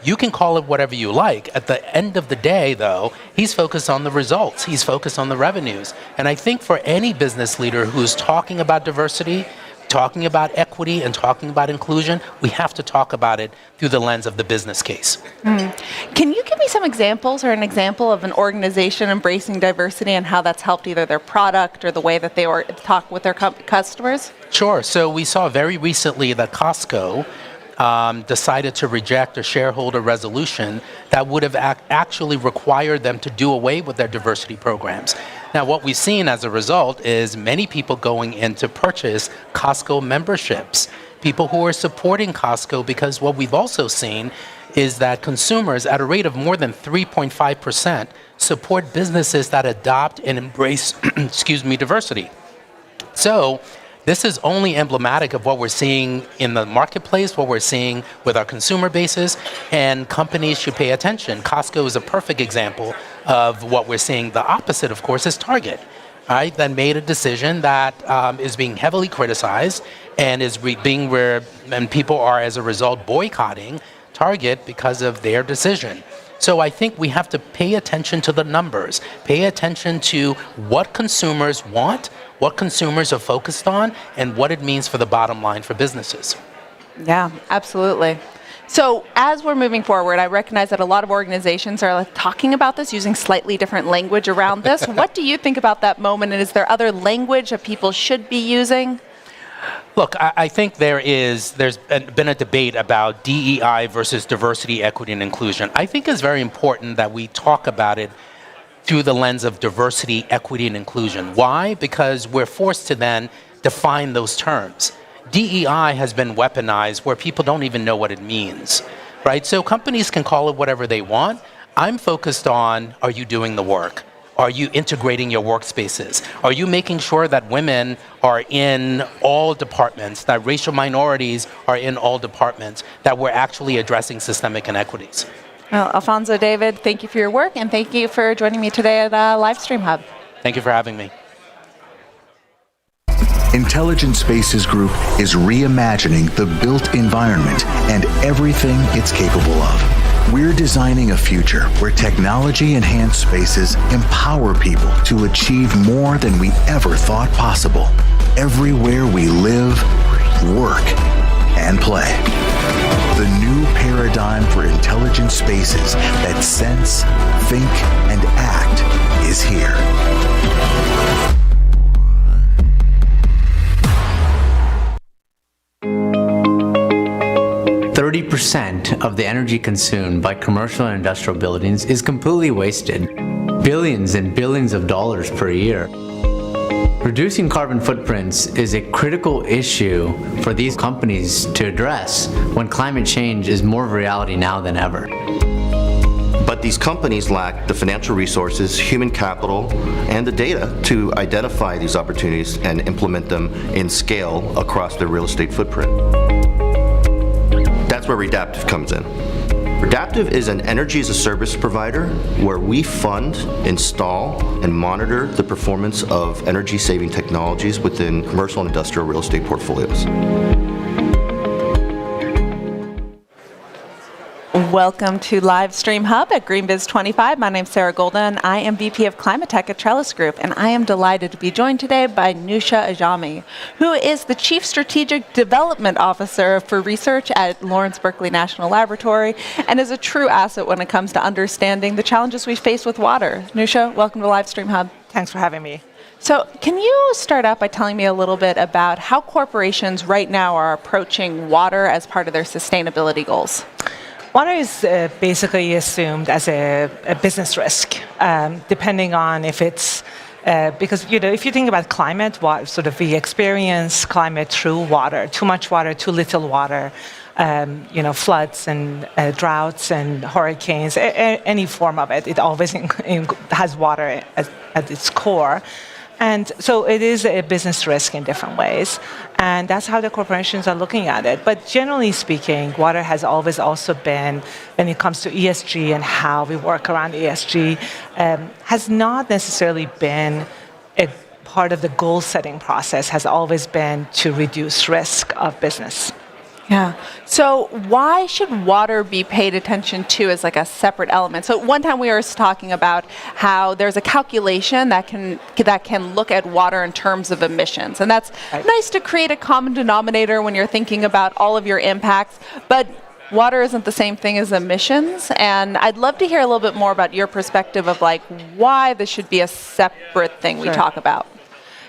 You can call it whatever you like. At the end of the day, though, he's focused on the results. He's focused on the revenues. And I think for any business leader who's talking about diversity, talking about equity, and talking about inclusion, we have to talk about it through the lens of the business case. Can you give me some examples or an example of an organization embracing diversity and how that's helped either their product or the way that they talk with their customers? Sure. So we saw very recently that Costco decided to reject a shareholder resolution that would have actually required them to do away with their diversity programs. Now, what we've seen as a result is many people going in to purchase Costco memberships, people who are supporting Costco, because what we've also seen is that consumers at a rate of more than 3.5% support businesses that adopt and embrace diversity. So this is only emblematic of what we're seeing in the marketplace, what we're seeing with our consumer bases, and companies should pay attention. Costco is a perfect example of what we're seeing. The opposite, of course, is Target, right? That made a decision that is being heavily criticized and is and people are, as a result, boycotting Target because of their decision. So I think we have to pay attention to the numbers, pay attention to what consumers want, what consumers are focused on, and what it means for the bottom line for businesses. Yeah, absolutely. So as we're moving forward, I recognize that a lot of organizations are talking about this, using slightly different language around this. What do you think about that moment, and is there other language that people should be using? Look, I think there's been a debate about DEI versus diversity, equity, and inclusion. I think it's very important that we talk about it through the lens of diversity, equity, and inclusion. Why? Because we're forced to then define those terms. DEI has been weaponized where people don't even know what it means, right? So companies can call it whatever they want. I'm focused on, are you doing the work? Are you integrating your workspaces? Are you making sure that women are in all departments, that racial minorities are in all departments, that we're actually addressing systemic inequities? Well, Alfonso, David, thank you for your work, and thank you for joining me today at Livestream Hub. Thank you for having me. Intelligent Spaces Group is reimagining the built environment and everything it's capable of. We're designing a future where technology-enhanced spaces empower people to achieve more than we ever thought possible, everywhere we live, work, and play. The new paradigm for intelligent spaces that sense, think, and act is here. 30% of the energy consumed by commercial and industrial buildings is completely wasted. Billions and billions of dollars per year. Reducing carbon footprints is a critical issue for these companies to address when climate change is more of a reality now than ever. But these companies lack the financial resources, human capital, and the data to identify these opportunities and implement them in scale across their real estate footprint. That's where Redaptive comes in. Redaptive is an energy-as-a-service provider where we fund, install, and monitor the performance of energy-saving technologies within commercial and industrial real estate portfolios. Welcome to Livestream Hub at GreenBiz 25. My name's Sarah Golden. I am VP of Climate Tech at Trellis Group, and I am delighted to be joined today by Nusha Ajami, who is the Chief Strategic Development Officer for Research at Lawrence Berkeley National Laboratory, and is a true asset when it comes to understanding the challenges we face with water. Nusha, welcome to Livestream Hub. Thanks for having me. So can you start out by telling me a little bit about how corporations right now are approaching water as part of their sustainability goals? Water is basically assumed as a business risk, depending on if it's, because if you think about climate, we experience climate through water, too much water, too little water, floods and droughts and hurricanes, any form of it. It always has water at its core. And so it is a business risk in different ways. And that's how the corporations are looking at it. But generally speaking, water has always also been, when it comes to ESG and how we work around ESG, has not necessarily been a part of the goal-setting process, has always been to reduce risk of business. Yeah. So why should water be paid attention to as like a separate element? So one time we were talking about how there's a calculation that can look at water in terms of emissions. And that's nice to create a common denominator when you're thinking about all of your impacts. But water isn't the same thing as emissions. And I'd love to hear a little bit more about your perspective of like why this should be a separate thing we talk about.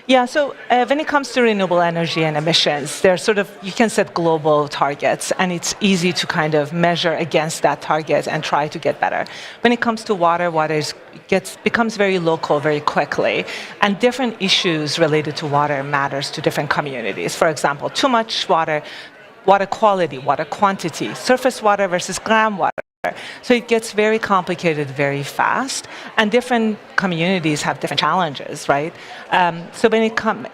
Yeah, so when it comes to renewable energy and emissions, they're you can set global targets, and it's easy to kind of measure against that target and try to get better. When it comes to water, becomes very local very quickly, and different issues related to water matters to different communities. For example, too much water, water quality, water quantity, surface water versus groundwater. So it gets very complicated very fast, and different communities have different challenges, right? So when it comes,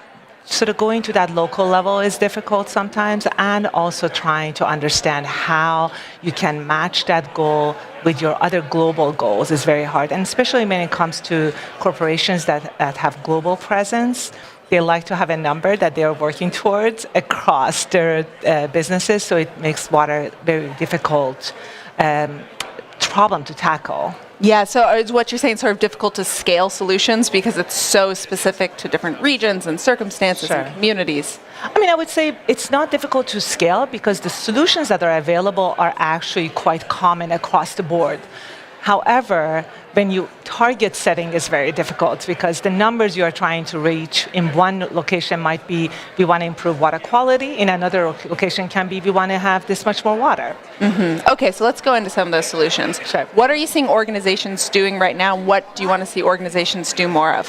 going to that local level is difficult sometimes, and also trying to understand how you can match that goal with your other global goals is very hard, and especially when it comes to corporations that have global presence. They like to have a number that they are working towards across their businesses, so it makes water very difficult problem to tackle. Yeah, so is what you're saying sort of difficult to scale solutions because it's so specific to different regions and circumstances and communities? I mean, I would say it's not difficult to scale because the solutions that are available are actually quite common across the board. However, when you target setting is very difficult because the numbers you are trying to reach in one location might be we want to improve water quality, in another location can be we want to have this much more water. Okay, so let's go into some of those solutions. Sure. What are you seeing organizations doing right now? What do you want to see organizations do more of?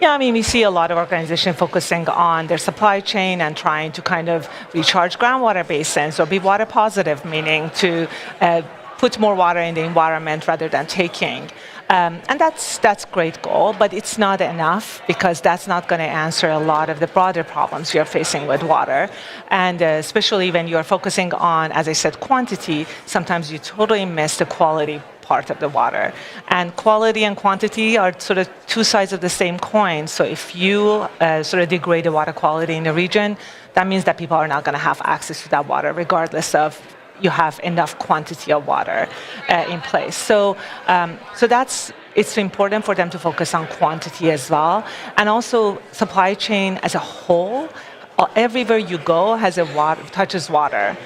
Yeah, I mean, we see a lot of organizations focusing on their supply chain and trying to kind of recharge groundwater basins or be water positive, meaning to put more water in the environment rather than taking. And that's a great goal, but it's not enough because that's not going to answer a lot of the broader problems you're facing with water. And especially when you're focusing on, as I said, quantity, sometimes you totally miss the quality part of the water. And quality and quantity are sort of two sides of the same coin. So if you sort of degrade the water quality in a region, that means that people are not going to have access to that water regardless of you have enough quantity of water in place. So it's important for them to focus on quantity as well. And also supply chain as a whole, everywhere you go touches water.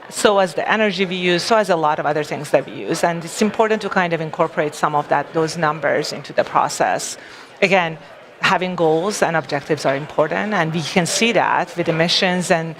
So as the energy we use, so as a lot of other things that we use. And it's important to kind of incorporate some of those numbers into the process. Again, having goals and objectives are important, and we can see that with emissions and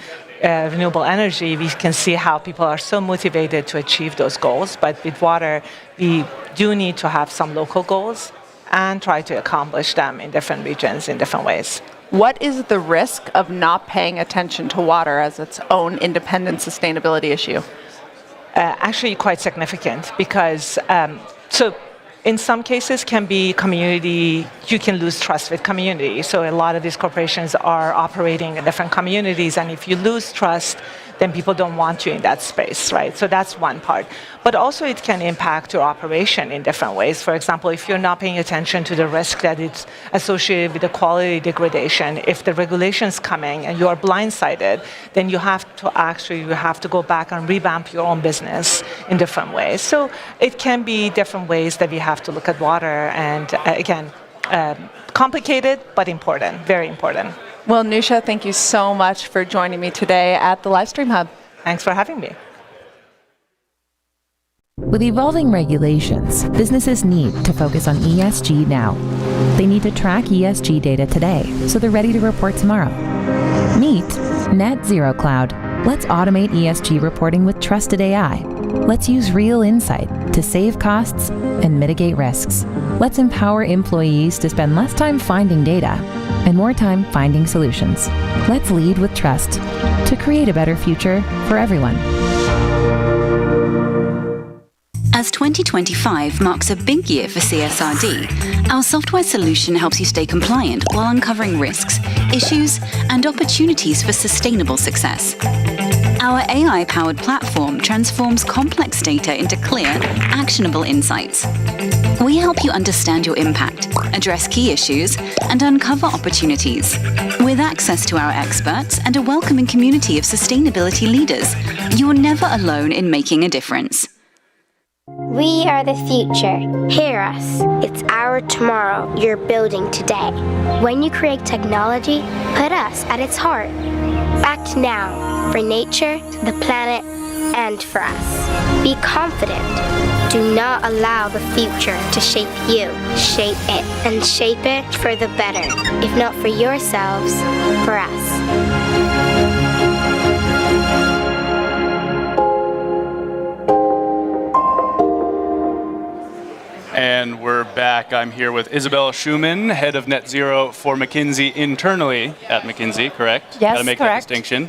renewable energy, we can see how people are so motivated to achieve those goals. But with water, we do need to have some local goals and try to accomplish them in different regions in different ways. What is the risk of not paying attention to water as its own independent sustainability issue? Actually quite significant because, in some cases can be community, you can lose trust with community. So a lot of these corporations are operating in different communities, and if you lose trust, then people don't want you in that space, right? So that's one part. But also it can impact your operation in different ways. For example, if you're not paying attention to the risk that it's associated with the quality degradation, if the regulation's coming and you are blindsided, then you have to go back and revamp your own business in different ways. So it can be different ways that we have to look at water, and again, complicated but important, very important. Well, Nusha, thank you so much for joining me today at the Livestream Hub. Thanks for having me. With evolving regulations, businesses need to focus on ESG now. They need to track ESG data today so they're ready to report tomorrow. Meet Net Zero Cloud. Let's automate ESG reporting with trusted AI. Let's use real insight to save costs and mitigate risks. Let's empower employees to spend less time finding data and more time finding solutions. Let's lead with trust to create a better future for everyone. As 2025 marks a big year for CSRD, our software solution helps you stay compliant while uncovering risks, issues, and opportunities for sustainable success. Our AI-powered platform transforms complex data into clear, actionable insights. We help you understand your impact, address key issues, and uncover opportunities. With access to our experts and a welcoming community of sustainability leaders, you're never alone in making a difference. We are the future. Hear us. It's our tomorrow you're building today. When you create technology, put us at its heart. Act now for nature, the planet, and for us. Be confident. Do not allow the future to shape you. Shape it, and shape it for the better. If not for yourselves, for us. And we're back. I'm here with Isabella Schumann, head of Net Zero for McKinsey internally at McKinsey, correct? Yes, Gotta make correct. that distinction.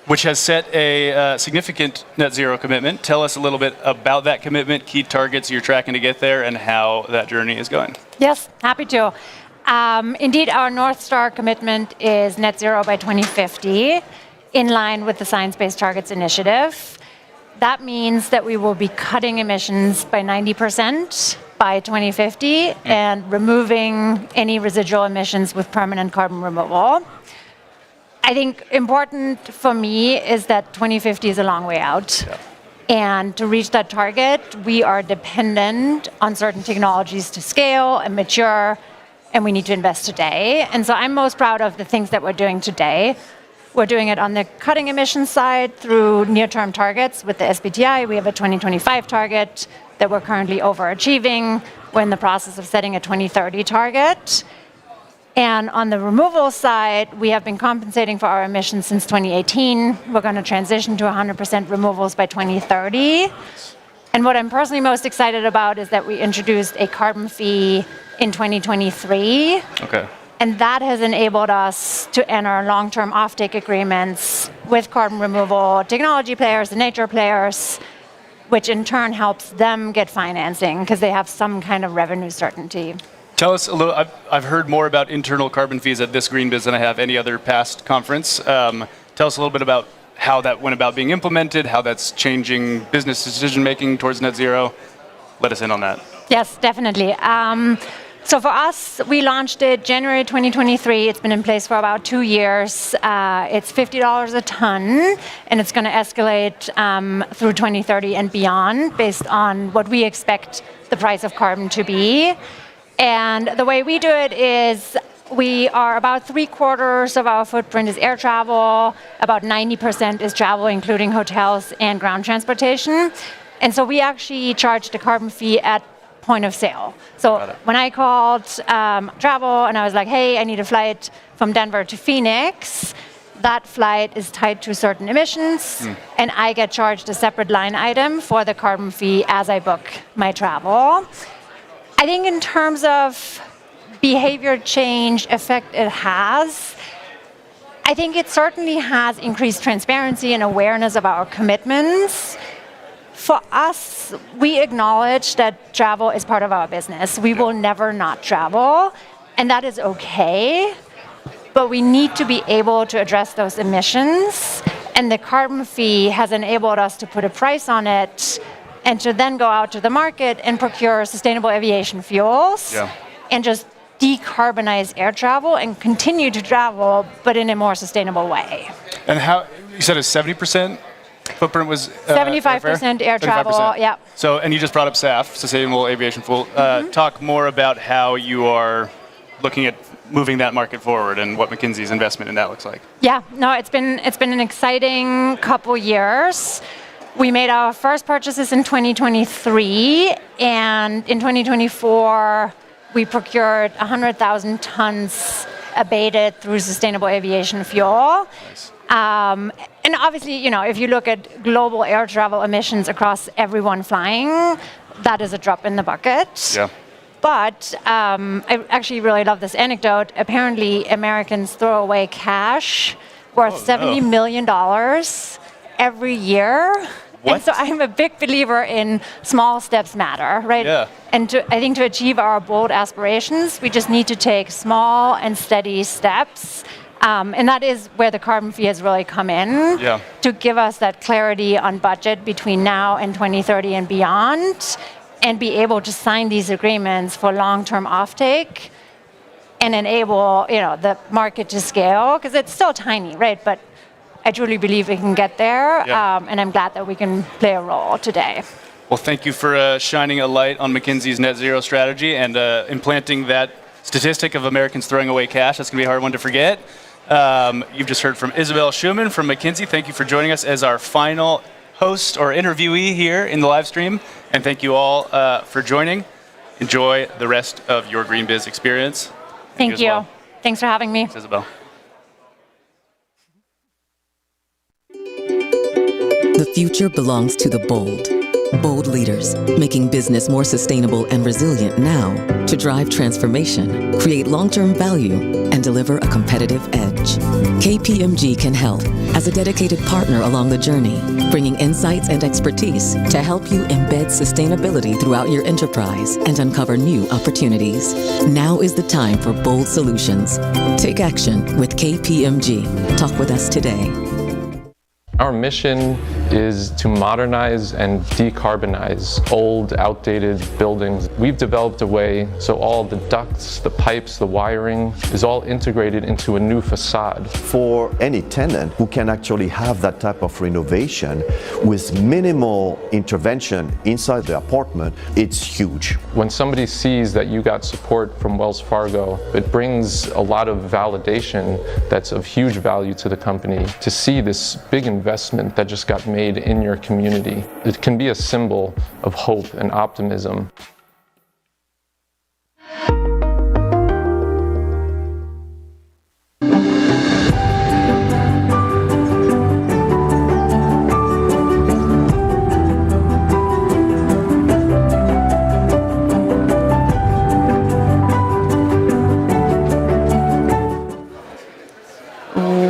Which has set a significant net zero commitment. Tell us a little bit about that commitment, key targets you're tracking to get there, and how that journey is going. Yes, happy to. Indeed, our North Star commitment is net zero by 2050, in line with the Science Based Targets Initiative. That means that we will be cutting emissions by 90% by 2050 and removing any residual emissions with permanent carbon removal. I think important for me is that 2050 is a long way out. And to reach that target, we are dependent on certain technologies to scale and mature, and we need to invest today. And so I'm most proud of the things that we're doing today. We're doing it on the cutting emissions side through near-term targets with the SBTi. We have a 2025 target that we're currently overachieving. We're in the process of setting a 2030 target. And on the removal side, we have been compensating for our emissions since 2018. We're going to transition to 100% removals by 2030. And what I'm personally most excited about is that we introduced a carbon fee in 2023. Okay. And that has enabled us to enter long-term offtake agreements with carbon removal technology players and nature players, which in turn helps them get financing because they have some kind of revenue certainty. Tell us a little. I've heard more about internal carbon fees at this GreenBiz than I have any other past conference. Tell us a little bit about how that went about being implemented, how that's changing business decision making towards net zero. Let us in on that. Yes, definitely. So for us, we launched it January 2023. It's been in place for about 2 years. It's $50 a ton, and it's going to escalate through 2030 and beyond based on what we expect the price of carbon to be. And the way we do it is we are about 3/4 of our footprint is air travel, about 90% is travel, including hotels and ground transportation. And so we actually charge the carbon fee at point of sale. So when I called travel and I was like, hey, I need a flight from Denver to Phoenix, that flight is tied to certain emissions, and I get charged a separate line item for the carbon fee as I book my travel. I think in terms of behavior change effect it has, I think it certainly has increased transparency and awareness of our commitments. For us, we acknowledge that travel is part of our business. We will never not travel, and that is okay, but we need to be able to address those emissions, and the carbon fee has enabled us to put a price on it and to then go out to the market and procure sustainable aviation fuels and just decarbonize air travel and continue to travel, but in a more sustainable way. And how, you said a 70% footprint was 75% air travel, 75%. yeah. So, and you just brought up SAF, Sustainable Aviation Fuel. Talk more about how you are looking at moving that market forward and what McKinsey's investment in that looks like. Yeah, no, it's been an exciting couple years. We made our first purchases in 2023, and in 2024, we procured 100,000 tons abated through sustainable aviation fuel. Nice. And obviously, you know, if you look at global air travel emissions across everyone flying, that is a drop in the bucket. Yeah. But I actually really love this anecdote. Apparently, Americans throw away cash worth $70 million every year. What? And so I'm a big believer in small steps matter, right? Yeah. And I think to achieve our bold aspirations, we just need to take small and steady steps. And that is where the carbon fee has really come in to give us that clarity on budget between now and 2030 and beyond, and be able to sign these agreements for long-term offtake and enable, you know, the market to scale, because it's still tiny, right? But I truly believe we can get there, and I'm glad that we can play a role today. Well, thank you for shining a light on McKinsey's net zero strategy and implanting that statistic of Americans throwing away cash. That's going to be a hard one to forget. You've just heard from Isabel Schumann from McKinsey. Thank you for joining us as our final host or interviewee here in the live stream. And thank you all for joining. Enjoy the rest of your GreenBiz experience. Thank you. Well. Thanks for having me. Thanks, Isabel. The future belongs to the bold. Bold leaders, making business more sustainable and resilient now to drive transformation, create long-term value, and deliver a competitive edge. KPMG can help as a dedicated partner along the journey, bringing insights and expertise to help you embed sustainability throughout your enterprise and uncover new opportunities. Now is the time for bold solutions. Take action with KPMG. Talk with us today. Our mission is to modernize and decarbonize old, outdated buildings. We've developed a way so all the ducts, the pipes, the wiring is all integrated into a new facade. For any tenant who can actually have that type of renovation with minimal intervention inside the apartment, it's huge. When somebody sees that you got support from Wells Fargo, it brings a lot of validation that's of huge value to the company to see this big investment that just got made in your community. It can be a symbol of hope and optimism.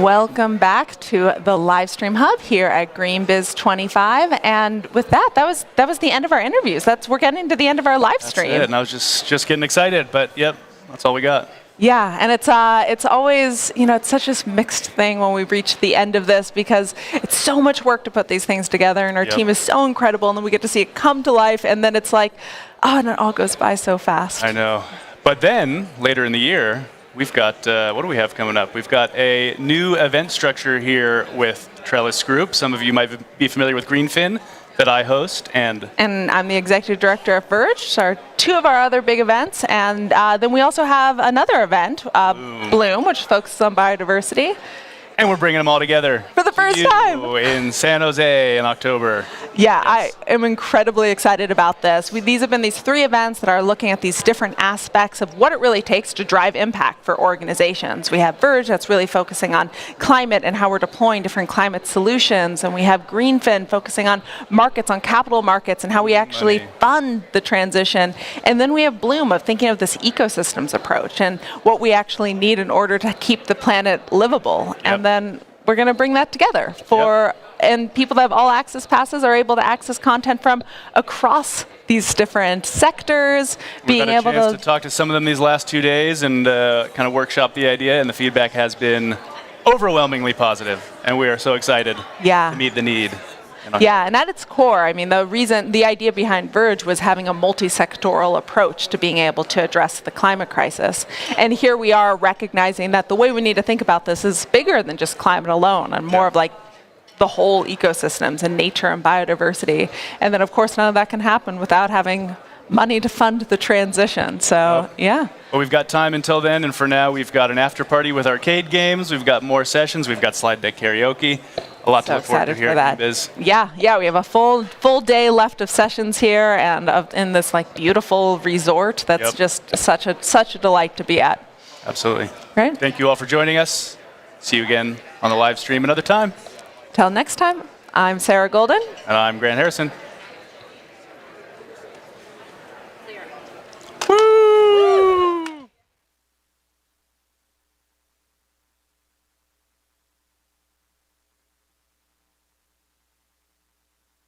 Welcome back to the Livestream Hub here at GreenBiz 25, and with that was the end of our interviews. We're getting to the end of our live stream. That's it, and I was just getting excited, but yep, that's all we got. Yeah, and it's always, it's such a mixed thing when we reach the end of this, because it's so much work to put these things together, and our team is so incredible, and then we get to see it come to life, and then it's like, oh, and it all goes by so fast. I know. But then, later in the year, we've got, what do we have coming up? We've got a new event structure here with Trellis Groupe. Some of you might be familiar with Greenfin that I host. And I'm the executive director of Verge, so two of our other big events. And then we also have another event, Bloom, which focuses on biodiversity. And we're bringing them all together. For the first time. In San Jose in October. Yeah, I am incredibly excited about this. These have been these three events that are looking at these different aspects of what it really takes to drive impact for organizations. We have Verge that's really focusing on climate and how we're deploying different climate solutions. And we have Greenfin focusing on markets, on capital markets, and how we actually fund the transition. And then we have Bloom of thinking of this ecosystems approach and what we actually need in order to keep the planet livable. And then we're going to bring that together and people that have all access passes are able to access content from across these different sectors. We've had a chance to talk to some of them these last 2 days and kind of workshop the idea, and the feedback has been overwhelmingly positive, and we are so excited to meet the need. Yeah, and at its core, I mean, the idea behind Verge was having a multi-sectoral approach to being able to address the climate crisis. And here we are recognizing that the way we need to think about this is bigger than just climate alone, and more of like the whole ecosystems and nature and biodiversity. And then, of course, none of that can happen without having money to fund the transition. So, yeah. Well, we've got time until then, and for now, we've got an after party with arcade games. We've got more sessions. We've got slide deck karaoke. A lot to look forward to here at GreenBiz. Yeah, we have a full day left of sessions here, and in this like beautiful resort that's just such a delight to be at. Absolutely. Right. Thank you all for joining us. See you again on the live stream another time. Till next time, I'm Sarah Golden. And I'm Grant Harrison.